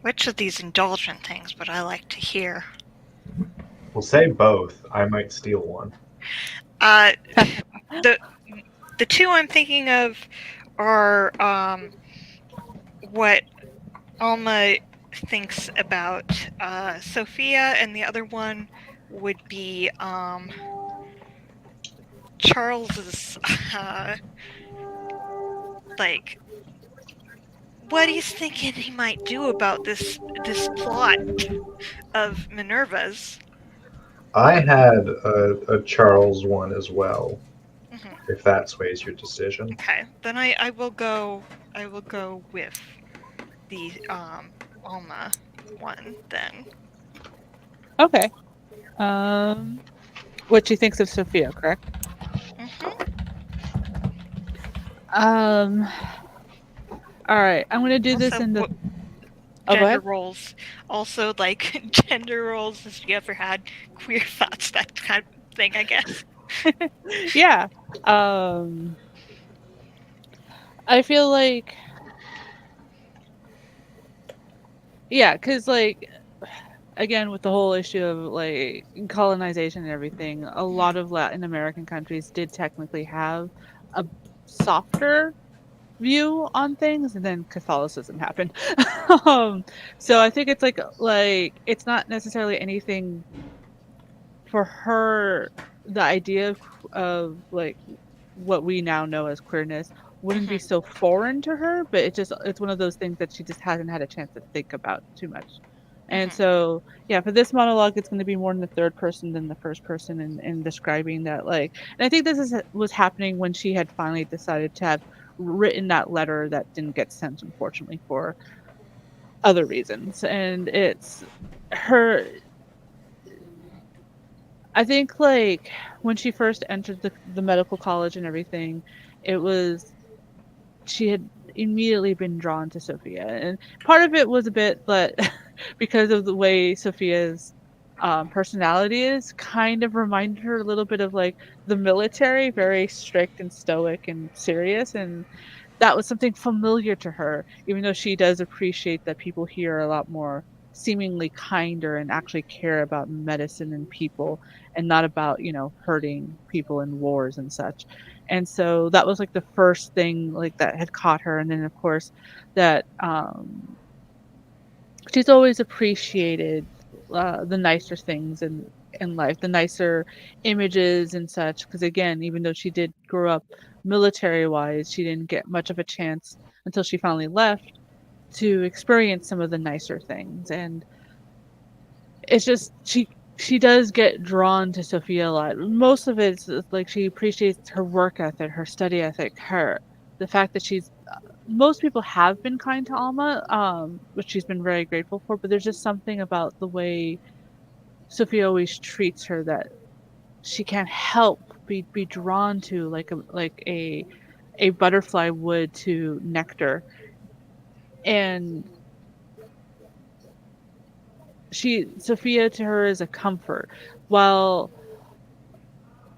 S4: Which of these indulgent things would I like to hear?
S3: We'll say both. I might steal one.
S4: The two I'm thinking of are what Alma thinks about Sophia, and the other one would be Charles's like what he's thinking he might do about this plot of Minerva's.
S3: I had a Charles one as well.
S4: Mhm.
S3: If that sways your decision.
S4: Okay, then I will go. I will go with the Alma one then.
S2: okay. What she thinks of Sophia, correct?
S4: Mm-hmm.
S2: All right. I'm gonna do this
S4: Also,
S2: in the.
S4: what-
S2: Oh, go
S4: gender
S2: ahead.
S4: roles. Also, like gender roles. Has you ever had queer thoughts? That kind of thing, I guess.
S2: Yeah. I feel like. Yeah, because like, again, with the whole issue of like colonization and everything, a lot of Latin American countries did technically have a softer view on things, and then Catholicism happened. So I think it's like it's not necessarily anything for her. The idea of like what we now know as queerness wouldn't be so foreign to her, but it's one of those things that she just hasn't had a chance to think about too much. And so, yeah, for this monologue, it's going to be more in the third person than the first person, in describing that. Like, and I think was happening when she had finally decided to have written that letter that didn't get sent, unfortunately, for other reasons. And it's her. I think like when she first entered the medical college and everything, it was she had immediately been drawn to Sophia, and part of it was a bit, but because of the way Sophia's personality is, kind of reminded her a little bit of like the military, very strict and stoic and serious, and that was something familiar to her, even though she does appreciate that people here are a lot more seemingly kinder and actually care about medicine and people and not about, hurting people in wars and such. And so that was like the first thing like that had caught her. And then of course that she's always appreciated the nicer things in life, the nicer images and such. Because again, even though she did grow up military wise, she didn't get much of a chance until she finally left to experience some of the nicer things. And it's just she does get drawn to Sophia a lot. Most of it's like she appreciates her work ethic, her study ethic, her the fact that she's most people have been kind to Alma, which she's been very grateful for, but there's just something about the way Sophia always treats her that she can't help be drawn to like a butterfly would to nectar. And Sophia to her is a comfort. While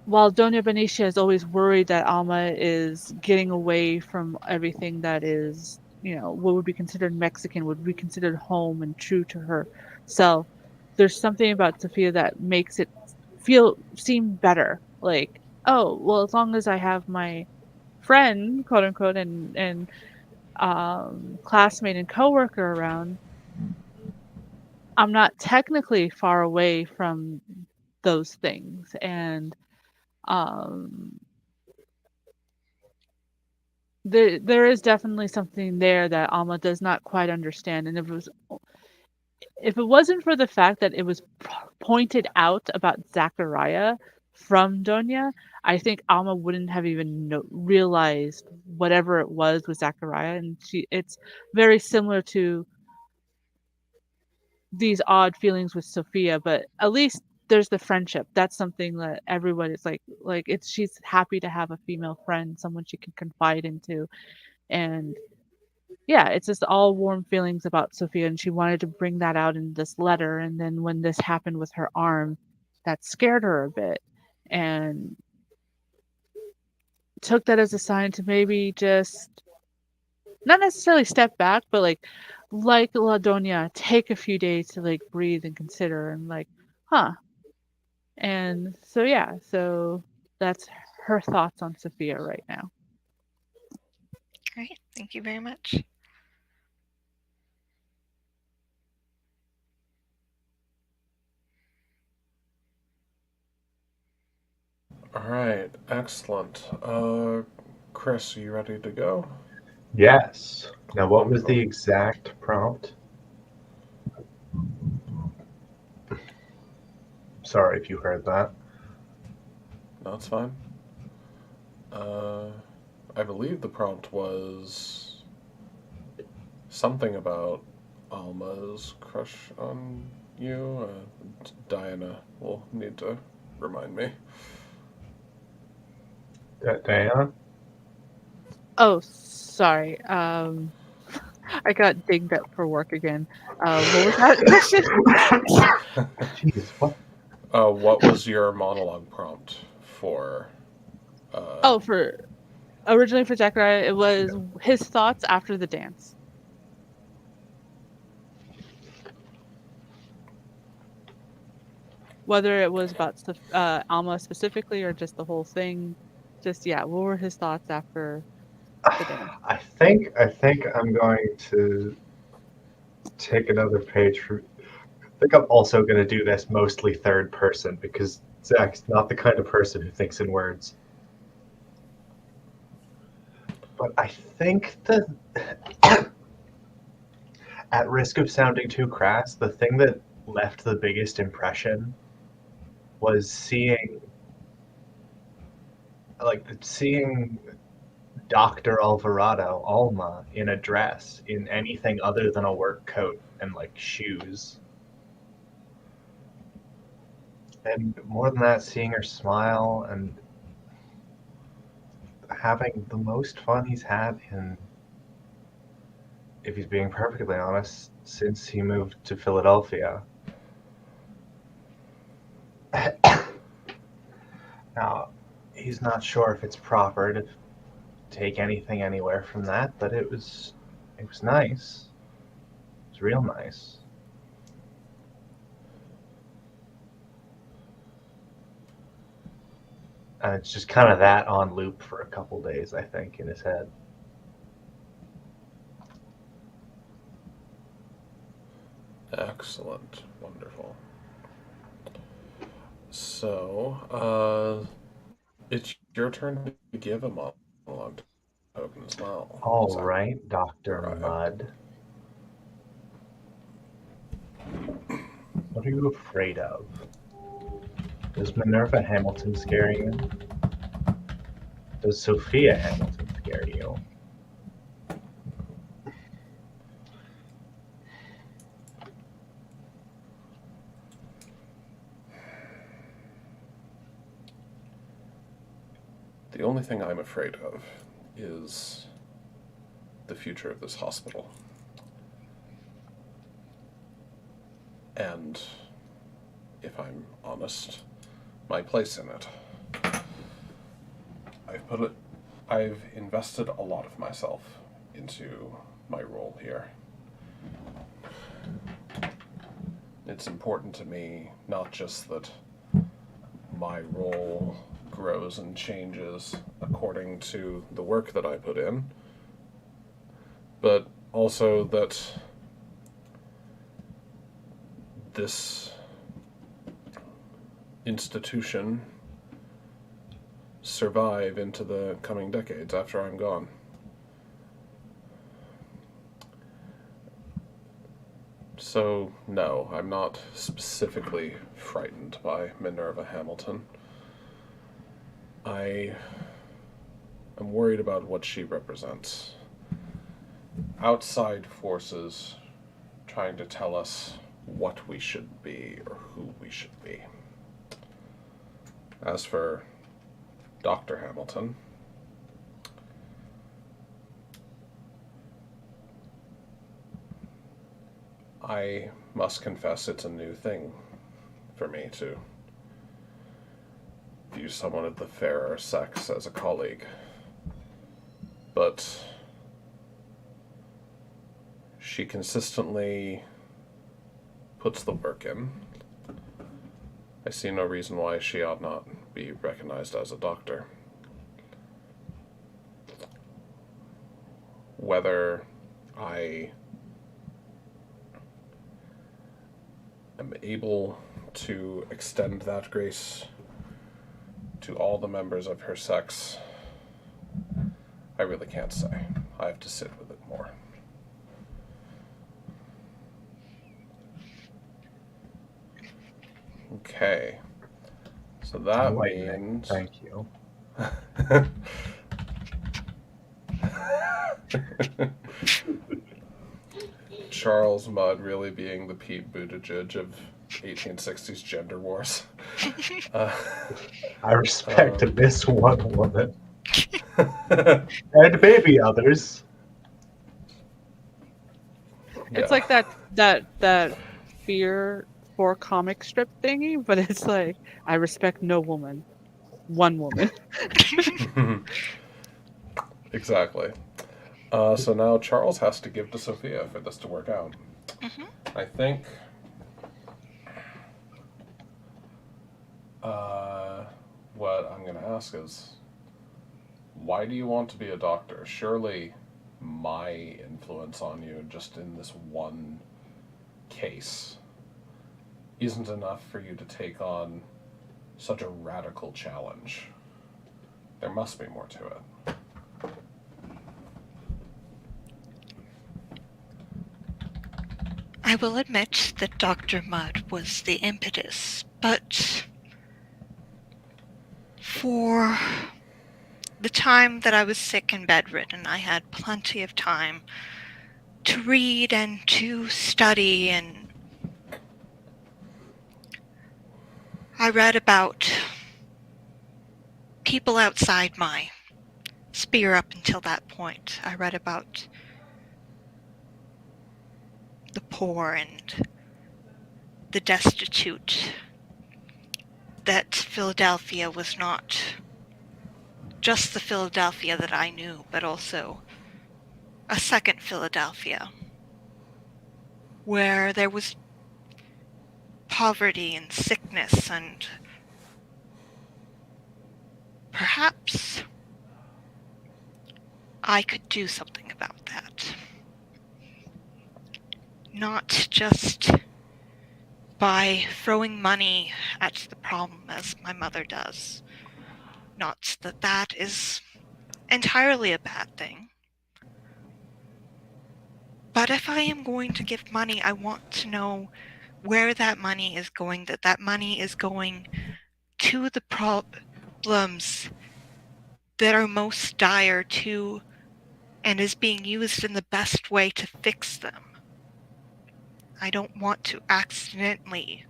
S2: Doña Benicia is always worried that Alma is getting away from everything that is, what would be considered Mexican, would be considered home and true to herself, there's something about Sophia that makes it seem better. Like, oh, well, as long as I have my friend, quote unquote, and classmate and coworker around, I'm not technically far away from those things. And um there is definitely something there that Alma does not quite understand. And if it wasn't for the fact that it was pointed out about Zachariah from Donya, I think Alma wouldn't have even realized whatever it was with Zachariah. And it's very similar to these odd feelings with Sophia, but at least there's the friendship. That's something that everyone is like she's happy to have a female friend, someone she can confide into. And yeah, it's just all warm feelings about Sophia, and she wanted to bring that out in this letter. And then when this happened with her arm, that scared her a bit, and took that as a sign to maybe just not necessarily step back, but like La Doña, take a few days to like breathe and consider and like, huh. And so yeah, so that's her thoughts on Sophia right now.
S4: Great. Thank you very much.
S1: All right, excellent. Chris, are you ready to go?
S3: Yes. Now, what was the exact prompt? Sorry if you heard that.
S1: No, it's fine. I believe the prompt was something about Alma's crush on you. Diana will need to remind me.
S3: Diana?
S2: Oh, sorry. I got dinged up for work again. What was that question?
S3: Jeez, what?
S1: What was your monologue prompt for?
S2: Originally for Zachariah, it was his thoughts after the dance. Whether it was about Alma specifically or just the whole thing, what were his thoughts after the dance?
S3: I think I'm going to take another page from. I think I'm also going to do this mostly third person because Zach's not the kind of person who thinks in words. But I think that, at risk of sounding too crass, the thing that left the biggest impression was seeing Dr. Alvarado, Alma, in a dress, in anything other than a work coat and like shoes. And more than that, seeing her smile and having the most fun he's had in if he's being perfectly honest, since he moved to Philadelphia. Now, he's not sure if it's proper to take anything anywhere from that, but it was nice. It was real nice. And it's just kind of that on loop for a couple days, I think, in his head.
S1: Excellent. Wonderful. So, it's your turn to give a monologue token as well.
S3: All
S1: Is that
S3: right, Dr.
S1: correct?
S3: Mudd. What are you afraid of? Does Minerva Hamilton scare you? Does Sophia Hamilton scare you?
S1: The only thing I'm afraid of is the future of this hospital. And, if I'm honest, my place in it. I've invested a lot of myself into my role here. It's important to me not just that my role grows and changes according to the work that I put in, but also that this institution survive into the coming decades after I'm gone. So, no, I'm not specifically frightened by Minerva Hamilton. I am worried about what she represents. Outside forces trying to tell us what we should be or who we should be. As for Dr. Hamilton, I must confess it's a new thing for me to view someone of the fairer sex as a colleague. But she consistently puts the work in. I see no reason why she ought not be recognized as a doctor. Whether I am able to extend that grace to all the members of her sex, I really can't say. I have to sit with it more. Okay. So that means...
S3: Thank you.
S1: Charles Mudd really being the Pete Buttigieg of 1860s gender wars.
S3: I respect this one woman. And maybe others.
S2: It's like that fear for comic strip thingy, but it's like, I respect no woman. One woman.
S1: Exactly. So now Charles has to give to Sophia for this to work out.
S4: Mhm.
S1: I think what I'm going to ask is, why do you want to be a doctor? Surely my influence on you just in this one case isn't enough for you to take on such a radical challenge. There must be more to it.
S4: I will admit that Dr. Mudd was the impetus, but for the time that I was sick and bedridden, I had plenty of time to read and to study, and I read about people outside my sphere up until that point. I read about the poor and the destitute. That Philadelphia was not just the Philadelphia that I knew, but also a second Philadelphia, where there was poverty and sickness, and perhaps I could do something about that. Not just by throwing money at the problem as my mother does. Not that that is entirely a bad thing. But if I am going to give money, I want to know where that money is going, that money is going to the problems that are most dire to, and is being used in the best way to fix them. I don't want to accidentally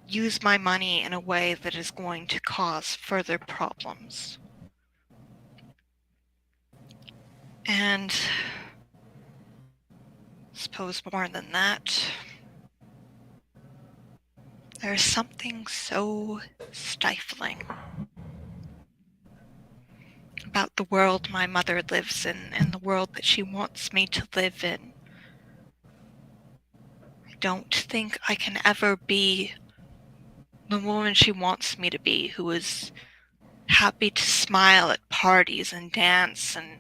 S4: use my money in a way that is going to cause further problems. And I suppose more than that, there's something so stifling about the world my mother lives in and the world that she wants me to live in. I don't think I can ever be the woman she wants me to be, who is happy to smile at parties and dance and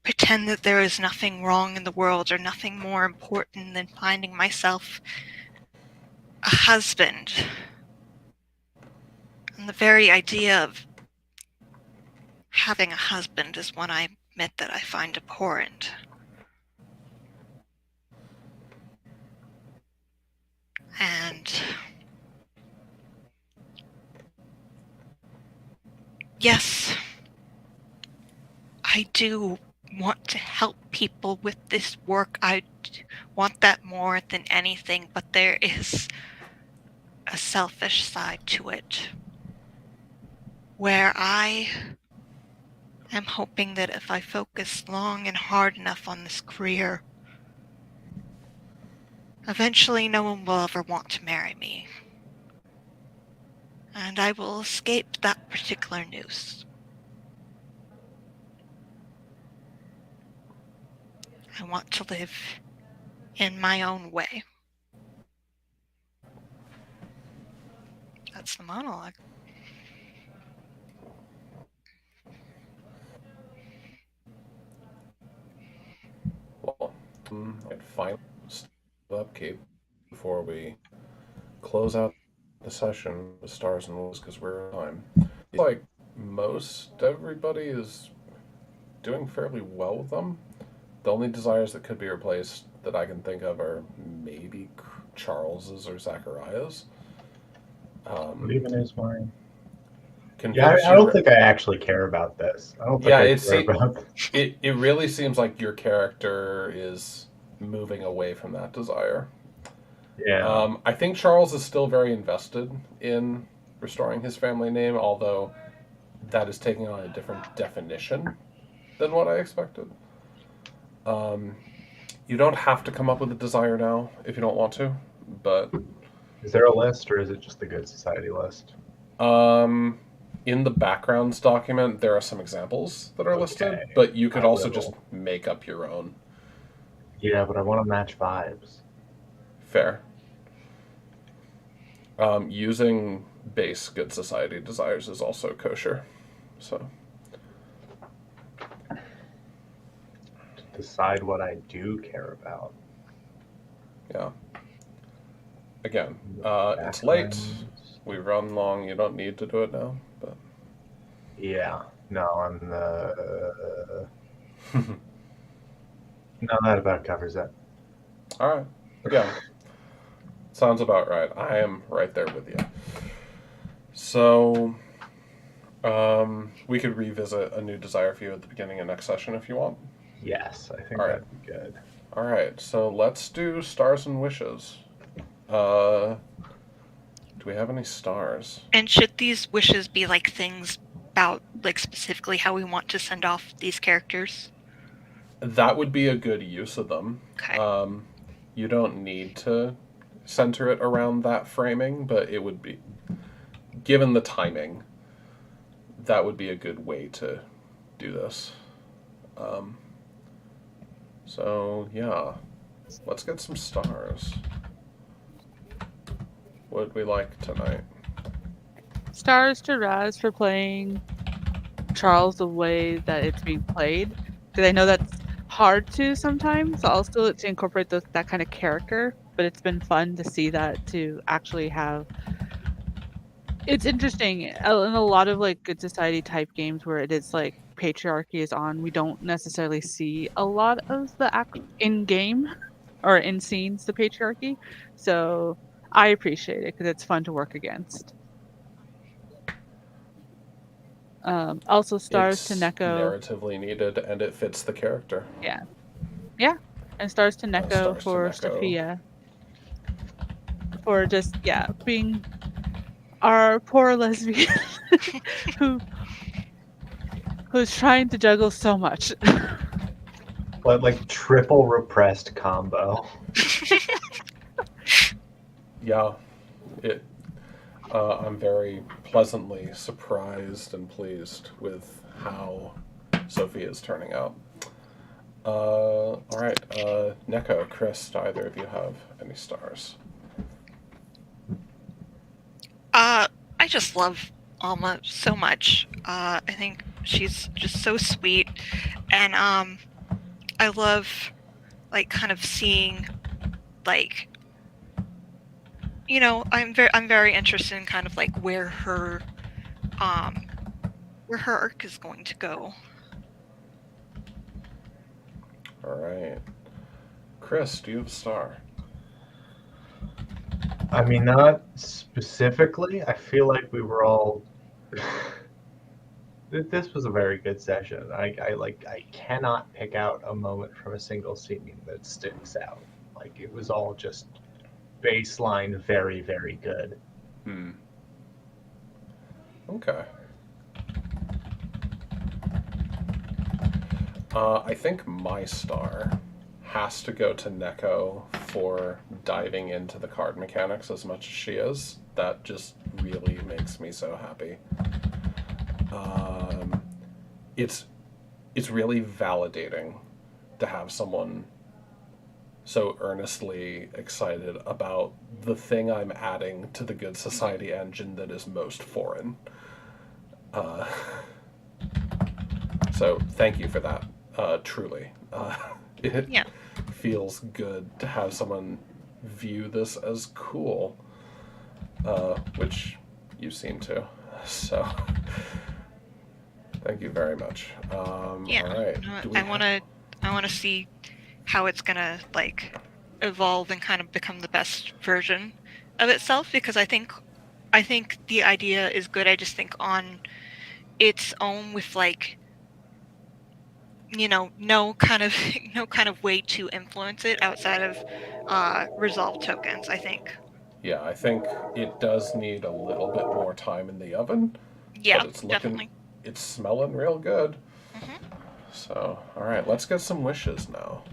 S4: pretend that there is nothing wrong in the world or nothing more important than finding myself a husband. And the very idea of having a husband is one I admit that I find abhorrent. And yes, I do want to help people with this work. I want that more than anything, but there is a selfish side to it where I am hoping that if I focus long and hard enough on this career, eventually no one will ever want to marry me. And I will escape that particular noose. I want to live in my own way. That's the monologue.
S1: Well, I'd finally step upkeep before we close out the session with Stars and Wolves because we're on time. It's like most everybody is doing fairly well with them. The only desires that could be replaced that I can think of are maybe Charles's or Zachariah's.
S3: What even is mine? Yeah,
S1: Convince
S3: I don't
S1: you-
S3: think I actually care about this. I don't think
S1: Yeah,
S3: I
S1: it's-
S3: care about
S1: it really seems like your character is moving away from that desire.
S3: Yeah.
S1: I think Charles is still very invested in restoring his family name, although that is taking on a different definition than what I expected. You don't have to come up with a desire now if you don't want to, but
S3: Is there a list or is it just the Good Society list?
S1: in the backgrounds document there are some examples that are listed,
S3: Okay.
S1: but you could
S3: I
S1: also
S3: will.
S1: just make up your own.
S3: Yeah, but I want to match vibes.
S1: Fair. Using base Good Society desires is also kosher. So
S3: To decide what I do care about.
S1: yeah. Again, it's late.
S3: Backgrounds.
S1: We run long. You don't need to do it now, but
S3: Yeah. No, I'm the. No, that about covers it.
S1: all right. Yeah. Sounds about right. I am right there with you. So, we could revisit a new desire for you at the beginning of next session if you want.
S3: Yes, I think
S1: All right.
S3: that'd be good.
S1: All right. So let's do stars and wishes. Do we have any stars?
S4: And should these wishes be like things about, like, specifically how we want to send off these characters?
S1: That would be a good use of them.
S4: Okay.
S1: You don't need to center it around that framing, but it would be, given the timing, that would be a good way to do this. Um, so, yeah. Let's get some stars. What would we like tonight?
S2: Stars to Raz for playing Charles the way that it's being played, because I know that's hard to sometimes. So I'll still to incorporate that kind of character, but it's been fun to see that to actually have. It's interesting in a lot of like Good Society type games where it is like patriarchy is on. We don't necessarily see a lot of the act in game or in scenes the patriarchy, so I appreciate it because it's fun to work against. Also, stars to
S1: It's
S2: Neko.
S1: narratively needed and it fits the character.
S2: Yeah, yeah, and stars to Neko
S1: Stars to
S2: for
S1: Neko.
S2: Sophia for just being our poor lesbian who who's trying to juggle so much.
S3: But like triple repressed combo.
S1: Yeah, it. I'm very pleasantly surprised and pleased with how Sophia is turning out. All right, Neko, Chris, do either of you have any stars?
S4: I just love Alma so much. I think she's just so sweet, and I love like kind of seeing like I'm very interested in kind of like where her arc is going to go.
S1: All right, Chris, do you have a star?
S3: I mean, not specifically. I feel like we were all. This was a very good session. I cannot pick out a moment from a single scene that sticks out. Like it was all just baseline, very, very good.
S1: Okay. I think my star has to go to Neko for diving into the card mechanics as much as she is. That just really makes me so happy. It's really validating to have someone so earnestly excited about the thing I'm adding to the Good Society engine that is most foreign. So thank you for that. Truly, it
S4: Yeah.
S1: feels good to have someone view this as cool, which you seem to. So thank you very much.
S4: Yeah.
S1: All right.
S4: I want to see how it's gonna like evolve and kind of become the best version of itself, because I think the idea is good. I just think on its own with like no kind of no kind of way to influence it outside of resolve tokens, I think.
S1: Yeah, I think it does need a little bit more time in the oven,
S4: Yeah,
S1: but
S4: definitely.
S1: it's smelling real good.
S4: Hmm.
S1: So, all right, let's get some wishes now.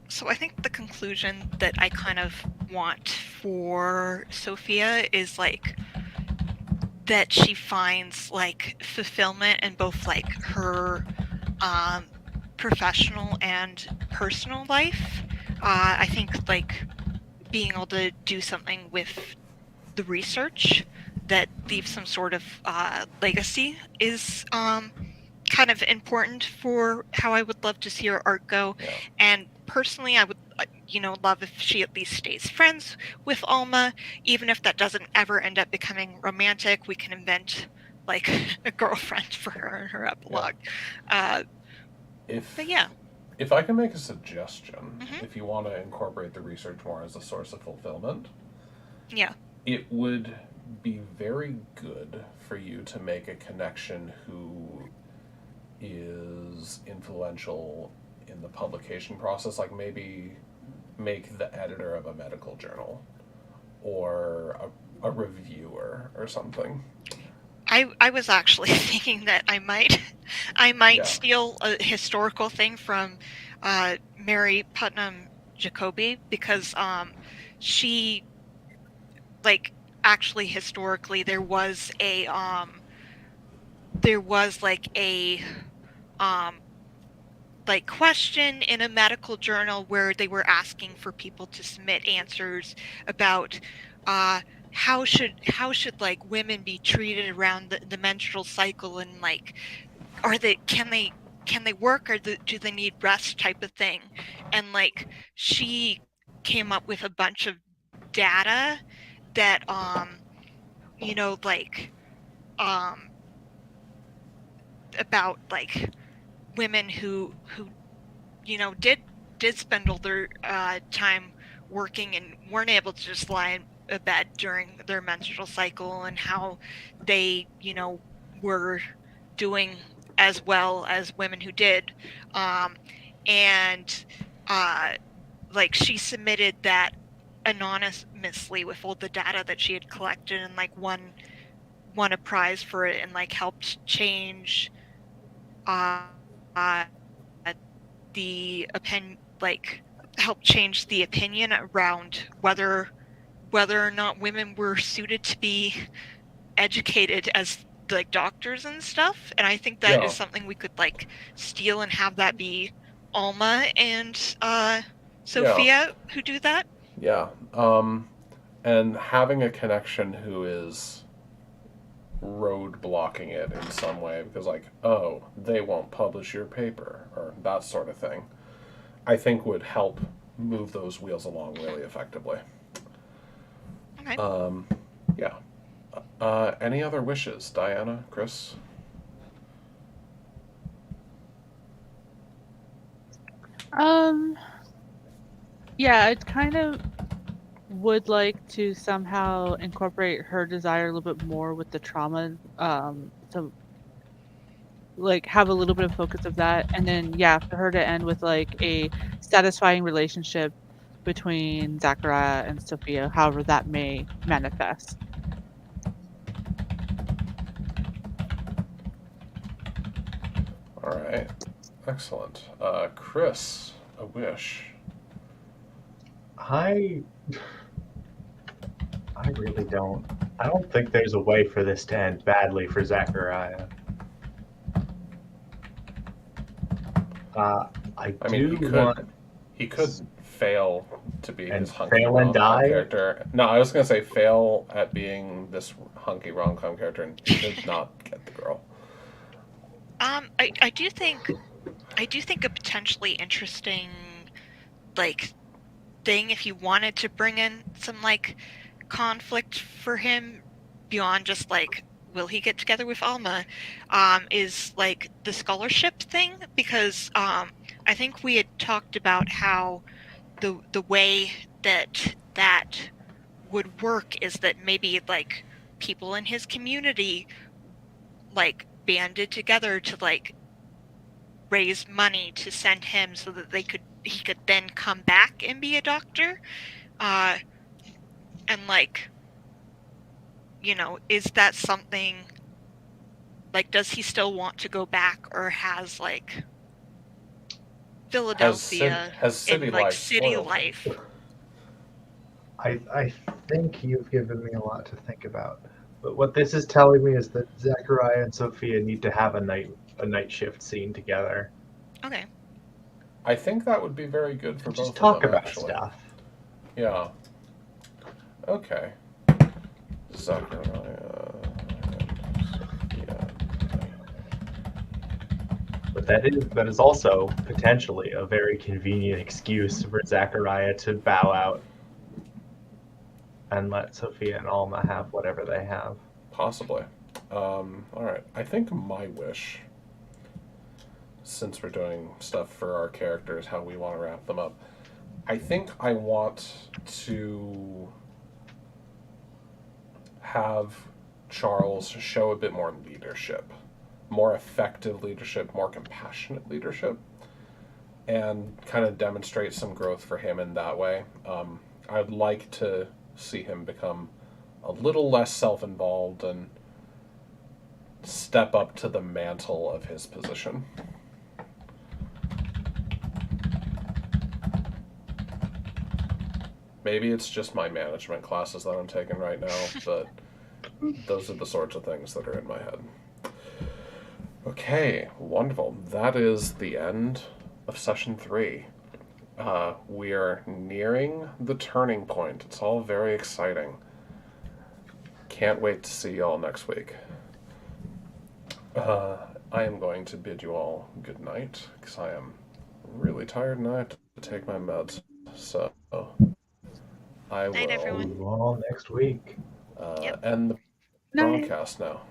S4: So I think the conclusion that I kind of want for Sophia is like that she finds like fulfillment in both like her professional and personal life. I think like being able to do something with the research that leaves some sort of legacy is kind of important for how I would love to see her art go.
S1: Yeah.
S4: And personally, I would love if she at least stays friends with Alma, even if that doesn't ever end up becoming romantic. We can invent like a girlfriend for her in her epilogue. But yeah.
S1: If I can make a suggestion,
S4: Mhm.
S1: if you want to incorporate the research more as a source of fulfillment,
S4: Yeah.
S1: it would be very good for you to make a connection who is influential in the publication process, like maybe make the editor of a medical journal or a reviewer or something.
S4: I was actually thinking that I might
S1: Yeah.
S4: steal a historical thing from Mary Putnam Jacoby, because she, like, actually historically there was like a um like question in a medical journal where they were asking for people to submit answers about uh how should like women be treated around the menstrual cycle, and like, are they can they work, or do they need rest, type of thing. And like, she came up with a bunch of data that like um about like women who did spend all their time working and weren't able to just lie in a bed during their menstrual cycle, and how they were doing as well as women who did. And like, she submitted that anonymously with all the data that she had collected, and like won a prize for it, and like helped change uh, uh the opinion, like help change the opinion around whether or not women were suited to be educated as like doctors and stuff. And I think that
S1: Yeah.
S4: is something we could like steal and have that be Alma and Sophia who do that.
S1: Yeah. And having a connection who is road blocking it in some way because, like, oh, they won't publish your paper or that sort of thing, I think would help move those wheels along really effectively.
S4: Okay.
S1: Yeah. Any other wishes, Diana, Chris?
S2: Yeah, I kind of would like to somehow incorporate her desire a little bit more with the trauma. To like have a little bit of focus of that, and then yeah, for her to end with like a satisfying relationship between Zachariah and Sophia, however that may manifest.
S1: All right. Excellent. Chris, a wish.
S3: I really don't. I don't think there's a way for this to end badly for Zachariah.
S1: I mean,
S3: do
S1: he could
S3: want
S1: he could fail to be
S3: and
S1: his hunky
S3: fail and
S1: rom-com
S3: die?
S1: character. No, I was gonna say fail at being this hunky rom-com character and did not get the girl.
S4: I do think a potentially interesting like thing, if you wanted to bring in some like conflict for him beyond just like, will he get together with Alma, is like the scholarship thing, because I think we had talked about how the way that would work is that maybe like people in his community like banded together to like raise money to send him so that he could then come back and be a doctor. And like, is that something, like, does he still want to go back, or has like Philadelphia
S1: Has city
S4: and like
S1: life
S4: city
S1: spoiled him?
S4: life?
S3: I think you've given me a lot to think about. But what this is telling me is that Zachariah and Sophia need to have a night shift scene together.
S4: Okay.
S1: I think that would be very good for
S3: Just
S1: both
S3: talk
S1: of them,
S3: about
S1: actually.
S3: stuff.
S1: Yeah. Okay. Zachariah. Yeah.
S3: But that is also potentially a very convenient excuse for Zachariah to bow out and let Sophia and Alma have whatever they have.
S1: Possibly. All right. I think my wish, since we're doing stuff for our characters, how we want to wrap them up, I think I want to have Charles show a bit more leadership, more effective leadership, more compassionate leadership, and kind of demonstrate some growth for him in that way. I'd like to see him become a little less self-involved and step up to the mantle of his position. Maybe it's just my management classes that I'm taking right now, but those are the sorts of things that are in my head. Okay, wonderful. That is the end of session 3. We are nearing the turning point. It's all very exciting. Can't wait to see y'all next week. I am going to bid you all good night, because I am really tired and I have to take my meds. So I
S4: Night,
S1: will
S4: everyone.
S3: See you all next week.
S1: end the
S2: Night.
S1: broadcast now.